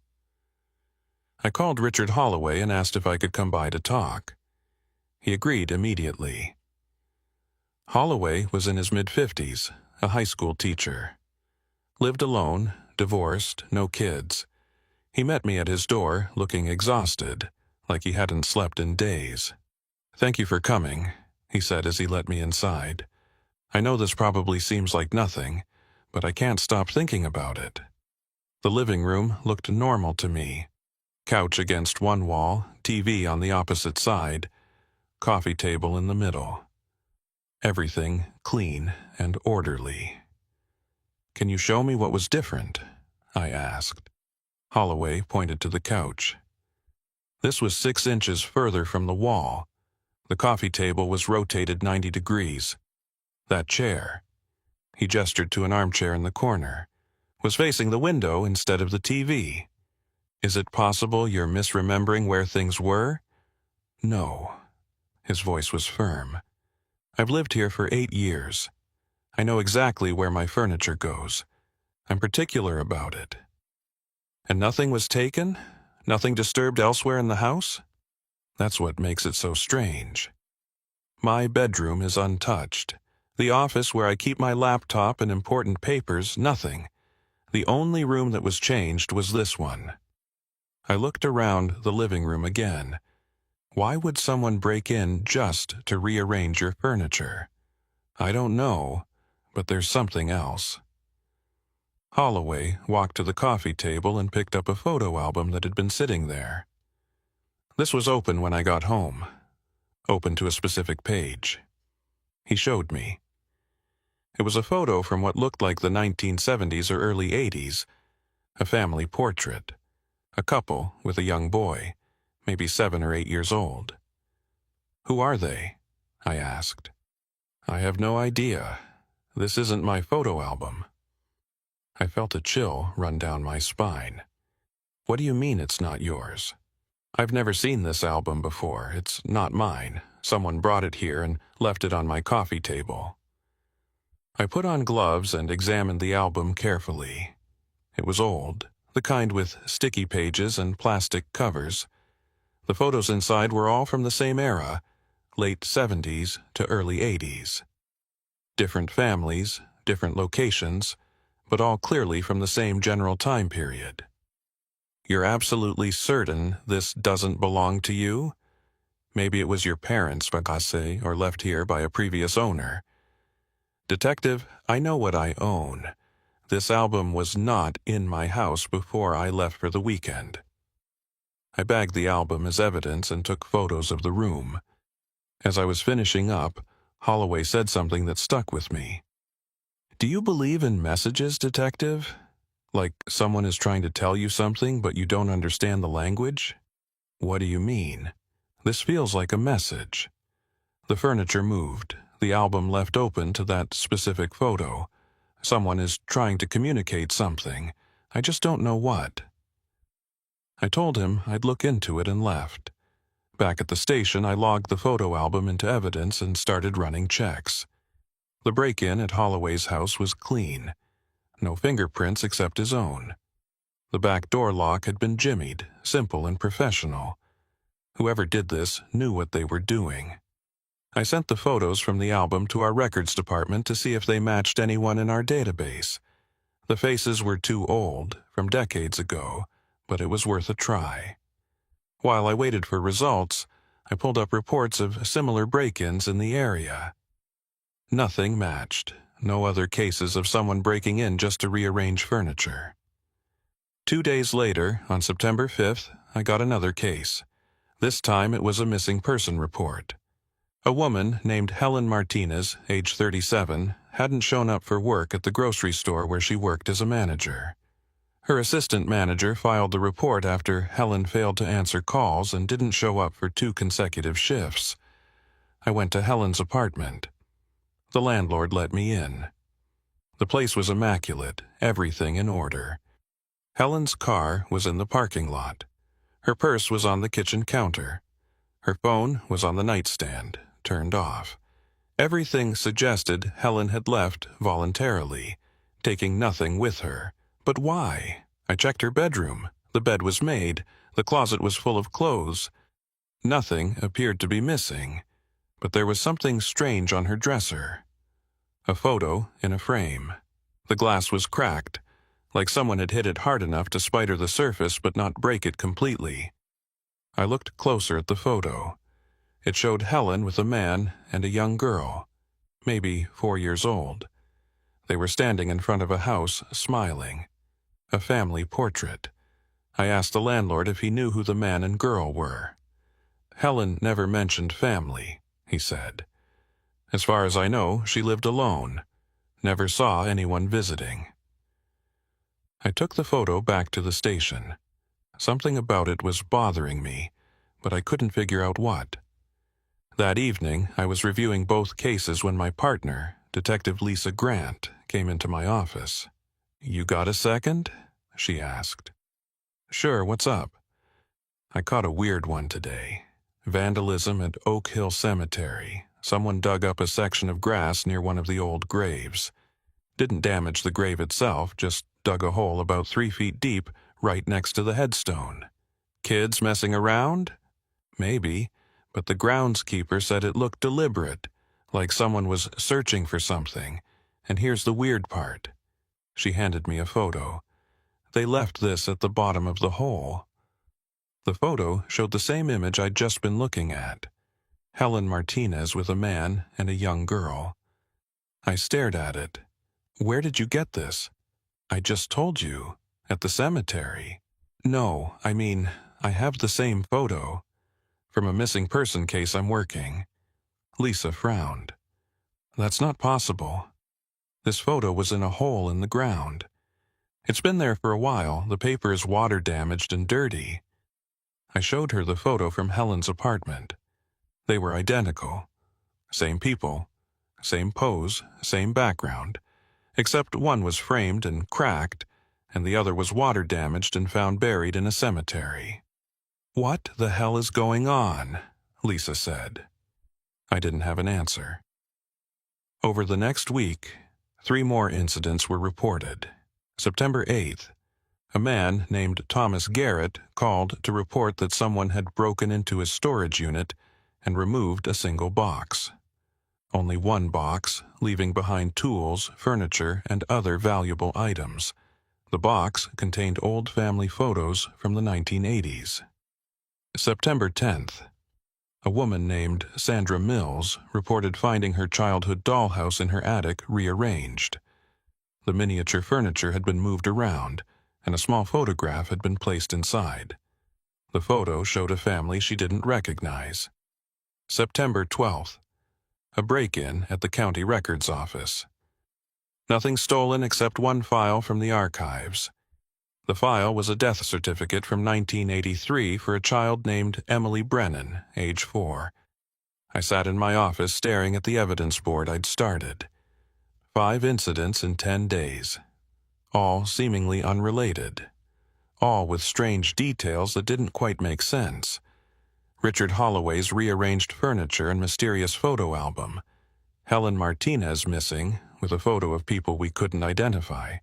I called Richard Holloway and asked if I could come by to talk. He agreed immediately. Holloway was in his mid-50s, a high school teacher. Lived alone, divorced, no kids. He met me at his door, looking exhausted, like he hadn't slept in days. "Thank you for coming," he said as he let me inside. "I know this probably seems like nothing, but I can't stop thinking about it." The living room looked normal to me. Couch against one wall, TV on the opposite side, coffee table in the middle. Everything clean and orderly. "Can you show me what was different?" I asked. Holloway pointed to the couch. This was 6 inches further from the wall. The coffee table was rotated 90 degrees. That chair, he gestured to an armchair in the corner, was facing the window instead of the TV. "Is it possible you're misremembering where things were?" "No." His voice was firm. "I've lived here for 8 years. I know exactly where my furniture goes. I'm particular about it." "And nothing was taken? Nothing disturbed elsewhere in the house?" "That's what makes it so strange. My bedroom is untouched. The office where I keep my laptop and important papers, nothing. The only room that was changed was this one." I looked around the living room again. Why would someone break in just to rearrange your furniture? I don't know, but there's something else. Holloway walked to the coffee table and picked up a photo album that had been sitting there. This was open when I got home. Open to a specific page. He showed me. It was a photo from what looked like the 1970s or early 80s, a family portrait. A couple with a young boy, maybe 7 or 8 years old. "Who are they?" I asked. "I have no idea. This isn't my photo album." I felt a chill run down my spine. "What do you mean it's not yours?" "I've never seen this album before. It's not mine. Someone brought it here and left it on my coffee table." I put on gloves and examined the album carefully. It was old, the kind with sticky pages and plastic covers. The photos inside were all from the same era, late 70s to early 80s. Different families, different locations, but all clearly from the same general time period. "You're absolutely certain this doesn't belong to you? Maybe it was your parents' bagasse or left here by a previous owner." "Detective, I know what I own. This album was not in my house before I left for the weekend." I bagged the album as evidence and took photos of the room. As I was finishing up, Holloway said something that stuck with me. "Do you believe in messages, Detective? Like someone is trying to tell you something but you don't understand the language?" "What do you mean? This feels like a message." The furniture moved, the album left open to that specific photo. Someone is trying to communicate something. I just don't know what. I told him I'd look into it and left. Back at the station, I logged the photo album into evidence and started running checks. The break-in at Holloway's house was clean. No fingerprints except his own. The back door lock had been jimmied, simple and professional. Whoever did this knew what they were doing. I sent the photos from the album to our records department to see if they matched anyone in our database. The faces were too old, from decades ago, but it was worth a try. While I waited for results, I pulled up reports of similar break-ins in the area. Nothing matched. No other cases of someone breaking in just to rearrange furniture. 2 days later, on September 5th, I got another case. This time it was a missing person report. A woman named Helen Martinez, age 37, hadn't shown up for work at the grocery store where she worked as a manager. Her assistant manager filed the report after Helen failed to answer calls and didn't show up for 2 consecutive shifts. I went to Helen's apartment. The landlord let me in. The place was immaculate, everything in order. Helen's car was in the parking lot. Her purse was on the kitchen counter. Her phone was on the nightstand, turned off. Everything suggested Helen had left voluntarily, taking nothing with her. But why? I checked her bedroom. The bed was made. The closet was full of clothes. Nothing appeared to be missing, but there was something strange on her dresser. A photo in a frame. The glass was cracked, like someone had hit it hard enough to spider the surface but not break it completely. I looked closer at the photo. It showed Helen with a man and a young girl, maybe 4 years old. They were standing in front of a house, smiling. A family portrait. I asked the landlord if he knew who the man and girl were. Helen never mentioned family, he said. As far as I know, she lived alone. Never saw anyone visiting. I took the photo back to the station. Something about it was bothering me, but I couldn't figure out what. That evening, I was reviewing both cases when my partner, Detective Lisa Grant, came into my office. "You got a second?" she asked. "Sure, what's up?" "I caught a weird one today. Vandalism at Oak Hill Cemetery. Someone dug up a section of grass near one of the old graves. Didn't damage the grave itself, just dug a hole about 3 feet deep right next to the headstone. Kids messing around? Maybe, but the groundskeeper said it looked deliberate, like someone was searching for something. And here's the weird part." She handed me a photo. "They left this at the bottom of the hole." The photo showed the same image I'd just been looking at. Helen Martinez with a man and a young girl. I stared at it. "Where did you get this?" "I just told you. At the cemetery." "No, I mean, I have the same photo. From a missing person case I'm working." Lisa frowned. "That's not possible. This photo was in a hole in the ground. It's been there for a while. The paper is water-damaged and dirty." I showed her the photo from Helen's apartment. They were identical. Same people, same pose, same background, except one was framed and cracked, and the other was water-damaged and found buried in a cemetery. "What the hell is going on?" Lisa said. I didn't have an answer. Over the next week, 3 more incidents were reported. September 8th, a man named Thomas Garrett called to report that someone had broken into his storage unit and removed a single box. Only one box, leaving behind tools, furniture, and other valuable items. The box contained old family photos from the 1980s. September 10th, a woman named Sandra Mills reported finding her childhood dollhouse in her attic rearranged. The miniature furniture had been moved around, and a small photograph had been placed inside. The photo showed a family she didn't recognize. September 12th, a break-in at the county records office. Nothing stolen except one file from the archives. The file was a death certificate from 1983 for a child named Emily Brennan, age 4. I sat in my office staring at the evidence board I'd started. 5 incidents in 10 days. All seemingly unrelated. All with strange details that didn't quite make sense. Richard Holloway's rearranged furniture and mysterious photo album. Helen Martinez missing, with a photo of people we couldn't identify.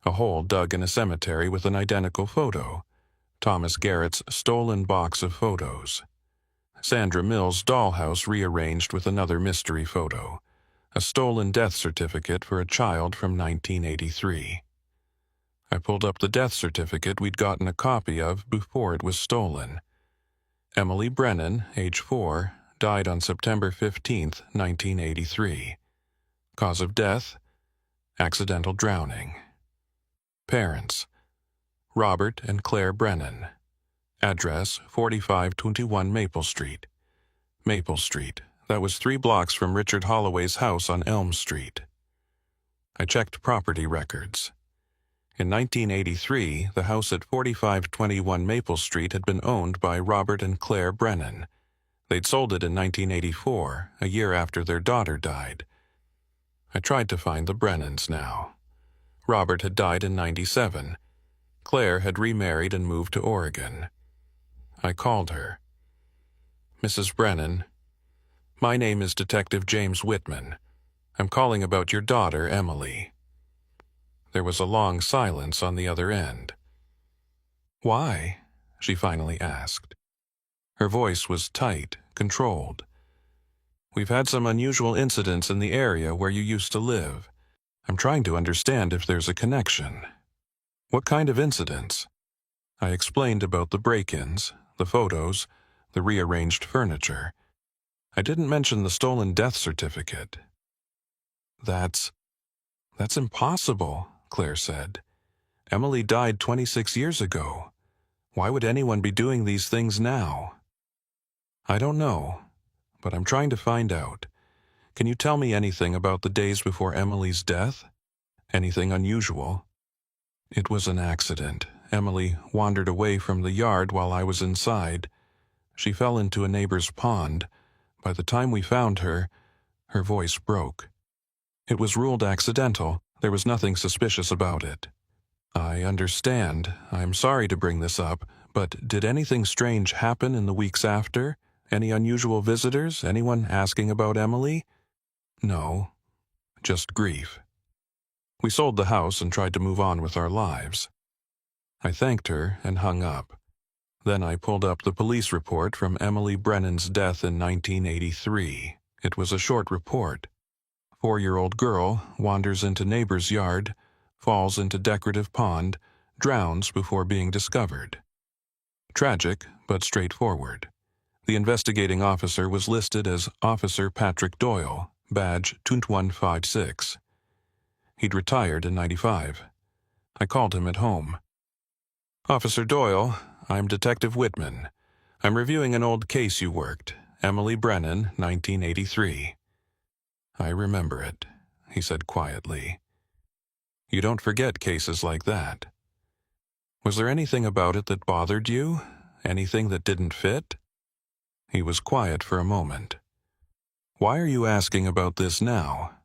A hole dug in a cemetery with an identical photo. Thomas Garrett's stolen box of photos. Sandra Mills' dollhouse rearranged with another mystery photo. A stolen death certificate for a child from 1983. I pulled up the death certificate we'd gotten a copy of before it was stolen. Emily Brennan, age 4, died on September 15, 1983. Cause of death: accidental drowning. Parents: Robert and Claire Brennan. Address: 4521 Maple Street. Maple Street. That was 3 blocks from Richard Holloway's house on Elm Street. I checked property records. In 1983, the house at 4521 Maple Street had been owned by Robert and Claire Brennan. They'd sold it in 1984, a year after their daughter died. I tried to find the Brennans now. Robert had died in '97. Claire had remarried and moved to Oregon. I called her. "Mrs. Brennan, my name is Detective James Whitman. I'm calling about your daughter, Emily." There was a long silence on the other end. "Why?" she finally asked. Her voice was tight, controlled. "We've had some unusual incidents in the area where you used to live. I'm trying to understand if there's a connection." "What kind of incidents?" I explained about the break-ins, the photos, the rearranged furniture. I didn't mention the stolen death certificate. That's impossible," Claire said. "Emily died 26 years ago. Why would anyone be doing these things now?" "I don't know, but I'm trying to find out. Can you tell me anything about the days before Emily's death? Anything unusual?" "It was an accident. Emily wandered away from the yard while I was inside. She fell into a neighbor's pond. By the time we found her, her voice broke. It was ruled accidental. There was nothing suspicious about it." "I understand. I'm sorry to bring this up, but did anything strange happen in the weeks after? Any unusual visitors? Anyone asking about Emily?" "No, just grief. We sold the house and tried to move on with our lives." I thanked her and hung up. Then I pulled up the police report from Emily Brennan's death in 1983. It was a short report. 4-year-old girl wanders into neighbor's yard, falls into decorative pond, drowns before being discovered. Tragic, but straightforward. The investigating officer was listed as Officer Patrick Doyle, badge 2156. He'd retired in '95. I called him at home. "Officer Doyle, I'm Detective Whitman. I'm reviewing an old case you worked, Emily Brennan, 1983. "I remember it," he said quietly. "You don't forget cases like that. Was there anything about it that bothered you? Anything that didn't fit?" He was quiet for a moment. "Why are you asking about this now?"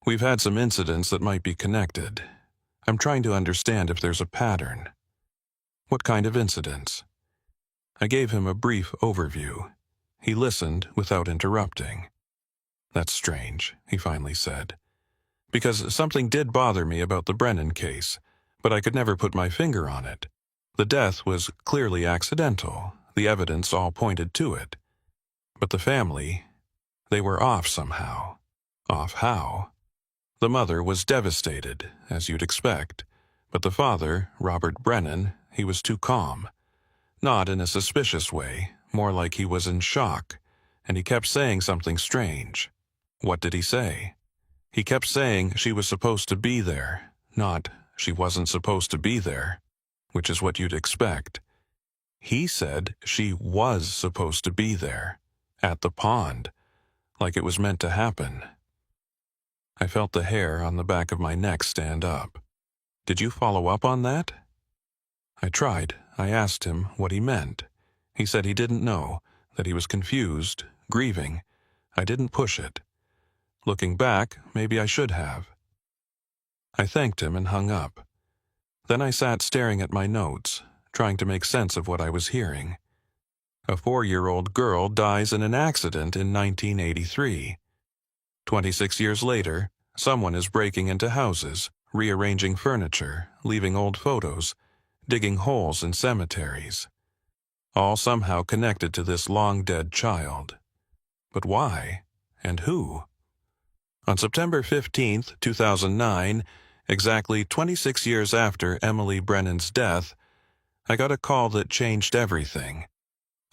"We've had some incidents that might be connected. I'm trying to understand if there's a pattern." "What kind of incidents?" I gave him a brief overview. He listened without interrupting. "That's strange," he finally said. "Because something did bother me about the Brennan case, but I could never put my finger on it. The death was clearly accidental. The evidence all pointed to it. But the family, they were off somehow." "Off how?" "The mother was devastated, as you'd expect. But the father, Robert Brennan, he was too calm. Not in a suspicious way, more like he was in shock, and he kept saying something strange." "What did he say?" "He kept saying she was supposed to be there, not she wasn't supposed to be there, which is what you'd expect. He said she was supposed to be there, at the pond, like it was meant to happen." I felt the hair on the back of my neck stand up. "Did you follow up on that?" I tried. I asked him what he meant. He said he didn't know, that he was confused, grieving. I didn't push it. Looking back, maybe I should have. I thanked him and hung up. Then I sat staring at my notes, trying to make sense of what I was hearing. A 4-year-old girl dies in an accident in 1983. 26 years later, someone is breaking into houses, rearranging furniture, leaving old photos, digging holes in cemeteries. All somehow connected to this long-dead child. But why? And who? On September 15, 2009, exactly 26 years after Emily Brennan's death, I got a call that changed everything.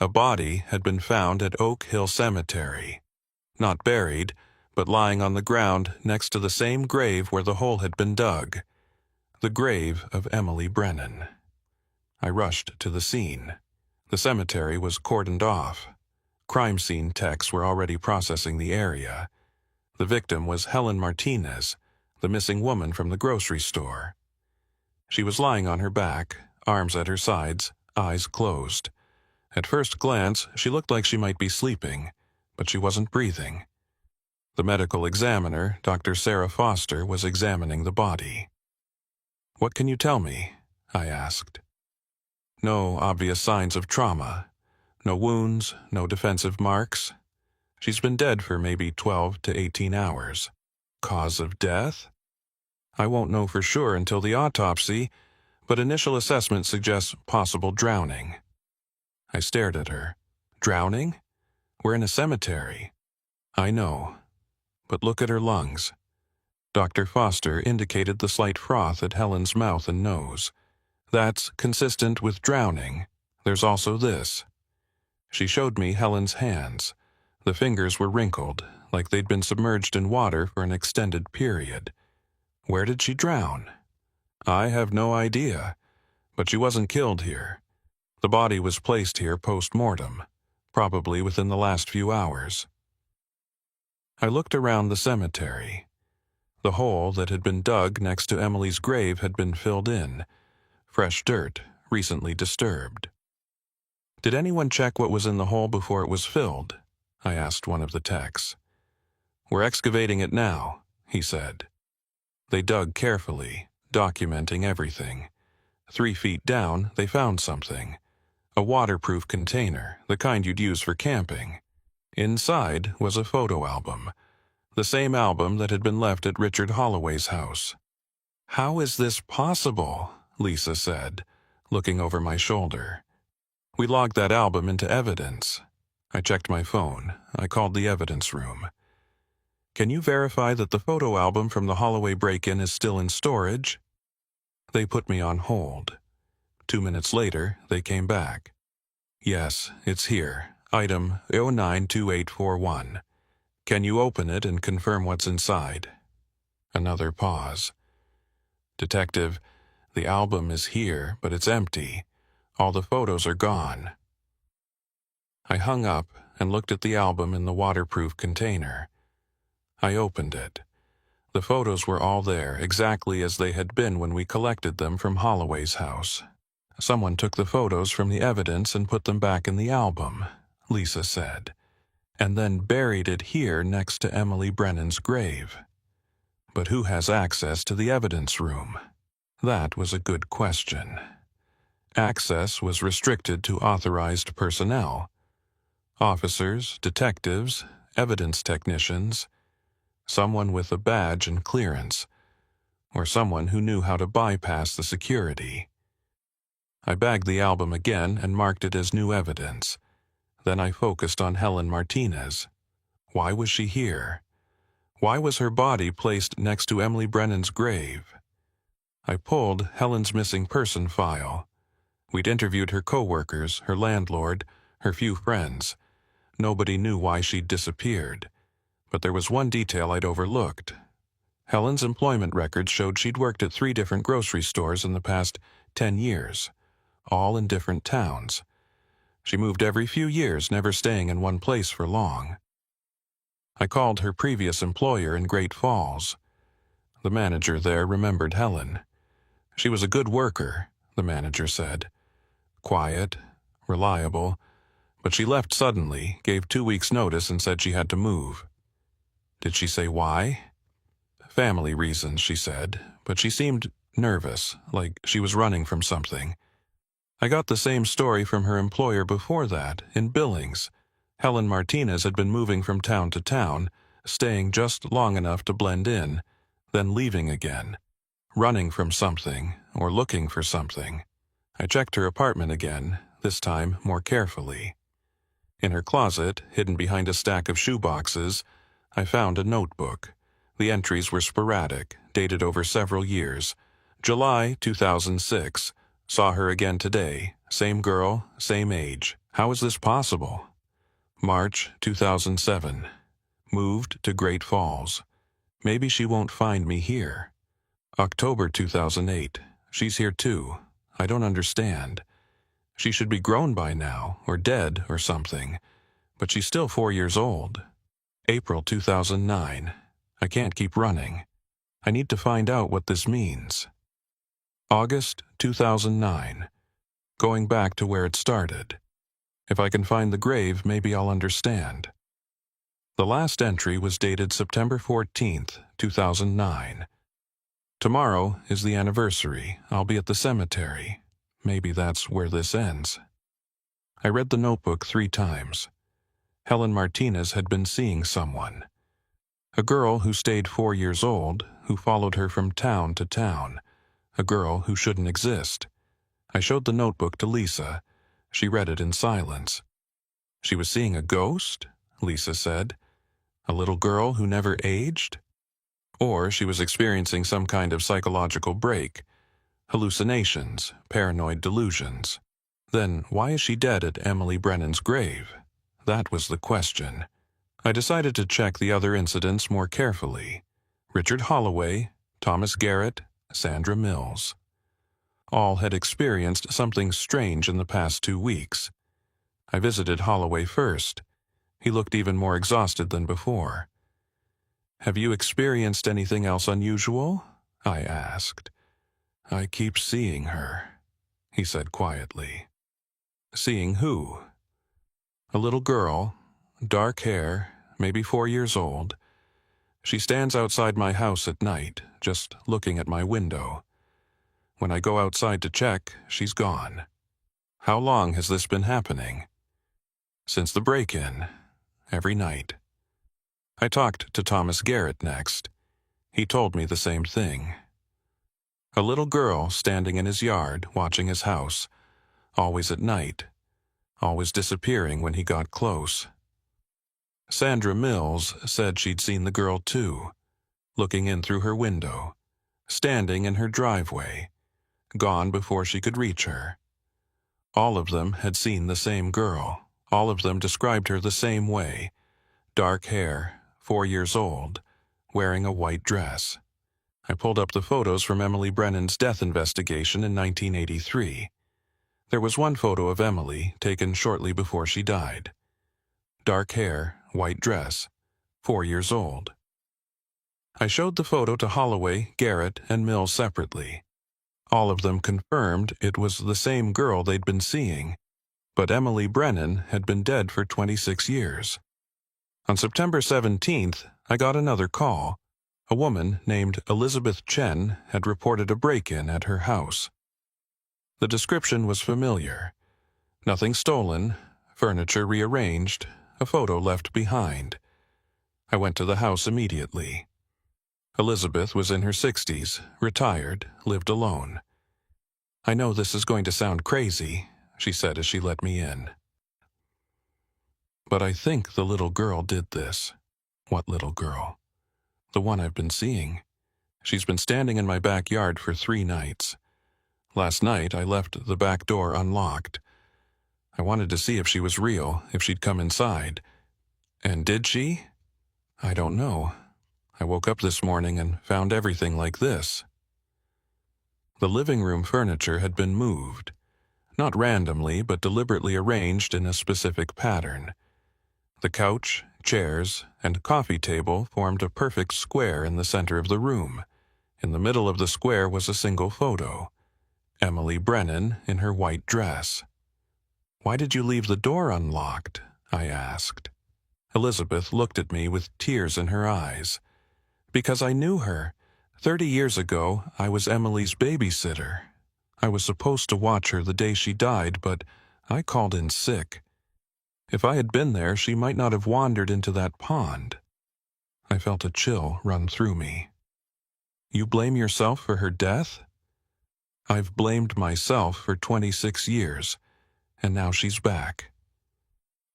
A body had been found at Oak Hill Cemetery. Not buried, but lying on the ground next to the same grave where the hole had been dug. The grave of Emily Brennan. I rushed to the scene. The cemetery was cordoned off. Crime scene techs were already processing the area. The victim was Helen Martinez, the missing woman from the grocery store. She was lying on her back, arms at her sides, eyes closed. At first glance, she looked like she might be sleeping, but she wasn't breathing. The medical examiner, Dr. Sarah Foster, was examining the body. "What can you tell me?" I asked. "No obvious signs of trauma. No wounds, no defensive marks. She's been dead for maybe 12 to 18 hours. Cause of death? I won't know for sure until the autopsy, but initial assessment suggests possible drowning." I stared at her. "Drowning? We're in a cemetery." "I know. But look at her lungs." Dr. Foster indicated the slight froth at Helen's mouth and nose. "That's consistent with drowning. There's also this." She showed me Helen's hands. The fingers were wrinkled, like they'd been submerged in water for an extended period. Where did she drown? I have no idea, but she wasn't killed here. The body was placed here post-mortem, probably within the last few hours. I looked around the cemetery. The hole that had been dug next to Emily's grave had been filled in. Fresh dirt, recently disturbed. "Did anyone check what was in the hole before it was filled?" I asked one of the techs. "We're excavating it now," he said. They dug carefully, documenting everything. 3 feet down, they found something. A waterproof container, the kind you'd use for camping. Inside was a photo album, the same album that had been left at Richard Holloway's house. "How is this possible?" Lisa said, looking over my shoulder. "We logged that album into evidence." I checked my phone. I called the evidence room. "Can you verify that the photo album from the Holloway break-in is still in storage?" They put me on hold. 2 minutes later, they came back. "Yes, it's here. Item 092841. Can you open it and confirm what's inside?" Another pause. "Detective, the album is here, but it's empty. All the photos are gone." I hung up and looked at the album in the waterproof container. I opened it. The photos were all there, exactly as they had been when we collected them from Holloway's house. "Someone took the photos from the evidence and put them back in the album," Lisa said, "and then buried it here next to Emily Brennan's grave. But who has access to the evidence room?" That was a good question. Access was restricted to authorized personnel. Officers, detectives, evidence technicians, someone with a badge and clearance, or someone who knew how to bypass the security. I bagged the album again and marked it as new evidence. Then I focused on Helen Martinez. Why was she here? Why was her body placed next to Emily Brennan's grave? I pulled Helen's missing person file. We'd interviewed her coworkers, her landlord, her few friends. Nobody knew why she'd disappeared. But there was one detail I'd overlooked. Helen's employment records showed she'd worked at 3 different grocery stores in the past 10 years, all in different towns. She moved every few years, never staying in one place for long. I called her previous employer in Great Falls. The manager there remembered Helen. She was a good worker, the manager said. Quiet, reliable, but she left suddenly, gave 2 weeks' notice and said she had to move. Did she say why? Family reasons, she said, but she seemed nervous, like she was running from something. I got the same story from her employer before that, in Billings. Helen Martinez had been moving from town to town, staying just long enough to blend in, then leaving again, running from something or looking for something. I checked her apartment again, this time more carefully. In her closet, hidden behind a stack of shoeboxes, I found a notebook. The entries were sporadic, dated over several years. July 2006. Saw her again today, Same girl, same age. How is this possible? March 2007. Moved to Great Falls. Maybe she won't find me here. October 2008. She's here too. I don't understand. She should be grown by now, or dead, or something. But she's still 4 years old. April 2009. I can't keep running. I need to find out what this means. August 2009. Going back to where it started. If I can find the grave, maybe I'll understand. The last entry was dated September 14th, 2009. Tomorrow is the anniversary. I'll be at the cemetery. Maybe that's where this ends. I read the notebook 3 times. Helen Martinez had been seeing someone. A girl who stayed 4 years old, who followed her from town to town. A girl who shouldn't exist. I showed the notebook to Lisa. She read it in silence. She was seeing a ghost, Lisa said. A little girl who never aged? Or she was experiencing some kind of psychological break. Hallucinations, paranoid delusions. Then why is she dead at Emily Brennan's grave? That was the question. I decided to check the other incidents more carefully. Richard Holloway, Thomas Garrett, Sandra Mills. All had experienced something strange in the past 2 weeks. I visited Holloway first. He looked even more exhausted than before. "Have you experienced anything else unusual?" I asked. "I keep seeing her," he said quietly. "Seeing who?" "A little girl, dark hair, maybe 4 years old. She stands outside my house at night, just looking at my window. When I go outside to check, she's gone." "How long has this been happening?" "Since the break-in. Every night." I talked to Thomas Garrett next. He told me the same thing. A little girl standing in his yard, watching his house, always at night, always disappearing when he got close. Sandra Mills said she'd seen the girl too, looking in through her window, standing in her driveway, gone before she could reach her. All of them had seen the same girl. All of them described her the same way. Dark hair, 4 years old, wearing a white dress. I pulled up the photos from Emily Brennan's death investigation in 1983. There was one photo of Emily taken shortly before she died. Dark hair, white dress, 4 years old. I showed the photo to Holloway, Garrett, and Mills separately. All of them confirmed it was the same girl they'd been seeing, but Emily Brennan had been dead for 26 years. On September 17th, I got another call. A woman named Elizabeth Chen had reported a break-in at her house. The description was familiar. Nothing stolen, furniture rearranged, a photo left behind. I went to the house immediately. Elizabeth was in her 60s, retired, lived alone. "I know this is going to sound crazy," she said as she let me in. "But I think the little girl did this." "What little girl?" "The one I've been seeing. She's been standing in my backyard for 3 nights. Last night I left the back door unlocked. I wanted to see if she was real, if she'd come inside. And did she? I don't know. I woke up this morning and found everything like this." The living room furniture had been moved. Not randomly, but deliberately arranged in a specific pattern. The couch, chairs, and coffee table formed a perfect square in the center of the room. In the middle of the square was a single photo. Emily Brennan in her white dress. "Why did you leave the door unlocked?" I asked. Elizabeth looked at me with tears in her eyes. "Because I knew her. 30 years ago, I was Emily's babysitter. I was supposed to watch her the day she died, but I called in sick. If I had been there, she might not have wandered into that pond." I felt a chill run through me. "You blame yourself for her death?" "I've blamed myself for 26 years, and now she's back.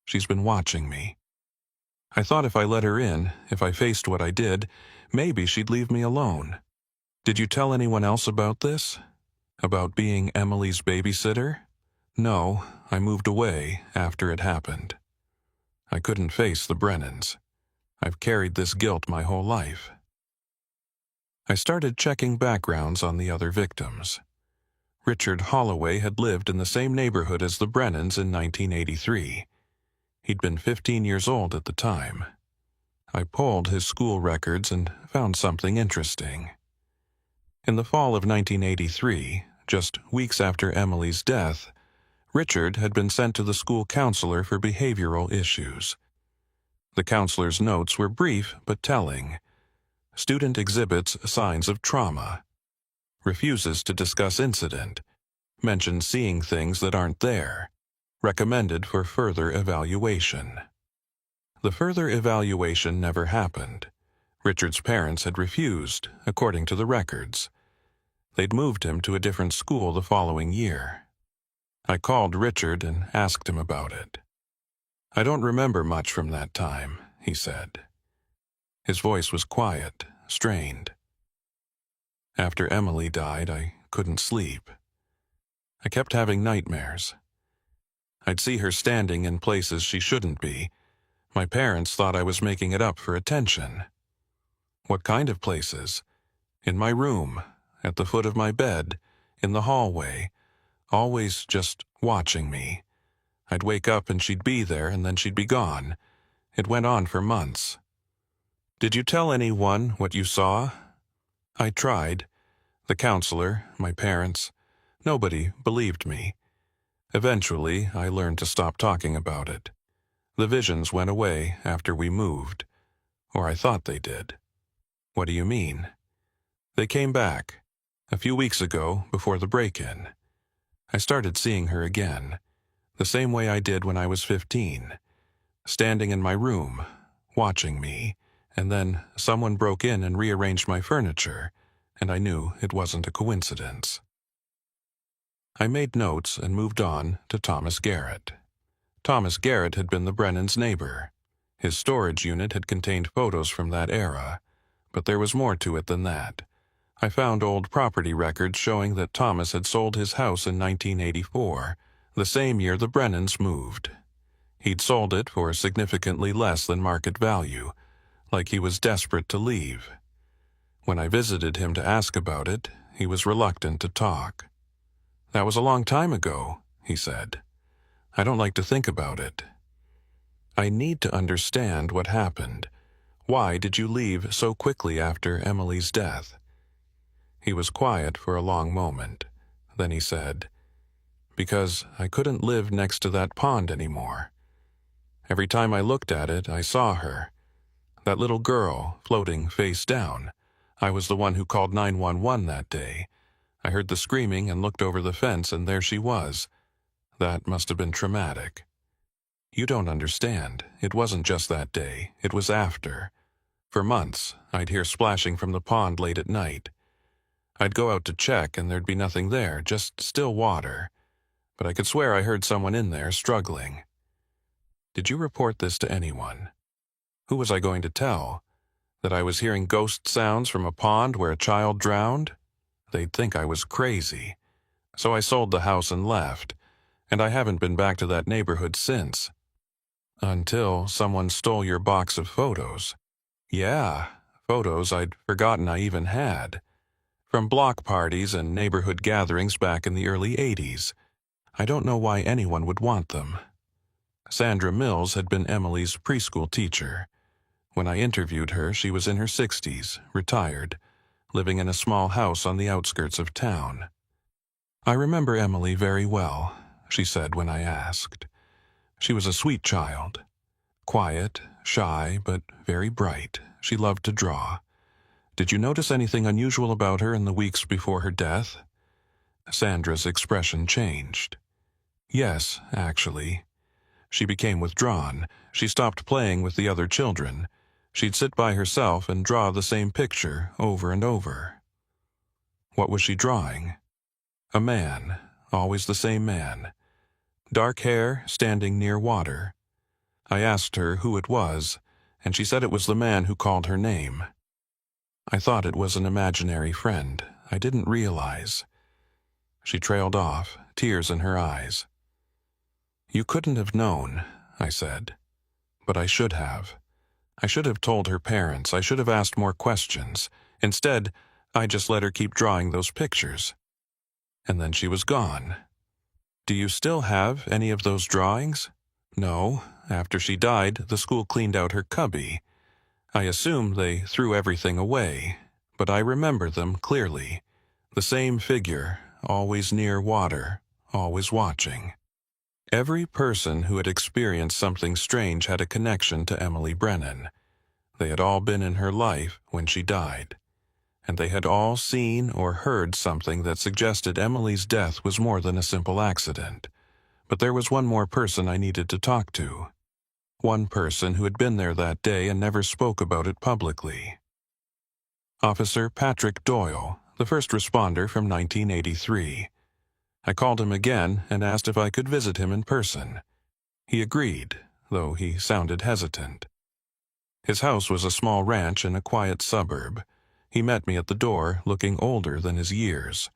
She's been watching me. I thought if I let her in, if I faced what I did, maybe she'd leave me alone. Did you tell anyone else about this? About being Emily's babysitter?" No, I moved away after it happened. I couldn't face the Brennans. I've carried this guilt my whole life. I started checking backgrounds on the other victims. Richard Holloway had lived in the same neighborhood as the Brennans in 1983. He'd been 15 years old at the time. I pulled his school records and found something interesting. In the fall of 1983, just weeks after Emily's death, Richard had been sent to the school counselor for behavioral issues. The counselor's notes were brief but telling. Student exhibits signs of trauma. Refuses to discuss incident. Mentions seeing things that aren't there. Recommended for further evaluation. The further evaluation never happened. Richard's parents had refused, according to the records. They'd moved him to a different school the following year. I called Richard and asked him about it. "I don't remember much from that time," he said. His voice was quiet, strained. "After Emily died, I couldn't sleep. I kept having nightmares. I'd see her standing in places she shouldn't be. My parents thought I was making it up for attention." "What kind of places?" "In my room, at the foot of my bed, in the hallway, always just watching me. I'd wake up and she'd be there, and then she'd be gone. It went on for months." "Did you tell anyone what you saw?" "I tried. The counselor, my parents. Nobody believed me. Eventually, I learned to stop talking about it. The visions went away after we moved. Or I thought they did." "What do you mean?" "They came back. A few weeks ago, before the break-in. I started seeing her again, the same way I did when I was 15. Standing in my room, watching me, and then someone broke in and rearranged my furniture, and I knew it wasn't a coincidence." I made notes and moved on to Thomas Garrett. Thomas Garrett had been the Brennans' neighbor. His storage unit had contained photos from that era, but there was more to it than that. I found old property records showing that Thomas had sold his house in 1984, the same year the Brennans moved. He'd sold it for significantly less than market value, like he was desperate to leave. When I visited him to ask about it, he was reluctant to talk. "That was a long time ago," he said. "I don't like to think about it." "I need to understand what happened. Why did you leave so quickly after Emily's death?" He was quiet for a long moment. Then he said, "Because I couldn't live next to that pond anymore. Every time I looked at it, I saw her. That little girl, floating face down. I was the one who called 911 that day. I heard the screaming and looked over the fence, and there she was. That must have been traumatic. You don't understand. It wasn't just that day. It was after. For months, I'd hear splashing from the pond late at night. I'd go out to check, and there'd be nothing there, just still water. But I could swear I heard someone in there struggling." "Did you report this to anyone?" "Who was I going to tell? That I was hearing ghost sounds from a pond where a child drowned? They'd think I was crazy. So I sold the house and left, and I haven't been back to that neighborhood since." "Until someone stole your box of photos." "Yeah, photos I'd forgotten I even had. From block parties and neighborhood gatherings back in the early 80s. I don't know why anyone would want them." Sandra Mills had been Emily's preschool teacher. When I interviewed her, she was in her 60s, retired, living in a small house on the outskirts of town. "I remember Emily very well," she said when I asked. "She was a sweet child. Quiet, shy, but very bright. She loved to draw. Did you notice anything unusual about her in the weeks before her death?" Sandra's expression changed. "Yes, actually. She became withdrawn. She stopped playing with the other children. She'd sit by herself and draw the same picture over and over." "What was she drawing?" "A man, always the same man. Dark hair, standing near water. I asked her who it was, and she said it was the man who called her name. I thought it was an imaginary friend. I didn't realize." She trailed off, tears in her eyes. You couldn't have known, I said. But I should have. I should have told her parents. I should have asked more questions. Instead, I just let her keep drawing those pictures. And then she was gone. Do you still have any of those drawings? No. After she died, the school cleaned out her cubby. I assume they threw everything away, but I remember them clearly. The same figure, always near water, always watching. Every person who had experienced something strange had a connection to Emily Brennan. They had all been in her life when she died, and they had all seen or heard something that suggested Emily's death was more than a simple accident. But there was one more person I needed to talk to. One person who had been there that day and never spoke about it publicly. Officer Patrick Doyle, the first responder from 1983. I called him again and asked if I could visit him in person. He agreed, though he sounded hesitant. His house was a small ranch in a quiet suburb. He met me at the door, looking older than his years,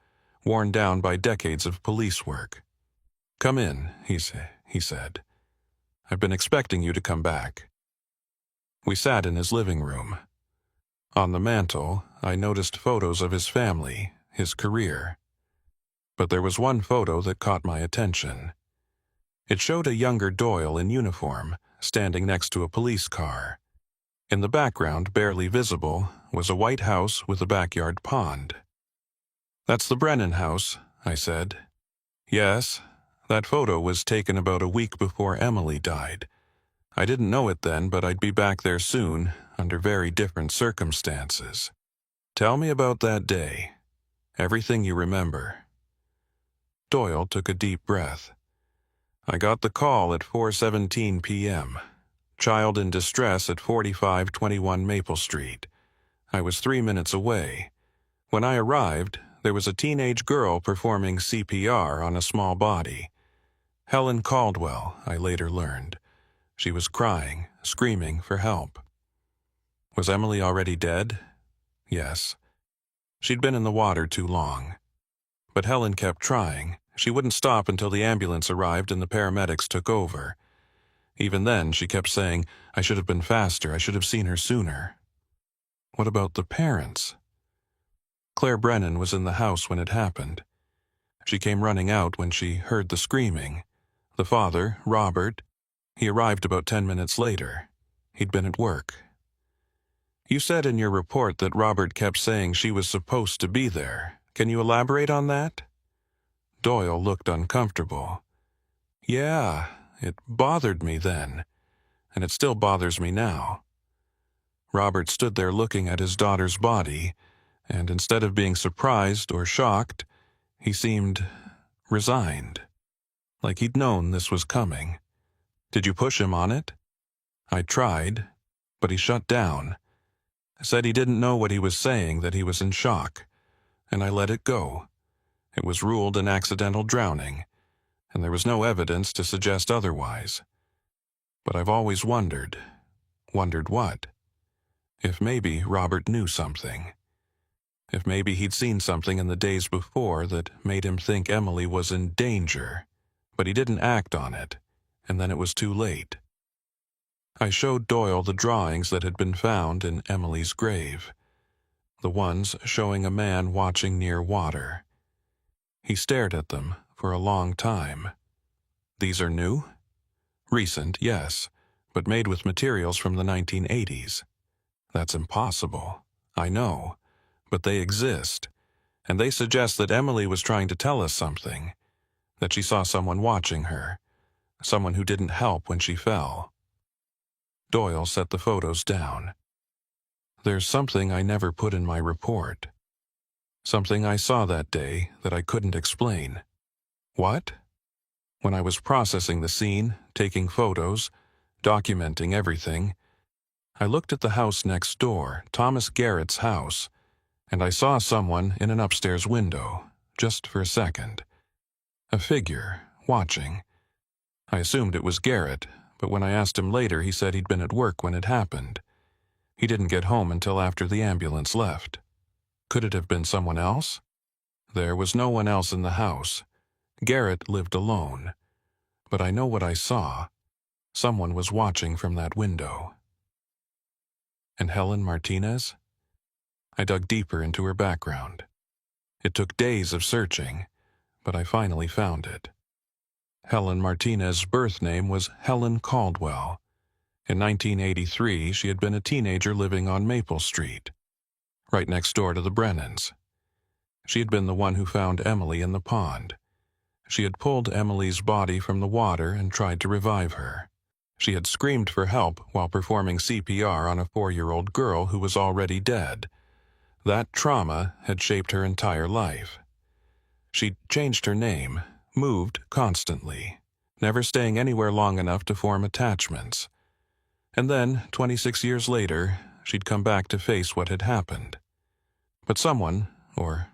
worn down by decades of police work. "Come in," he said. "I've been expecting you to come back." We sat in his living room. On the mantel, I noticed photos of his family, his career. But there was one photo that caught my attention. It showed a younger Doyle in uniform, standing next to a police car. In the background, barely visible, was a white house with a backyard pond. "That's the Brennan house," I said. "Yes, that photo was taken about a week before Emily died. I didn't know it then, but I'd be back there soon, under very different circumstances. Tell me about that day. Everything you remember." Doyle took a deep breath. "I got the call at 4:17 p.m. Child in distress at 4521 Maple Street. I was 3 minutes away. When I arrived, there was a teenage girl performing CPR on a small body. Helen Caldwell, I later learned. She was crying, screaming for help." "Was Emily already dead?" "Yes. She'd been in the water too long. But Helen kept trying. She wouldn't stop until the ambulance arrived and the paramedics took over. Even then, she kept saying, 'I should have been faster. I should have seen her sooner.'" "What about the parents?" "Claire Brennan was in the house when it happened. She came running out when she heard the screaming. The father, Robert, he arrived about 10 minutes later. He'd been at work." "You said in your report that Robert kept saying she was supposed to be there. Can you elaborate on that?" Doyle looked uncomfortable. "Yeah, it bothered me then, and it still bothers me now." Robert stood there looking at his daughter's body, and instead of being surprised or shocked, he seemed resigned, like he'd known this was coming. "Did you push him on it?" "I tried, but he shut down. Said he didn't know what he was saying, that he was in shock, and I let it go. It was ruled an accidental drowning, and there was no evidence to suggest otherwise. But I've always wondered what? If maybe Robert knew something. If maybe he'd seen something in the days before that made him think Emily was in danger, but he didn't act on it, and then it was too late." I showed Doyle the drawings that had been found in Emily's grave, the ones showing a man watching near water. He stared at them for a long time. "These are new?" "Recent, yes, but made with materials from the 1980s. "That's impossible. I know. But they exist, and they suggest that Emily was trying to tell us something, that she saw someone watching her, someone who didn't help when she fell." Doyle set the photos down. "There's something I never put in my report. Something I saw that day that I couldn't explain." "What?" "When I was processing the scene, taking photos, documenting everything, I looked at the house next door, Thomas Garrett's house, and I saw someone in an upstairs window, just for a second. A figure, watching. I assumed it was Garrett, but when I asked him later, he said he'd been at work when it happened. He didn't get home until after the ambulance left. Could it have been someone else? There was no one else in the house. Garrett lived alone. But I know what I saw. Someone was watching from that window. And Helen Martinez? I dug deeper into her background. It took days of searching, but I finally found it. Helen Martinez's birth name was Helen Caldwell. In 1983, she had been a teenager living on Maple Street, right next door to the Brennans. She had been the one who found Emily in the pond. She had pulled Emily's body from the water and tried to revive her. She had screamed for help while performing CPR on a 4-year-old girl who was already dead. That trauma had shaped her entire life. She'd changed her name, moved constantly, never staying anywhere long enough to form attachments. And then, 26 years later, she'd come back to face what had happened. But someone, or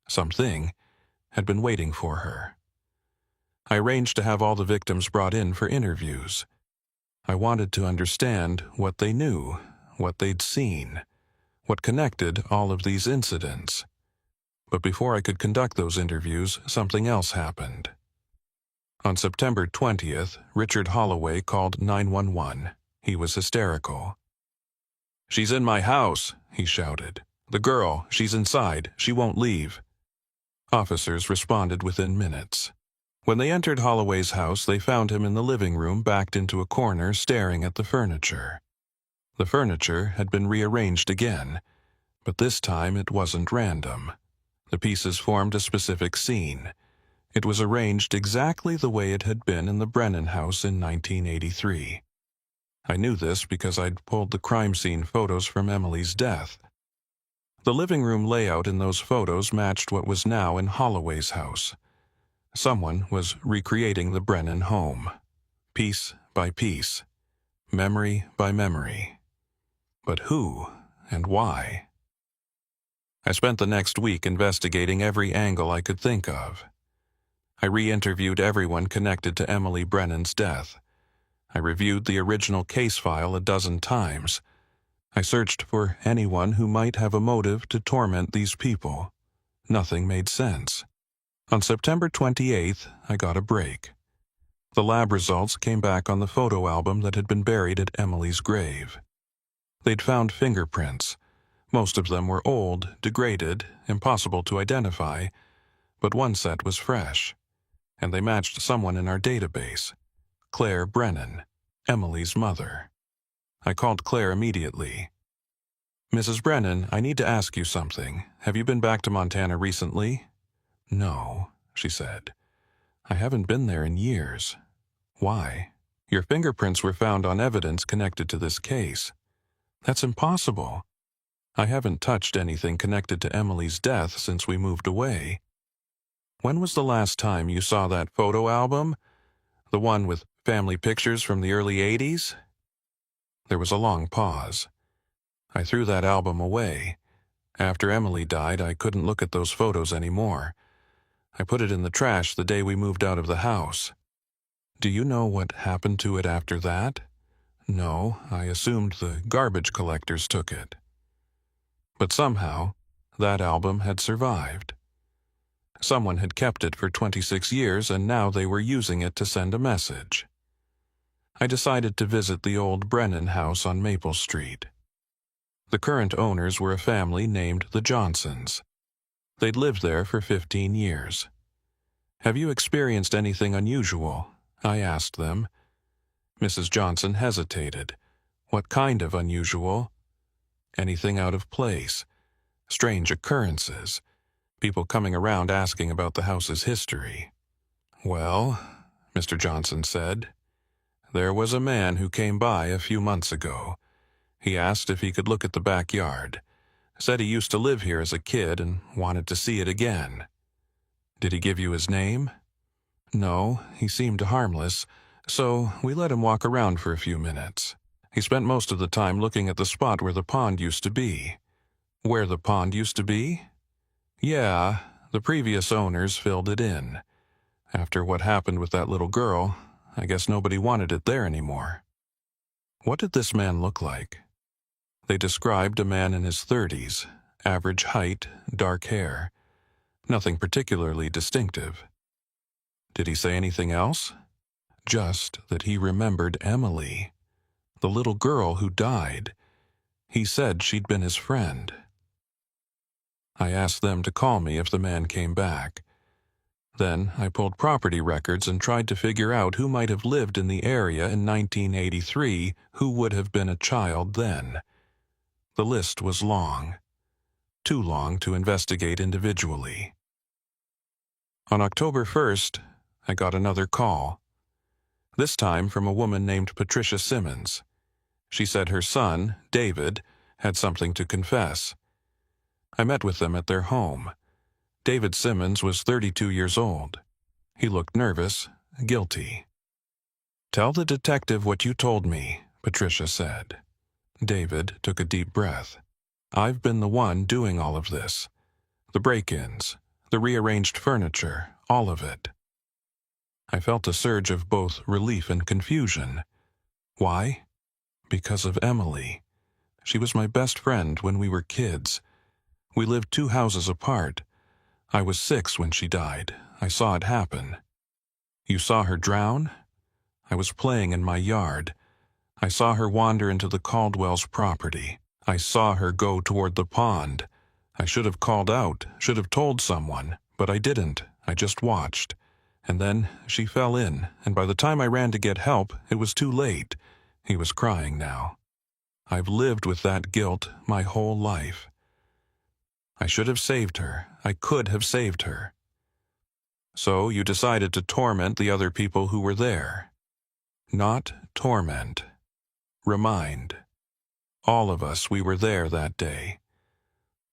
something, had been waiting for her. I arranged to have all the victims brought in for interviews. I wanted to understand what they knew, what they'd seen, what connected all of these incidents. But before I could conduct those interviews, something else happened. On September 20th, Richard Holloway called 911. He was hysterical. "She's in my house," he shouted. "The girl, she's inside. She won't leave." Officers responded within minutes. When they entered Holloway's house, they found him in the living room backed into a corner staring at the furniture. The furniture had been rearranged again, but this time it wasn't random. The pieces formed a specific scene. It was arranged exactly the way it had been in the Brennan house in 1983. I knew this because I'd pulled the crime scene photos from Emily's death. The living room layout in those photos matched what was now in Holloway's house. Someone was recreating the Brennan home, piece by piece, memory by memory. But who and why? I spent the next week investigating every angle I could think of. I re-interviewed everyone connected to Emily Brennan's death. I reviewed the original case file a dozen times. I searched for anyone who might have a motive to torment these people. Nothing made sense. On September 28th, I got a break. The lab results came back on the photo album that had been buried at Emily's grave. They'd found fingerprints. Most of them were old, degraded, impossible to identify, but one set was fresh, and they matched someone in our database, Claire Brennan, Emily's mother. I called Claire immediately. "Mrs. Brennan, I need to ask you something. Have you been back to Montana recently?" "No," she said. "I haven't been there in years." "Why? Your fingerprints were found on evidence connected to this case." "That's impossible. I haven't touched anything connected to Emily's death since we moved away." "When was the last time you saw that photo album? The one with family pictures from the early 80s? There was a long pause. "I threw that album away. After Emily died, I couldn't look at those photos anymore. I put it in the trash the day we moved out of the house." "Do you know what happened to it after that?" "No, I assumed the garbage collectors took it." But somehow, that album had survived. Someone had kept it for 26 years, and now they were using it to send a message. I decided to visit the old Brennan house on Maple Street. The current owners were a family named the Johnsons. They'd lived there for 15 years. "Have you experienced anything unusual?" I asked them. Mrs. Johnson hesitated. "What kind of unusual?" "Anything out of place. Strange occurrences. People coming around asking about the house's history." "Well," Mr. Johnson said, "there was a man who came by a few months ago. He asked if he could look at the backyard. Said he used to live here as a kid and wanted to see it again." "Did he give you his name?" "No, he seemed harmless, so we let him walk around for a few minutes. He spent most of the time looking at the spot where the pond used to be." "Where the pond used to be?" "Yeah, the previous owners filled it in. After what happened with that little girl, I guess nobody wanted it there anymore." "What did this man look like?" They described a man in his 30s, average height, dark hair. Nothing particularly distinctive. "Did he say anything else?" just that he remembered Emily, the little girl who died. He said she'd been his friend. I asked them to call me if the man came back. Then I pulled property records and tried to figure out who might have lived in the area in 1983 who would have been a child then. The list was long, too long to investigate individually. On October 1st, I got another call, this time from a woman named Patricia Simmons. She said her son, David, had something to confess. I met with them at their home. David Simmons was 32 years old. He looked nervous, guilty. "Tell the detective what you told me," Patricia said. David took a deep breath. "I've been the one doing all of this. The break-ins, the rearranged furniture, all of it." I felt a surge of both relief and confusion. Why? Because of Emily. She was my best friend when we were kids. We lived 2 houses apart. I was 6 when she died. I saw it happen. "You saw her drown?" "I was playing in my yard. I saw her wander into the Caldwell's property. I saw her go toward the pond. I should have called out, should have told someone, but I didn't. I just watched. And then she fell in, and by the time I ran to get help, it was too late." He was crying now. "I've lived with that guilt my whole life. I should have saved her. I could have saved her." "So you decided to torment the other people who were there." "Not torment. Remind. All of us, we were there that day.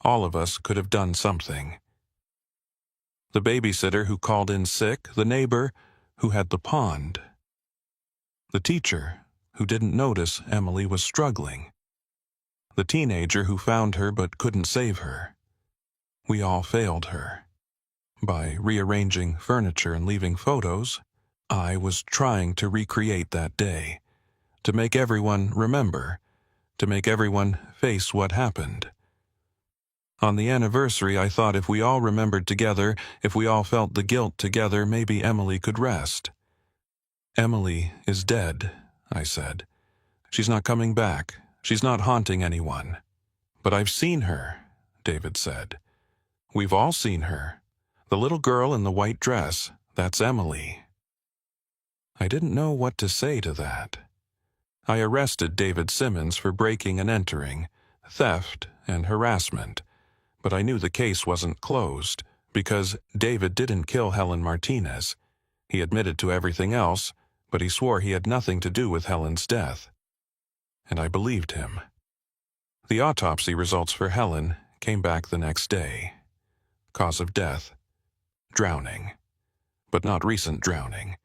All of us could have done something. The babysitter who called in sick, the neighbor who had the pond. The teacher who didn't notice Emily was struggling. The teenager who found her but couldn't save her. We all failed her. By rearranging furniture and leaving photos, I was trying to recreate that day, to make everyone remember, to make everyone face what happened. On the anniversary, I thought if we all remembered together, if we all felt the guilt together, maybe Emily could rest. "Emily is dead," I said. "She's not coming back. She's not haunting anyone." "But I've seen her," David said. "We've all seen her. The little girl in the white dress, that's Emily." I didn't know what to say to that. I arrested David Simmons for breaking and entering, theft, and harassment, but I knew the case wasn't closed, because David didn't kill Helen Martinez. He admitted to everything else, but he swore he had nothing to do with Helen's death. And I believed him. The autopsy results for Helen came back the next day. Cause of death: drowning. But not recent drowning.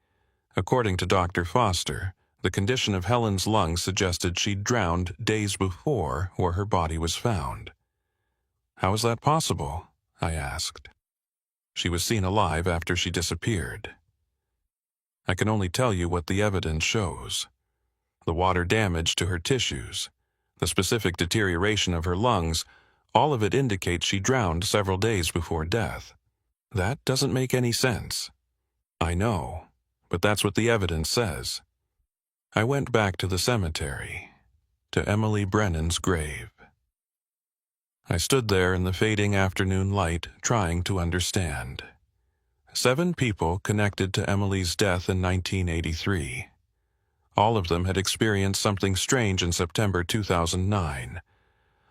According to Dr. Foster, the condition of Helen's lungs suggested she'd drowned days before where her body was found. "How is that possible?" I asked. "She was seen alive after she disappeared." I can only tell you what the evidence shows. The water damage to her tissues, the specific deterioration of her lungs, all of it indicates she drowned several days before death. That doesn't make any sense. I know, but that's what the evidence says. I went back to the cemetery, to Emily Brennan's grave. I stood there in the fading afternoon light, trying to understand. 7 people connected to Emily's death in 1983. All of them had experienced something strange in September 2009.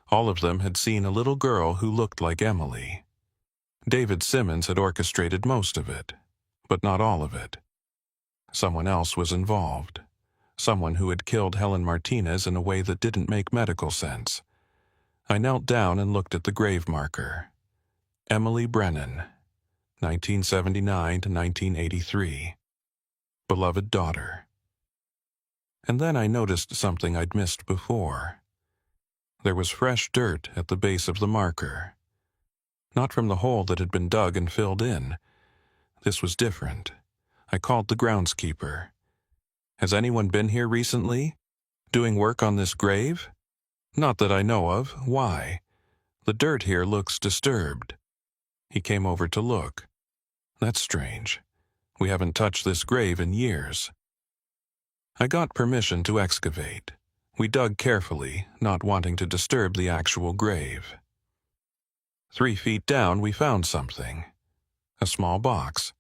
All of them had seen a little girl who looked like Emily. David Simmons had orchestrated most of it, but not all of it. Someone else was involved. Someone who had killed Helen Martinez in a way that didn't make medical sense. I knelt down and looked at the grave marker. Emily Brennan, 1979 to 1983. Beloved daughter. And then I noticed something I'd missed before. There was fresh dirt at the base of the marker. Not from the hole that had been dug and filled in. This was different. I called the groundskeeper. "Has anyone been here recently? Doing work on this grave?" "Not that I know of. Why?" "The dirt here looks disturbed." He came over to look. "That's strange. We haven't touched this grave in years." I got permission to excavate. We dug carefully, not wanting to disturb the actual grave. 3 feet down, we found something. A small box.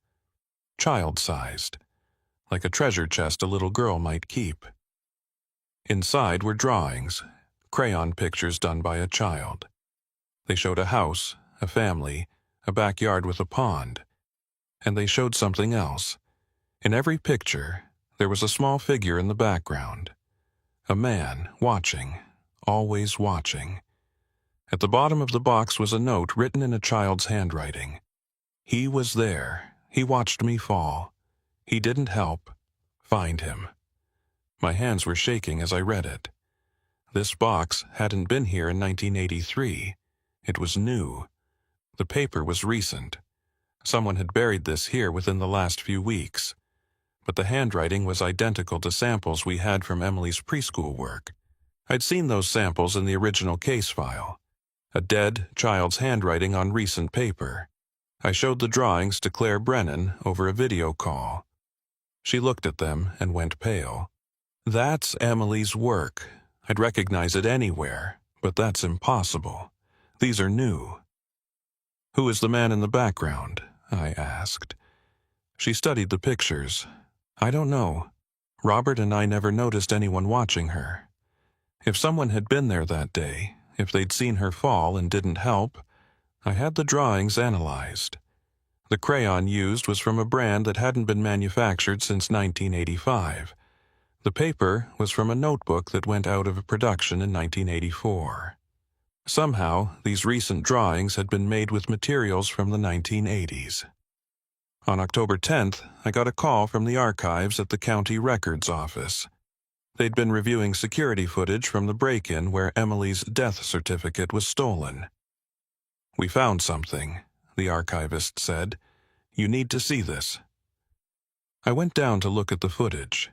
Child-sized. Like a treasure chest a little girl might keep. Inside were drawings, crayon pictures done by a child. They showed a house, a family, a backyard with a pond. And they showed something else. In every picture, there was a small figure in the background. A man, watching, always watching. At the bottom of the box was a note written in a child's handwriting. He was there. He watched me fall. He didn't help. Find him. My hands were shaking as I read it. This box hadn't been here in 1983. It was new. The paper was recent. Someone had buried this here within the last few weeks. But the handwriting was identical to samples we had from Emily's preschool work. I'd seen those samples in the original case file. A dead child's handwriting on recent paper. I showed the drawings to Claire Brennan over a video call. She looked at them and went pale. That's Emily's work. I'd recognize it anywhere, but that's impossible. These are new. Who is the man in the background? I asked. She studied the pictures. I don't know. Robert and I never noticed anyone watching her. If someone had been there that day, if they'd seen her fall and didn't help, I had the drawings analyzed. The crayon used was from a brand that hadn't been manufactured since 1985. The paper was from a notebook that went out of production in 1984. Somehow, these recent drawings had been made with materials from the 1980s. On October 10th, I got a call from the archives at the county records office. They'd been reviewing security footage from the break-in where Emily's death certificate was stolen. "We found something," the archivist said. "You need to see this." I went down to look at the footage.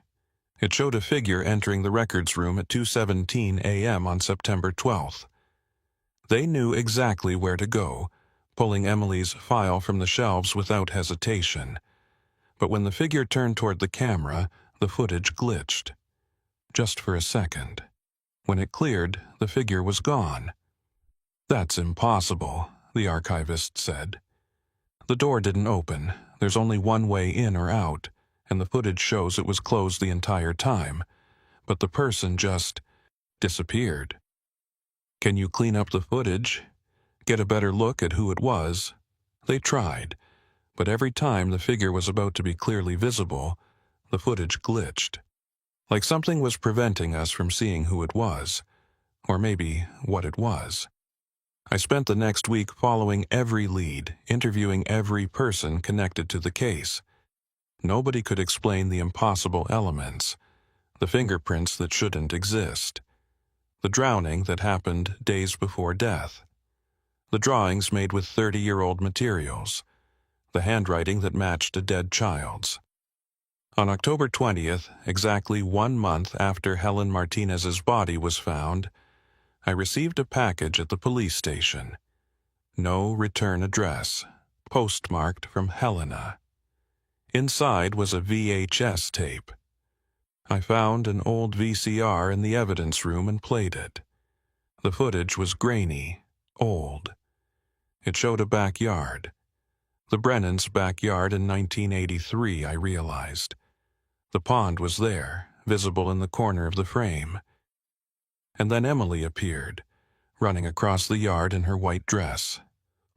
It showed a figure entering the records room at 2:17 a.m. on September 12th. They knew exactly where to go, pulling Emily's file from the shelves without hesitation. But when the figure turned toward the camera, the footage glitched. Just for a second. When it cleared, the figure was gone. "That's impossible," the archivist said. "The door didn't open. There's only one way in or out, and the footage shows it was closed the entire time. But the person just disappeared. Can you clean up the footage? Get a better look at who it was?" They tried, but every time the figure was about to be clearly visible, the footage glitched. Like something was preventing us from seeing who it was, or maybe what it was. I spent the next week following every lead, interviewing every person connected to the case. Nobody could explain the impossible elements, the fingerprints that shouldn't exist, the drowning that happened days before death, the drawings made with 30-year-old materials, the handwriting that matched a dead child's. On October 20th, exactly 1 month after Helen Martinez's body was found, I received a package at the police station. No return address, postmarked from Helena. Inside was a VHS tape. I found an old VCR in the evidence room and played it. The footage was grainy, old. It showed a backyard. The Brennans' backyard in 1983, I realized. The pond was there, visible in the corner of the frame. And then Emily appeared, running across the yard in her white dress,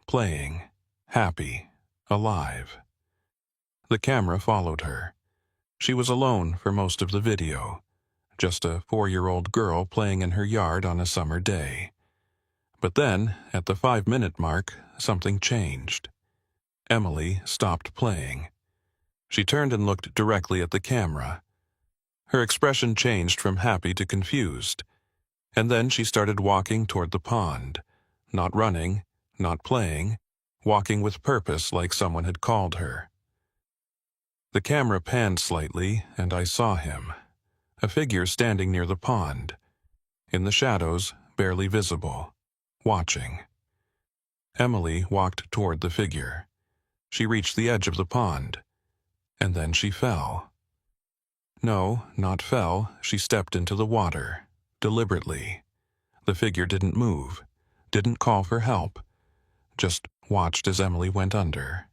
playing, happy, alive. The camera followed her. She was alone for most of the video, just a 4-year-old girl playing in her yard on a summer day. But then, at the 5-minute mark, something changed. Emily stopped playing. She turned and looked directly at the camera. Her expression changed from happy to confused, and then she started walking toward the pond, not running, not playing, walking with purpose like someone had called her. The camera panned slightly, and I saw him, a figure standing near the pond, in the shadows, barely visible, watching. Emily walked toward the figure. She reached the edge of the pond, and then she fell. No, not fell. She stepped into the water. Deliberately. The figure didn't move. Didn't call for help. Just watched as Emily went under.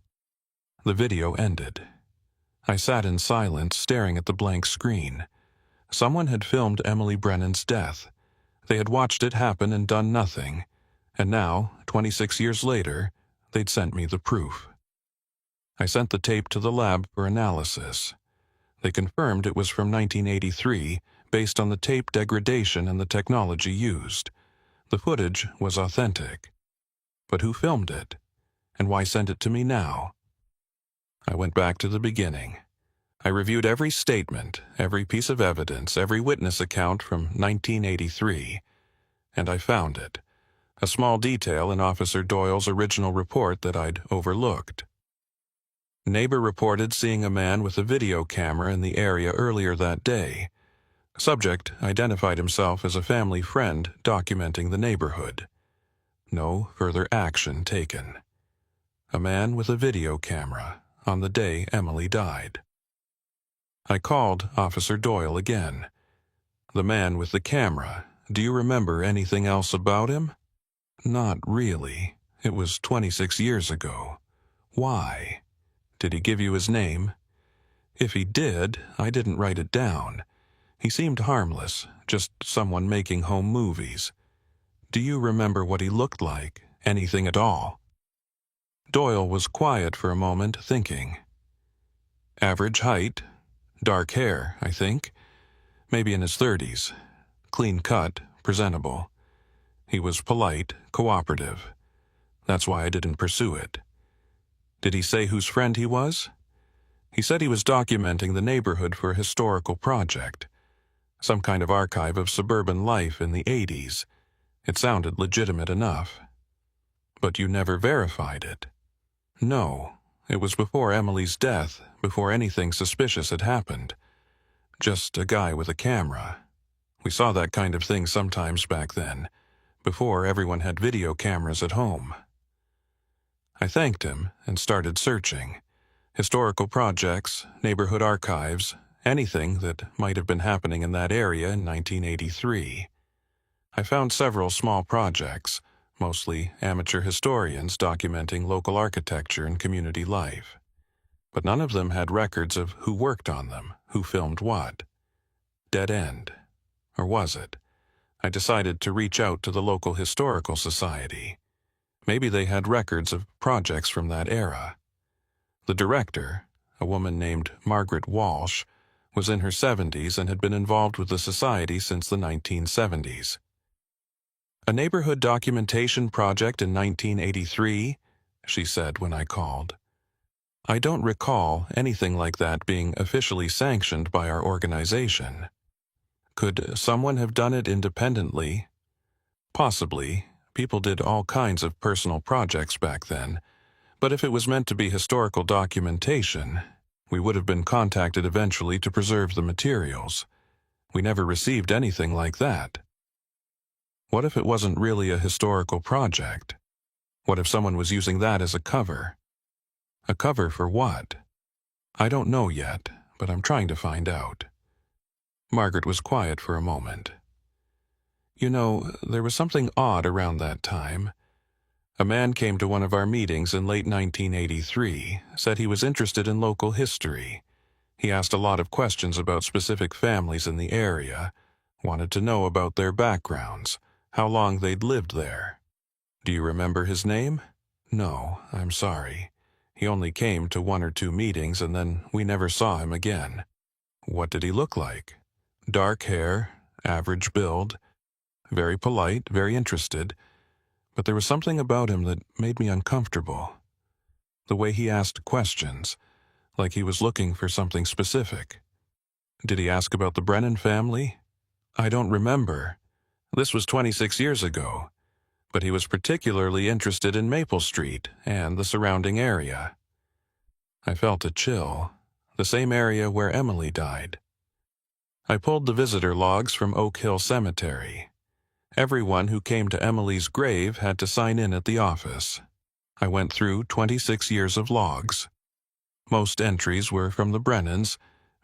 The video ended. I sat in silence, staring at the blank screen. Someone had filmed Emily Brennan's death. They had watched it happen and done nothing. And now, 26 years later, they'd sent me the proof. I sent the tape to the lab for analysis. They confirmed it was from 1983, based on the tape degradation and the technology used. The footage was authentic. But who filmed it? And why send it to me now? I went back to the beginning. I reviewed every statement, every piece of evidence, every witness account from 1983, and I found it. A small detail in Officer Doyle's original report that I'd overlooked. Neighbor reported seeing a man with a video camera in the area earlier that day. Subject identified himself as a family friend documenting the neighborhood. No further action taken. A man with a video camera on the day Emily died. I called Officer Doyle again. The man with the camera, do you remember anything else about him? Not really. It was 26 years ago. Why? Did he give you his name? If he did, I didn't write it down. He seemed harmless, just someone making home movies. Do you remember what he looked like? Anything at all? Doyle was quiet for a moment, thinking. Average height, dark hair, I think. Maybe in his 30s. Clean cut, presentable. He was polite, cooperative. That's why I didn't pursue it. Did he say whose friend he was? He said he was documenting the neighborhood for a historical project. Some kind of archive of suburban life in the 80s. It sounded legitimate enough. But you never verified it. No, it was before Emily's death, before anything suspicious had happened. Just a guy with a camera. We saw that kind of thing sometimes back then, before everyone had video cameras at home. I thanked him and started searching. Historical projects, neighborhood archives, anything that might have been happening in that area in 1983. I found several small projects, mostly amateur historians documenting local architecture and community life. But none of them had records of who worked on them, who filmed what. Dead end. Or was it? I decided to reach out to the local historical society. Maybe they had records of projects from that era. The director, a woman named Margaret Walsh, was in her 70s and had been involved with the society since the 1970s. A neighborhood documentation project in 1983, she said when I called. I don't recall anything like that being officially sanctioned by our organization. Could someone have done it independently? Possibly. People did all kinds of personal projects back then. But if it was meant to be historical documentation, we would have been contacted eventually to preserve the materials. We never received anything like that. What if it wasn't really a historical project? What if someone was using that as a cover? A cover for what? I don't know yet, but I'm trying to find out. Margaret was quiet for a moment. You know, there was something odd around that time. A man came to one of our meetings in late 1983, said he was interested in local history. He asked a lot of questions about specific families in the area, wanted to know about their backgrounds, how long they'd lived there. Do you remember his name? No, I'm sorry. He only came to 1 or 2 meetings and then we never saw him again. What did he look like? Dark hair, average build, very polite, very interested, but there was something about him that made me uncomfortable. The way he asked questions, like he was looking for something specific. Did he ask about the Brennan family? I don't remember. This was 26 years ago, but he was particularly interested in Maple Street and the surrounding area. I felt a chill, the same area where Emily died. I pulled the visitor logs from Oak Hill Cemetery. Everyone who came to Emily's grave had to sign in at the office. I went through 26 years of logs. Most entries were from the Brennans,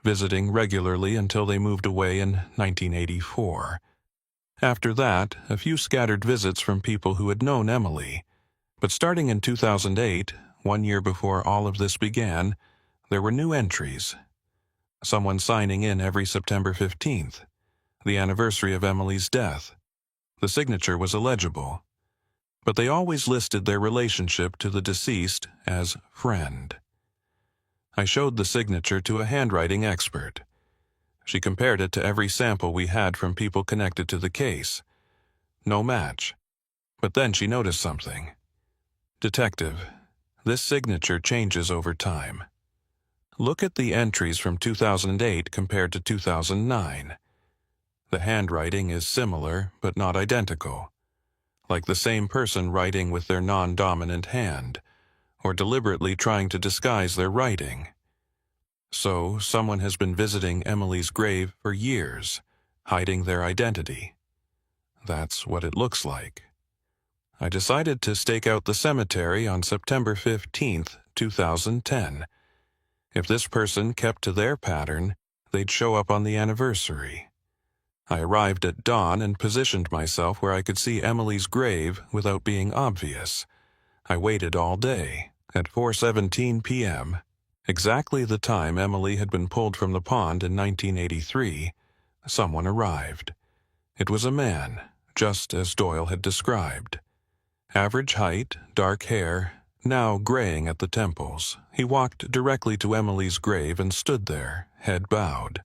visiting regularly until they moved away in 1984. After that, a few scattered visits from people who had known Emily. But starting in 2008, 1 year before all of this began, there were new entries. Someone signing in every September 15th, the anniversary of Emily's death. The signature was illegible, but they always listed their relationship to the deceased as friend. I showed the signature to a handwriting expert. She compared it to every sample we had from people connected to the case. No match. But then she noticed something. "Detective, this signature changes over time. Look at the entries from 2008 compared to 2009. The handwriting is similar, but not identical. Like the same person writing with their non-dominant hand, or deliberately trying to disguise their writing. So, someone has been visiting Emily's grave for years, hiding their identity. That's what it looks like." I decided to stake out the cemetery on September 15th, 2010. If this person kept to their pattern, they'd show up on the anniversary. I arrived at dawn and positioned myself where I could see Emily's grave without being obvious. I waited all day. At 4:17 p.m., exactly the time Emily had been pulled from the pond in 1983, someone arrived. It was a man, just as Doyle had described. Average height, dark hair, now graying at the temples. He walked directly to Emily's grave and stood there, head bowed.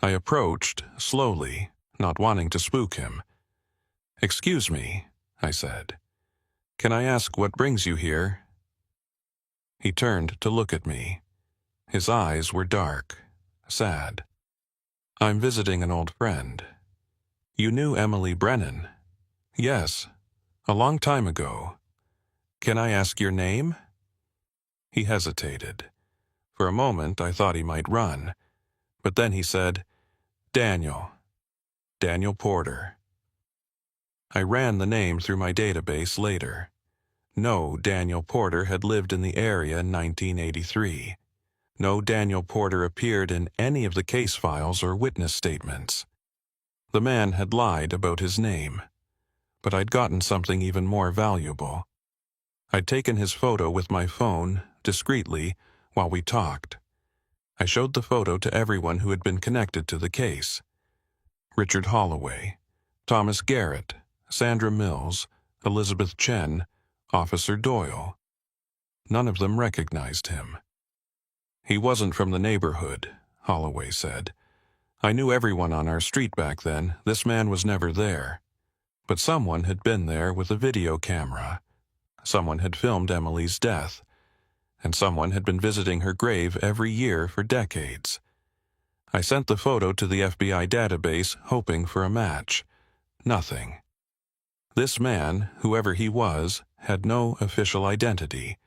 I approached, slowly, not wanting to spook him. "Excuse me," I said. "Can I ask what brings you here?" He turned to look at me. His eyes were dark, sad. "I'm visiting an old friend." "You knew Emily Brennan?" "Yes, a long time ago. Can I ask your name?" He hesitated. For a moment I thought he might run, but then he said, "Daniel. Daniel Porter." I ran the name through my database later. No Daniel Porter had lived in the area in 1983. No Daniel Porter appeared in any of the case files or witness statements. The man had lied about his name. But I'd gotten something even more valuable. I'd taken his photo with my phone, discreetly, while we talked. I showed the photo to everyone who had been connected to the case. Richard Holloway, Thomas Garrett, Sandra Mills, Elizabeth Chen, Officer Doyle. None of them recognized him. "He wasn't from the neighborhood," Holloway said. "I knew everyone on our street back then. This man was never there. But someone had been there with a video camera. Someone had filmed Emily's death. And someone had been visiting her grave every year for decades. I sent the photo to the FBI database, hoping for a match. Nothing. This man, whoever he was, had no official identity,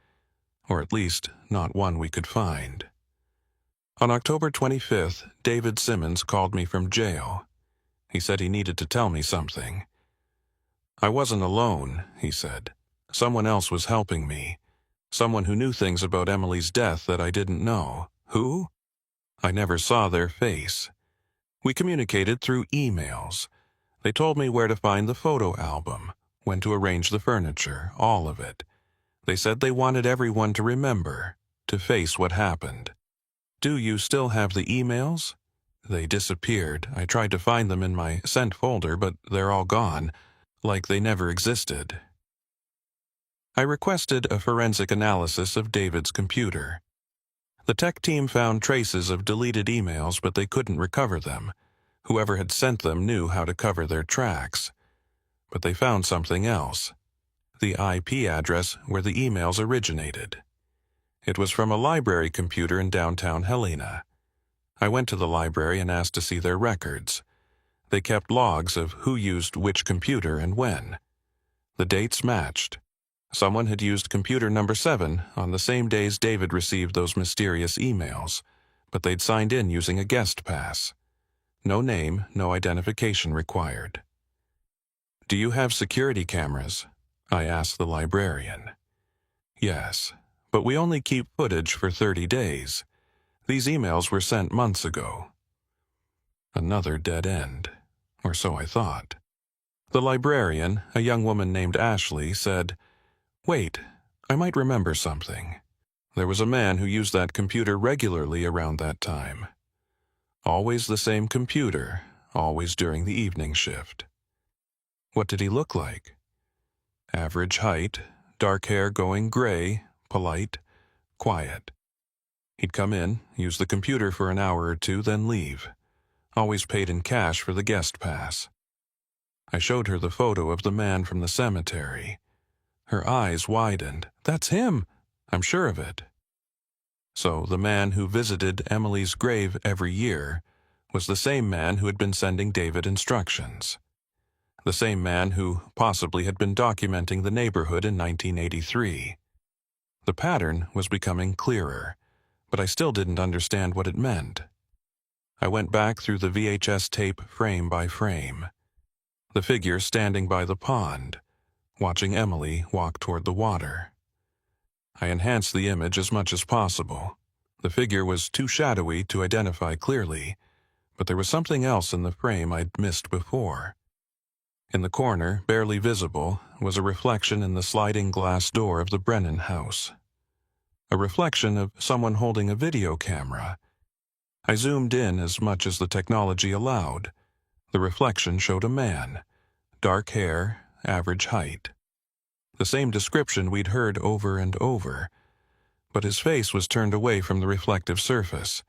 or at least not one we could find. On October 25th, David Simmons called me from jail. He said he needed to tell me something. "I wasn't alone," he said. "Someone else was helping me. Someone who knew things about Emily's death that I didn't know." "Who?" "I never saw their face. We communicated through emails. They told me where to find the photo album, when to arrange the furniture, all of it. They said they wanted everyone to remember, to face what happened." "Do you still have the emails?" "They disappeared. I tried to find them in my sent folder, but they're all gone, like they never existed." I requested a forensic analysis of David's computer. The tech team found traces of deleted emails, but they couldn't recover them. Whoever had sent them knew how to cover their tracks. But they found something else: the IP address where the emails originated. It was from a library computer in downtown Helena. I went to the library and asked to see their records. They kept logs of who used which computer and when. The dates matched. Someone had used computer number 7 on the same days David received those mysterious emails, but they'd signed in using a guest pass. No name, no identification required. "Do you have security cameras?" I asked the librarian. "Yes, but we only keep footage for 30 days. These emails were sent months ago. Another dead end, or so I thought. The librarian, a young woman named Ashley, said, "Wait, I might remember something. There was a man who used that computer regularly around that time. Always the same computer, always during the evening shift. What did he look like? Average height, dark hair going gray, polite, quiet. He'd come in, use the computer for an hour or two, then leave. Always paid in cash for the guest pass." I showed her the photo of the man from the cemetery. Her eyes widened. "That's him! I'm sure of it." So the man who visited Emily's grave every year was the same man who had been sending David instructions. The same man who possibly had been documenting the neighborhood in 1983. The pattern was becoming clearer, but I still didn't understand what it meant. I went back through the VHS tape frame by frame. The figure standing by the pond, watching Emily walk toward the water. I enhanced the image as much as possible. The figure was too shadowy to identify clearly, but there was something else in the frame I'd missed before. In the corner, barely visible, was a reflection in the sliding glass door of the Brennan house. A reflection of someone holding a video camera. I zoomed in as much as the technology allowed. The reflection showed a man, dark hair, average height. The same description we'd heard over and over, but his face was turned away from the reflective surface.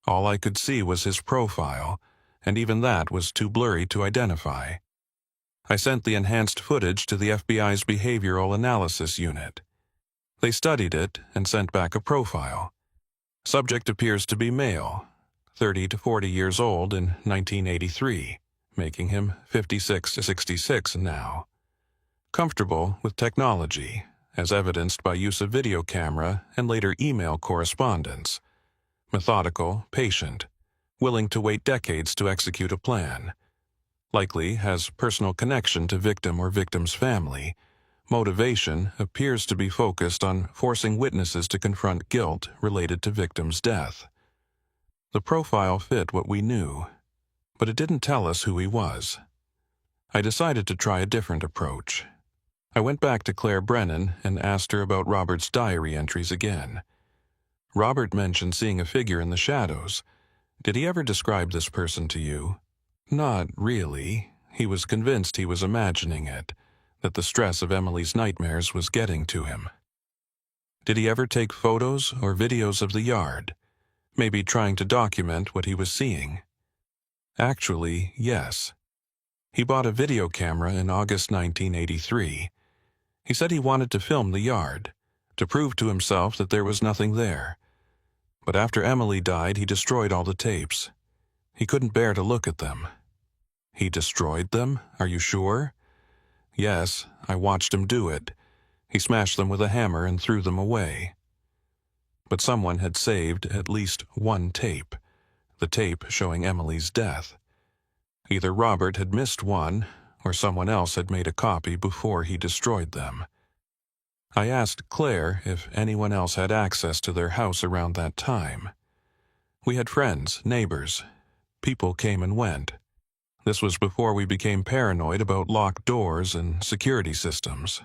All I could see was his profile, and even that was too blurry to identify. I sent the enhanced footage to the FBI's Behavioral Analysis Unit. They studied it and sent back a profile. Subject appears to be male, 30 to 40 years old in 1983, making him 56 to 66 now. Comfortable with technology, as evidenced by use of video camera and later email correspondence. Methodical, patient, willing to wait decades to execute a plan. Likely has personal connection to victim or victim's family. Motivation appears to be focused on forcing witnesses to confront guilt related to victim's death. The profile fit what we knew, but it didn't tell us who he was. I decided to try a different approach. I went back to Claire Brennan and asked her about Robert's diary entries again. Robert mentioned seeing a figure in the shadows. Did he ever describe this person to you? Not really. He was convinced he was imagining it, that the stress of Emily's nightmares was getting to him. Did he ever take photos or videos of the yard, maybe trying to document what he was seeing? Actually, yes. He bought a video camera in August 1983. He said he wanted to film the yard, to prove to himself that there was nothing there. But after Emily died, he destroyed all the tapes. He couldn't bear to look at them. He destroyed them? Are you sure? Yes, I watched him do it. He smashed them with a hammer and threw them away. But someone had saved at least one tape, the tape showing Emily's death. Either Robert had missed one, or someone else had made a copy before he destroyed them. I asked Claire if anyone else had access to their house around that time. We had friends, neighbors. People came and went. This was before we became paranoid about locked doors and security systems.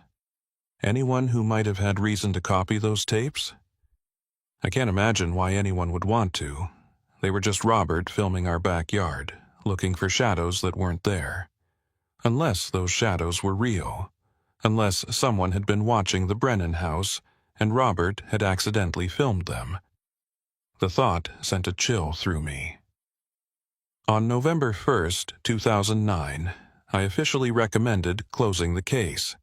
Anyone who might have had reason to copy those tapes? I can't imagine why anyone would want to. They were just Robert filming our backyard, looking for shadows that weren't there. Unless those shadows were real. Unless someone had been watching the Brennan house and Robert had accidentally filmed them. The thought sent a chill through me. On November 1st, 2009, I officially recommended closing the case.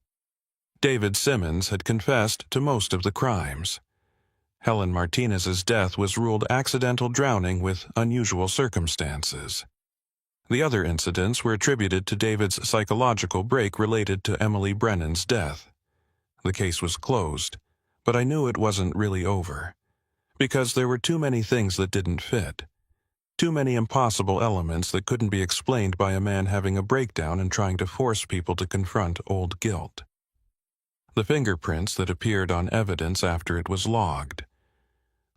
David Simmons had confessed to most of the crimes. Helen Martinez's death was ruled accidental drowning with unusual circumstances. The other incidents were attributed to David's psychological break related to Emily Brennan's death. The case was closed, but I knew it wasn't really over, because there were too many things that didn't fit. Too many impossible elements that couldn't be explained by a man having a breakdown and trying to force people to confront old guilt. The fingerprints that appeared on evidence after it was logged.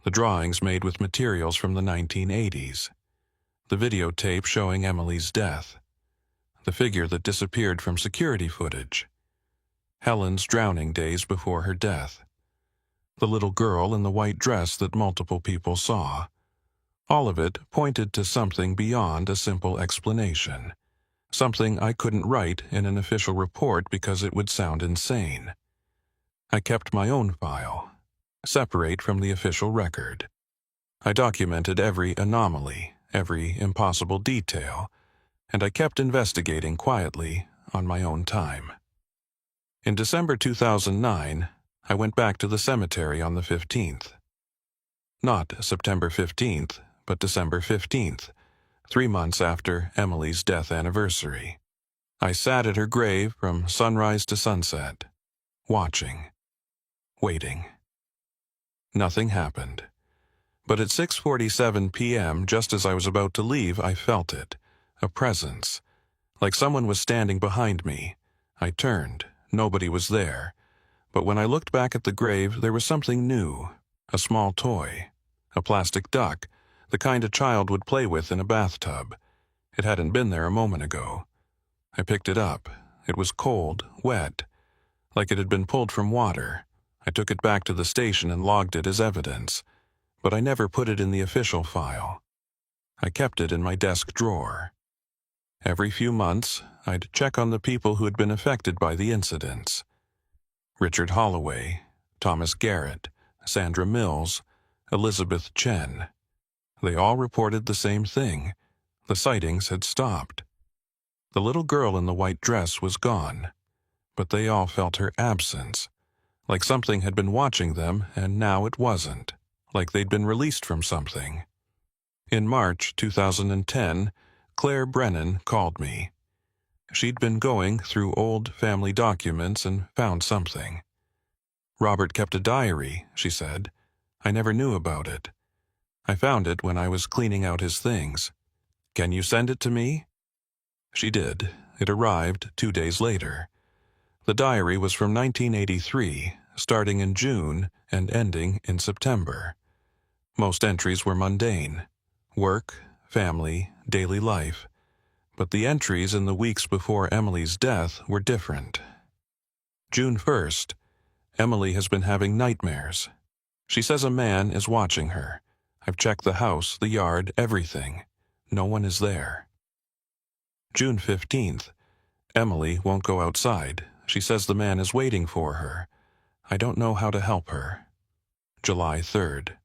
The drawings made with materials from the 1980s. The videotape showing Emily's death. The figure that disappeared from security footage. Helen's drowning days before her death. The little girl in the white dress that multiple people saw. All of it pointed to something beyond a simple explanation. Something I couldn't write in an official report because it would sound insane. I kept my own file, separate from the official record. I documented every anomaly, every impossible detail, and I kept investigating quietly on my own time. In December 2009, I went back to the cemetery on the 15th. Not September 15th, but December 15th, 3 months after Emily's death anniversary. I sat at her grave from sunrise to sunset, watching, waiting. Nothing happened. But at 6:47 p.m., just as I was about to leave, I felt it, a presence, like someone was standing behind me. I turned. Nobody was there. But when I looked back at the grave, there was something new, a small toy, a plastic duck, the kind a child would play with in a bathtub. It hadn't been there a moment ago. I picked it up. It was cold, wet, like it had been pulled from water. I took it back to the station and logged it as evidence, but I never put it in the official file. I kept it in my desk drawer. Every few months, I'd check on the people who had been affected by the incidents. Richard Holloway, Thomas Garrett, Sandra Mills, Elizabeth Chen. They all reported the same thing. The sightings had stopped. The little girl in the white dress was gone, but they all felt her absence, like something had been watching them and now it wasn't, like they'd been released from something. In March 2010, Claire Brennan called me. She'd been going through old family documents and found something. Robert kept a diary, she said. I never knew about it. I found it when I was cleaning out his things. Can you send it to me? She did. It arrived 2 days later. The diary was from 1983, starting in June and ending in September. Most entries were mundane. Work, family, daily life. But the entries in the weeks before Emily's death were different. June 1st. Emily has been having nightmares. She says a man is watching her. I've checked the house, the yard, everything. No one is there. June 15th. Emily won't go outside. She says the man is waiting for her. I don't know how to help her. July 3rd.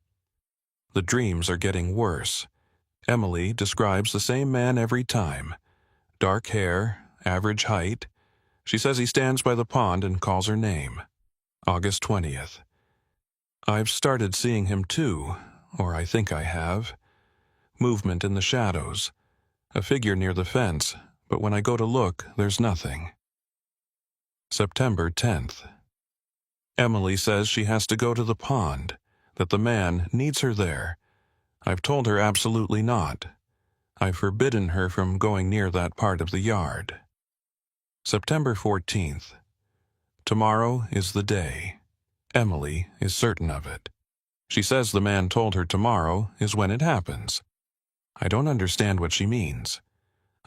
The dreams are getting worse. Emily describes the same man every time. Dark hair, average height. She says he stands by the pond and calls her name. August 20th. I've started seeing him too, or I think I have. Movement in the shadows. A figure near the fence, but when I go to look, there's nothing. September 10th. Emily says she has to go to the pond, that the man needs her there. I've told her absolutely not. I've forbidden her from going near that part of the yard. September 14th. Tomorrow is the day. Emily is certain of it. She says the man told her tomorrow is when it happens. I don't understand what she means.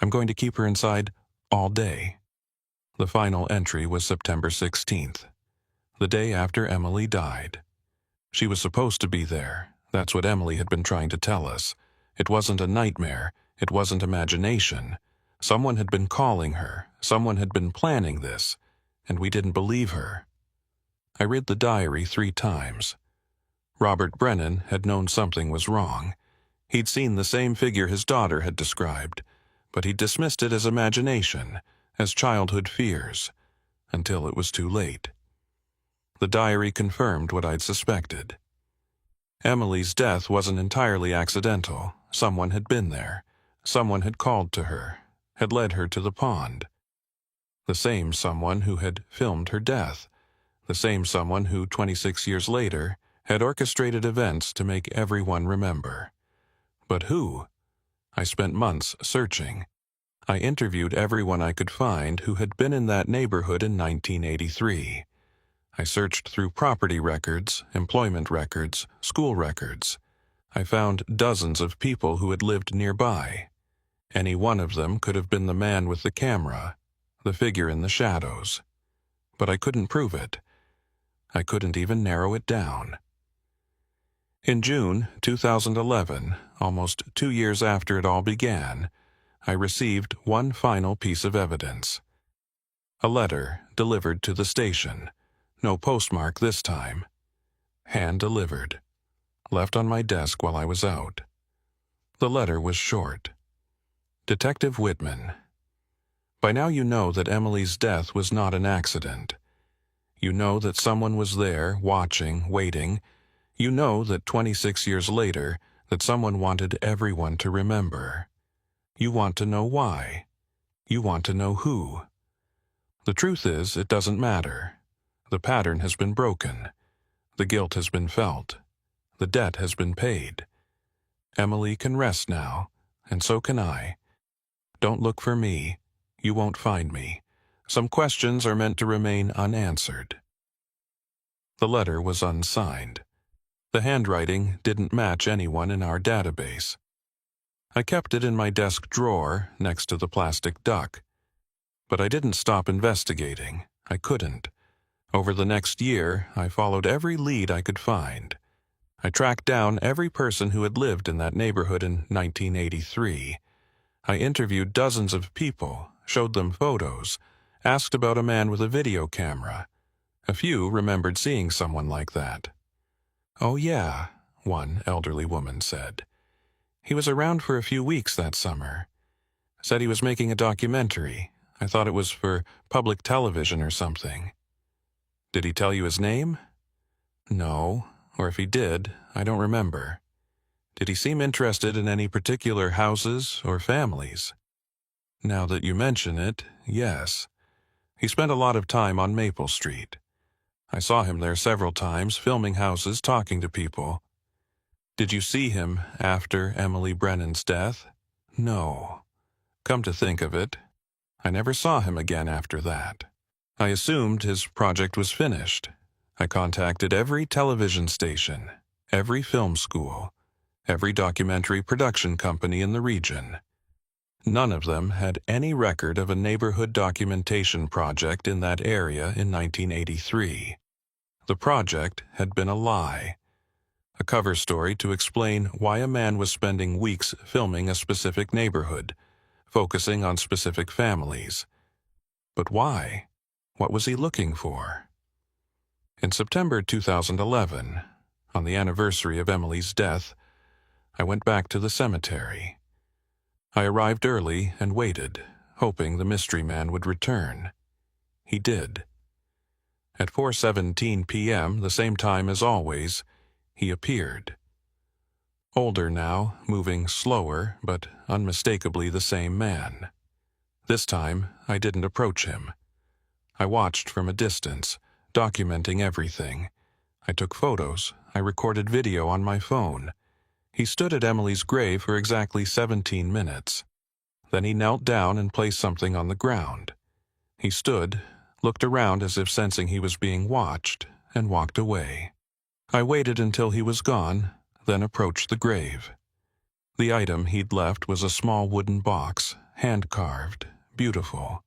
I'm going to keep her inside all day. The final entry was September 16th, the day after Emily died. She was supposed to be there. That's what Emily had been trying to tell us. It wasn't a nightmare. It wasn't imagination. Someone had been calling her. Someone had been planning this, and we didn't believe her. I read the diary 3 times. Robert Brennan had known something was wrong. He'd seen the same figure his daughter had described, but he dismissed it as imagination, as childhood fears, until it was too late. The diary confirmed what I'd suspected. Emily's death wasn't entirely accidental. Someone had been there. Someone had called to her, had led her to the pond. The same someone who had filmed her death. The same someone who, 26 years later, had orchestrated events to make everyone remember. But who? I spent months searching. I interviewed everyone I could find who had been in that neighborhood in 1983. I searched through property records, employment records, school records. I found dozens of people who had lived nearby. Any one of them could have been the man with the camera, the figure in the shadows. But I couldn't prove it. I couldn't even narrow it down. In June 2011, almost 2 years after it all began, I received one final piece of evidence. A letter delivered to the station. No postmark this time. Hand-delivered. Left on my desk while I was out. The letter was short. Detective Whitman. By now you know that Emily's death was not an accident. You know that someone was there, watching, waiting. You know that 26 years later, that someone wanted everyone to remember. You want to know why. You want to know who. The truth is, it doesn't matter. The pattern has been broken. The guilt has been felt. The debt has been paid. Emily can rest now, and so can I. Don't look for me. You won't find me. Some questions are meant to remain unanswered. The letter was unsigned. The handwriting didn't match anyone in our database. I kept it in my desk drawer next to the plastic duck. But I didn't stop investigating. I couldn't. Over the next year, I followed every lead I could find. I tracked down every person who had lived in that neighborhood in 1983. I interviewed dozens of people, showed them photos, asked about a man with a video camera. A few remembered seeing someone like that. "Oh yeah," one elderly woman said. "He was around for a few weeks that summer. Said he was making a documentary. I thought it was for public television or something." "Did he tell you his name?" "No, or if he did, I don't remember." "Did he seem interested in any particular houses or families?" "Now that you mention it, yes. He spent a lot of time on Maple Street. I saw him there several times, filming houses, talking to people." "Did you see him after Emily Brennan's death?" "No. Come to think of it, I never saw him again after that. I assumed his project was finished. I contacted every television station, every film school, every documentary production company in the region. None of them had any record of a neighborhood documentation project in that area in 1983. The project had been a lie. A cover story to explain why a man was spending weeks filming a specific neighborhood, focusing on specific families. But why? What was he looking for? In September 2011, on the anniversary of Emily's death, I went back to the cemetery. I arrived early and waited, hoping the mystery man would return. He did. At 4:17 p.m., the same time as always, he appeared. Older now, moving slower, but unmistakably the same man. This time, I didn't approach him. I watched from a distance, documenting everything. I took photos. I recorded video on my phone. He stood at Emily's grave for exactly 17 minutes. Then he knelt down and placed something on the ground. He stood, looked around as if sensing he was being watched, and walked away. I waited until he was gone, then approached the grave. The item he'd left was a small wooden box, hand-carved, beautiful.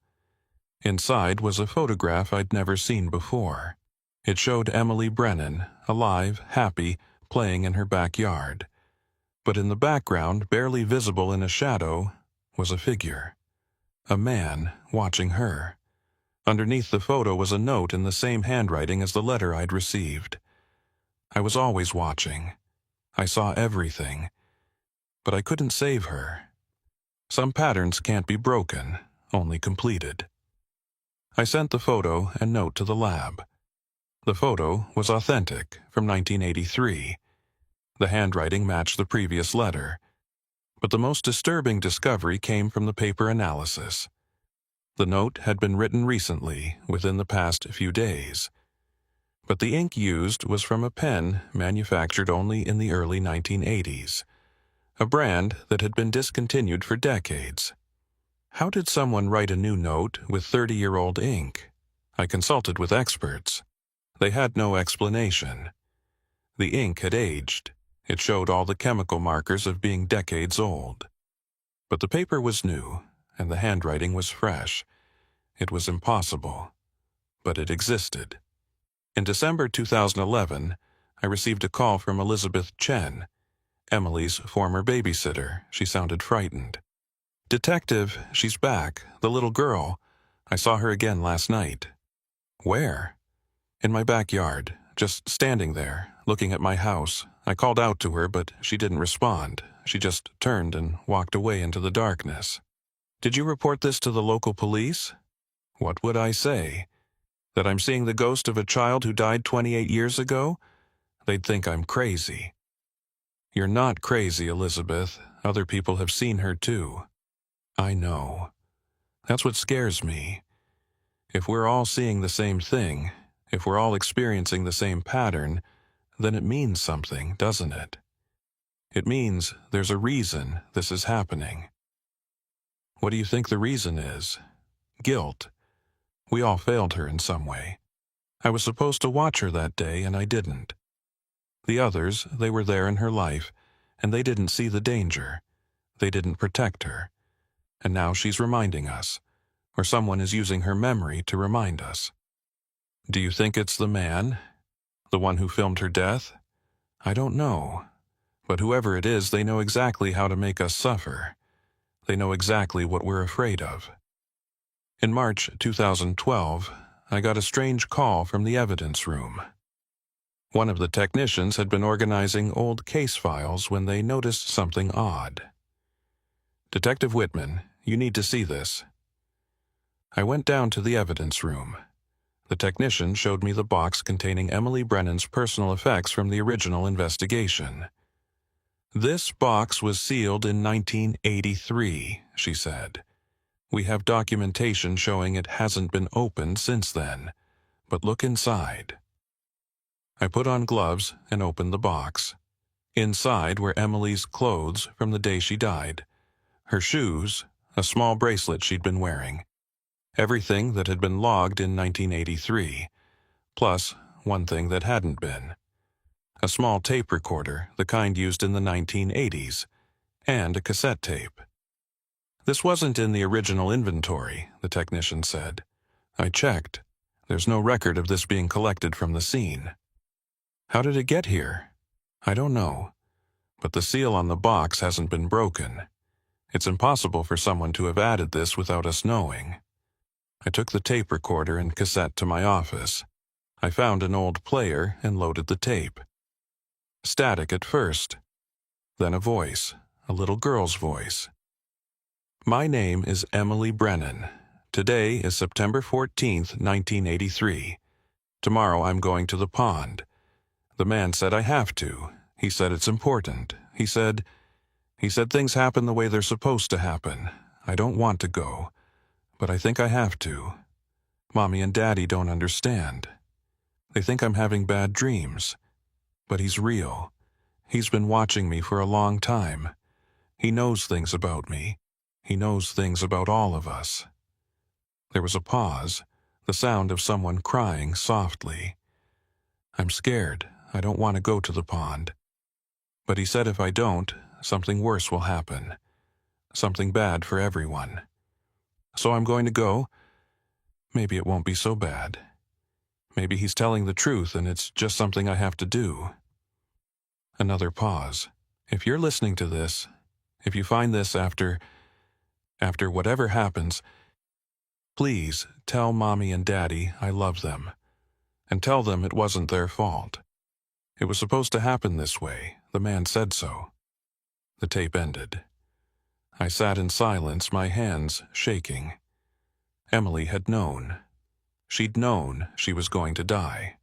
Inside was a photograph I'd never seen before. It showed Emily Brennan, alive, happy, playing in her backyard. But in the background, barely visible in a shadow, was a figure. A man watching her. Underneath the photo was a note in the same handwriting as the letter I'd received. I was always watching. I saw everything. But I couldn't save her. Some patterns can't be broken, only completed. I sent the photo and note to the lab. The photo was authentic, from 1983. The handwriting matched the previous letter. But the most disturbing discovery came from the paper analysis. The note had been written recently, within the past few days. But the ink used was from a pen manufactured only in the early 1980s, a brand that had been discontinued for decades. How did someone write a new note with 30-year-old ink? I consulted with experts. They had no explanation. The ink had aged. It showed all the chemical markers of being decades old. But the paper was new, and the handwriting was fresh. It was impossible, but it existed. In December 2011, I received a call from Elizabeth Chen, Emily's former babysitter. She sounded frightened. "Detective, she's back. The little girl. I saw her again last night." "Where?" "In my backyard, just standing there, looking at my house. I called out to her, but she didn't respond. She just turned and walked away into the darkness." "Did you report this to the local police?" "What would I say? That I'm seeing the ghost of a child who died 28 years ago? They'd think I'm crazy." "You're not crazy, Elizabeth. Other people have seen her too." "I know. That's what scares me. If we're all seeing the same thing, if we're all experiencing the same pattern, then it means something, doesn't it? It means there's a reason this is happening." "What do you think the reason is?" "Guilt. We all failed her in some way. I was supposed to watch her that day, and I didn't. The others, they were there in her life, and they didn't see the danger. They didn't protect her. And now she's reminding us, or someone is using her memory to remind us." "Do you think it's the man? The one who filmed her death?" "I don't know. But whoever it is, they know exactly how to make us suffer. They know exactly what we're afraid of." In March 2012, I got a strange call from the evidence room. One of the technicians had been organizing old case files when they noticed something odd. "Detective Whitman, you need to see this." I went down to the evidence room. The technician showed me the box containing Emily Brennan's personal effects from the original investigation. "This box was sealed in 1983, she said. "We have documentation showing it hasn't been opened since then, but look inside." I put on gloves and opened the box. Inside were Emily's clothes from the day she died, her shoes, a small bracelet she'd been wearing, everything that had been logged in 1983, plus one thing that hadn't been: a small tape recorder, the kind used in the 1980s, and a cassette tape. "This wasn't in the original inventory," the technician said. "I checked. There's no record of this being collected from the scene." "How did it get here?" "I don't know. But the seal on the box hasn't been broken. It's impossible for someone to have added this without us knowing." I took the tape recorder and cassette to my office. I found an old player and loaded the tape. Static at first. Then a voice, a little girl's voice. "My name is Emily Brennan. Today is September 14th, 1983. Tomorrow I'm going to the pond. The man said I have to. He said it's important. He said things happen the way they're supposed to happen. I don't want to go, but I think I have to. Mommy and Daddy don't understand. They think I'm having bad dreams. But he's real. He's been watching me for a long time. He knows things about me. He knows things about all of us." There was a pause, the sound of someone crying softly. "I'm scared. I don't want to go to the pond. But he said if I don't, something worse will happen. Something bad for everyone. So I'm going to go. Maybe it won't be so bad. Maybe he's telling the truth and it's just something I have to do." Another pause. "If you're listening to this, if you find this after whatever happens, please tell Mommy and Daddy I love them. And tell them it wasn't their fault. It was supposed to happen this way. The man said so." The tape ended. I sat in silence, my hands shaking. Emily had known. She'd known she was going to die.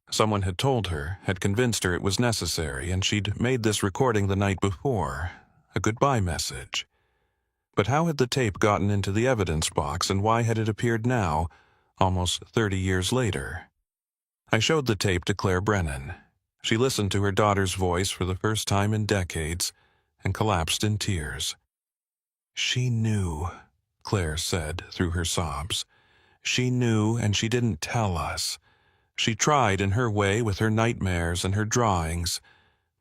Someone had told her, had convinced her it was necessary, and she'd made this recording the night before, a goodbye message. But how had the tape gotten into the evidence box, and why had it appeared now, almost 30 years later? I showed the tape to Claire Brennan. She listened to her daughter's voice for the first time in decades and collapsed in tears. "She knew," Claire said through her sobs. "She knew, and she didn't tell us. She tried in her way with her nightmares and her drawings,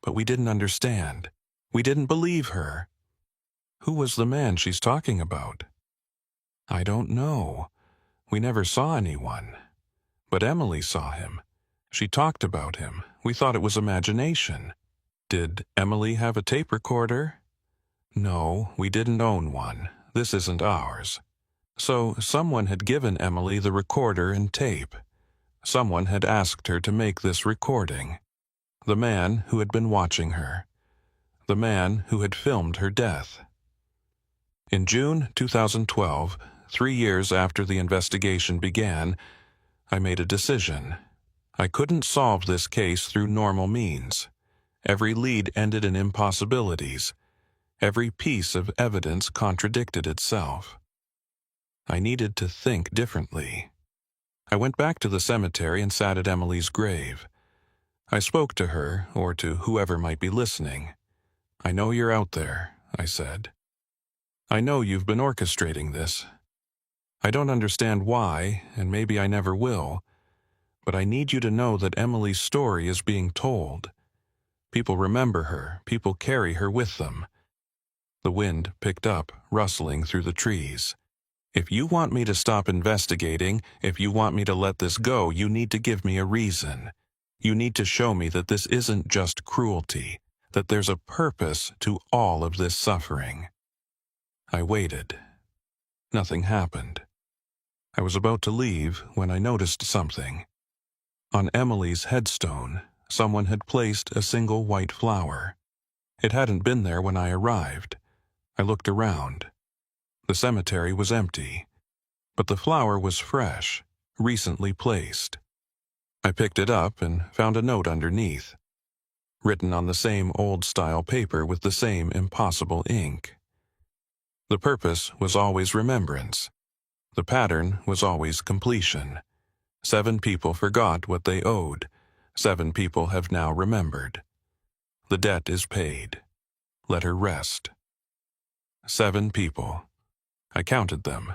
but we didn't understand. We didn't believe her. Who was the man she's talking about? I don't know. We never saw anyone. But Emily saw him. She talked about him. We thought it was imagination. Did Emily have a tape recorder? No, we didn't own one. This isn't ours. So someone had given Emily the recorder and tape. Someone had asked her to make this recording. The man who had been watching her. The man who had filmed her death. In June 2012, 3 years after the investigation began, I made a decision. I couldn't solve this case through normal means. Every lead ended in impossibilities. Every piece of evidence contradicted itself. I needed to think differently. I went back to the cemetery and sat at Emily's grave. I spoke to her, or to whoever might be listening. "I know you're out there," I said. "I know you've been orchestrating this. I don't understand why, and maybe I never will, but I need you to know that Emily's story is being told. People remember her, people carry her with them." The wind picked up, rustling through the trees. "If you want me to stop investigating, if you want me to let this go, you need to give me a reason. You need to show me that this isn't just cruelty, that there's a purpose to all of this suffering." I waited. Nothing happened. I was about to leave when I noticed something. On Emily's headstone, someone had placed a single white flower. It hadn't been there when I arrived. I looked around. The cemetery was empty, but the flower was fresh, recently placed. I picked it up and found a note underneath, written on the same old-style paper with the same impossible ink. The purpose was always remembrance. The pattern was always completion. 7 people forgot what they owed. 7 people have now remembered. The debt is paid. Let her rest. 7 people. I counted them.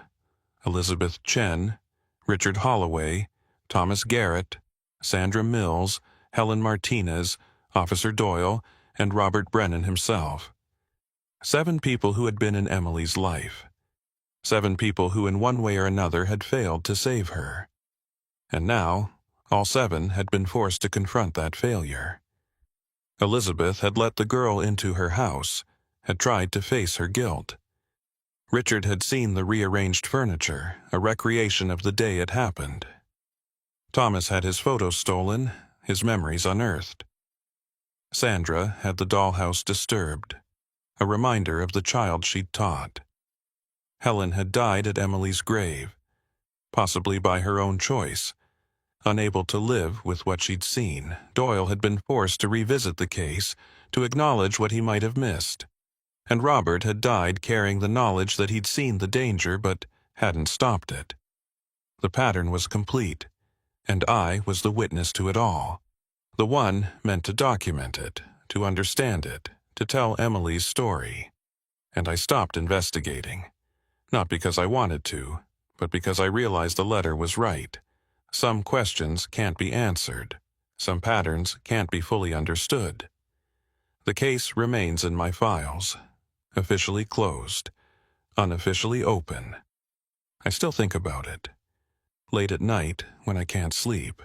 Elizabeth Chen, Richard Holloway, Thomas Garrett, Sandra Mills, Helen Martinez, Officer Doyle, and Robert Brennan himself. 7 people who had been in Emily's life. 7 people who in one way or another had failed to save her. And now, all 7 had been forced to confront that failure. Elizabeth had let the girl into her house, had tried to face her guilt. Richard had seen the rearranged furniture, a recreation of the day it happened. Thomas had his photos stolen, his memories unearthed. Sandra had the dollhouse disturbed, a reminder of the child she'd taught. Helen had died at Emily's grave, possibly by her own choice. Unable to live with what she'd seen, Doyle had been forced to revisit the case, to acknowledge what he might have missed. And Robert had died carrying the knowledge that he'd seen the danger but hadn't stopped it. The pattern was complete, and I was the witness to it all. The one meant to document it, to understand it, to tell Emily's story. And I stopped investigating. Not because I wanted to, but because I realized the letter was right. Some questions can't be answered. Some patterns can't be fully understood. The case remains in my files. Officially closed, unofficially open. I still think about it. Late at night, when I can't sleep.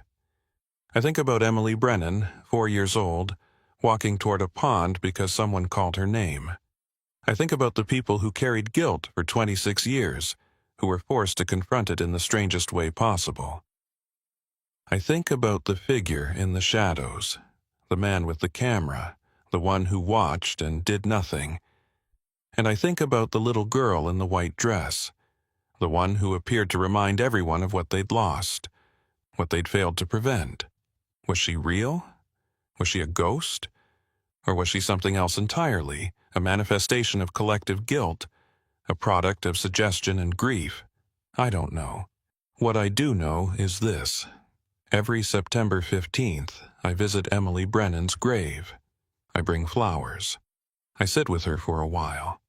I think about Emily Brennan, 4 years old, walking toward a pond because someone called her name. I think about the people who carried guilt for 26 years, who were forced to confront it in the strangest way possible. I think about the figure in the shadows, the man with the camera, the one who watched and did nothing. And I think about the little girl in the white dress, the one who appeared to remind everyone of what they'd lost, what they'd failed to prevent. Was she real? Was she a ghost? Or was she something else entirely, a manifestation of collective guilt, a product of suggestion and grief? I don't know. What I do know is this. Every September 15th, I visit Emily Brennan's grave. I bring flowers. I sit with her for a while.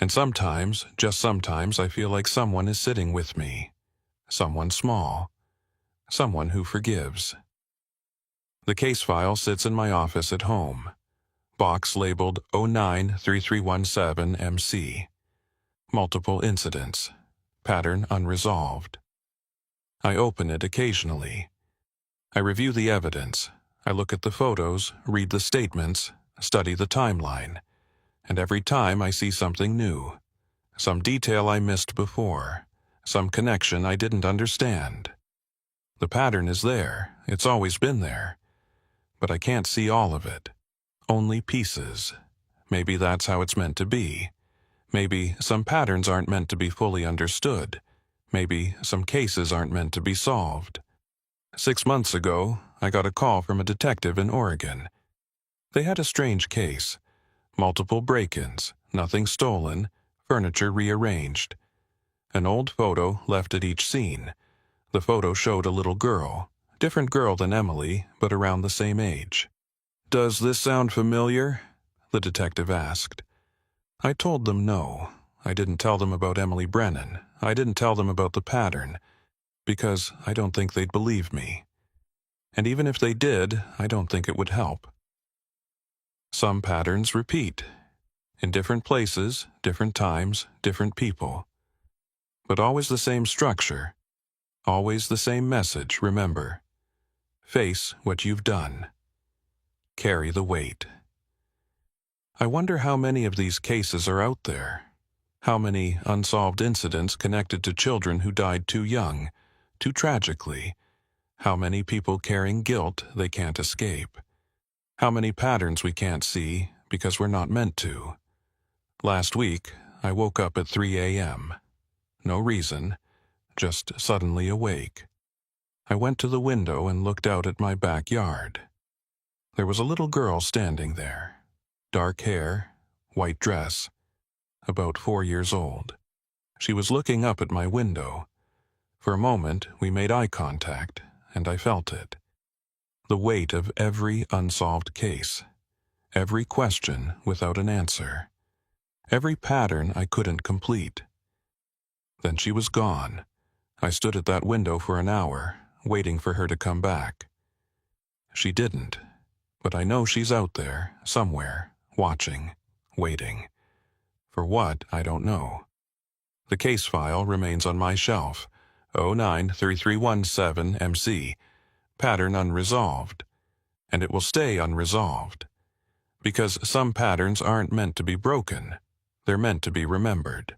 And sometimes, just sometimes, I feel like someone is sitting with me. Someone small. someone who forgives. The case file sits in my office at home. Box labeled 093317MC. Multiple incidents. Pattern unresolved. I open it occasionally. I review the evidence. I look at the photos, read the statements, study the timeline. And every time I see something new. Some detail I missed before. Some connection I didn't understand. The pattern is there. It's always been there. But I can't see all of it. Only pieces. Maybe that's how it's meant to be. Maybe some patterns aren't meant to be fully understood. Maybe some cases aren't meant to be solved. 6 months ago, I got a call from a detective in Oregon. They had a strange case. Multiple break-ins, nothing stolen, furniture rearranged. An old photo left at each scene. The photo showed a little girl, different girl than Emily, but around the same age. "Does this sound familiar?" the detective asked. I told them no. I didn't tell them about Emily Brennan. I didn't tell them about the pattern, because I don't think they'd believe me. And even if they did, I don't think it would help. Some patterns repeat. In different places, different times, different people. But always the same structure. Always the same message, remember. Face what you've done. Carry the weight. I wonder how many of these cases are out there. How many unsolved incidents connected to children who died too young, too tragically. How many people carrying guilt they can't escape. How many patterns we can't see because we're not meant to. Last week, I woke up at 3 a.m. No reason, just suddenly awake. I went to the window and looked out at my backyard. There was a little girl standing there. Dark hair, white dress, about 4 years old. She was looking up at my window. For a moment, we made eye contact, and I felt it. The weight of every unsolved case. Every question without an answer. Every pattern I couldn't complete. Then she was gone. I stood at that window for an hour, waiting for her to come back. She didn't, but I know she's out there, somewhere, watching, waiting. For what, I don't know. The case file remains on my shelf, 093317MC, pattern unresolved, and it will stay unresolved. Because some patterns aren't meant to be broken, they're meant to be remembered.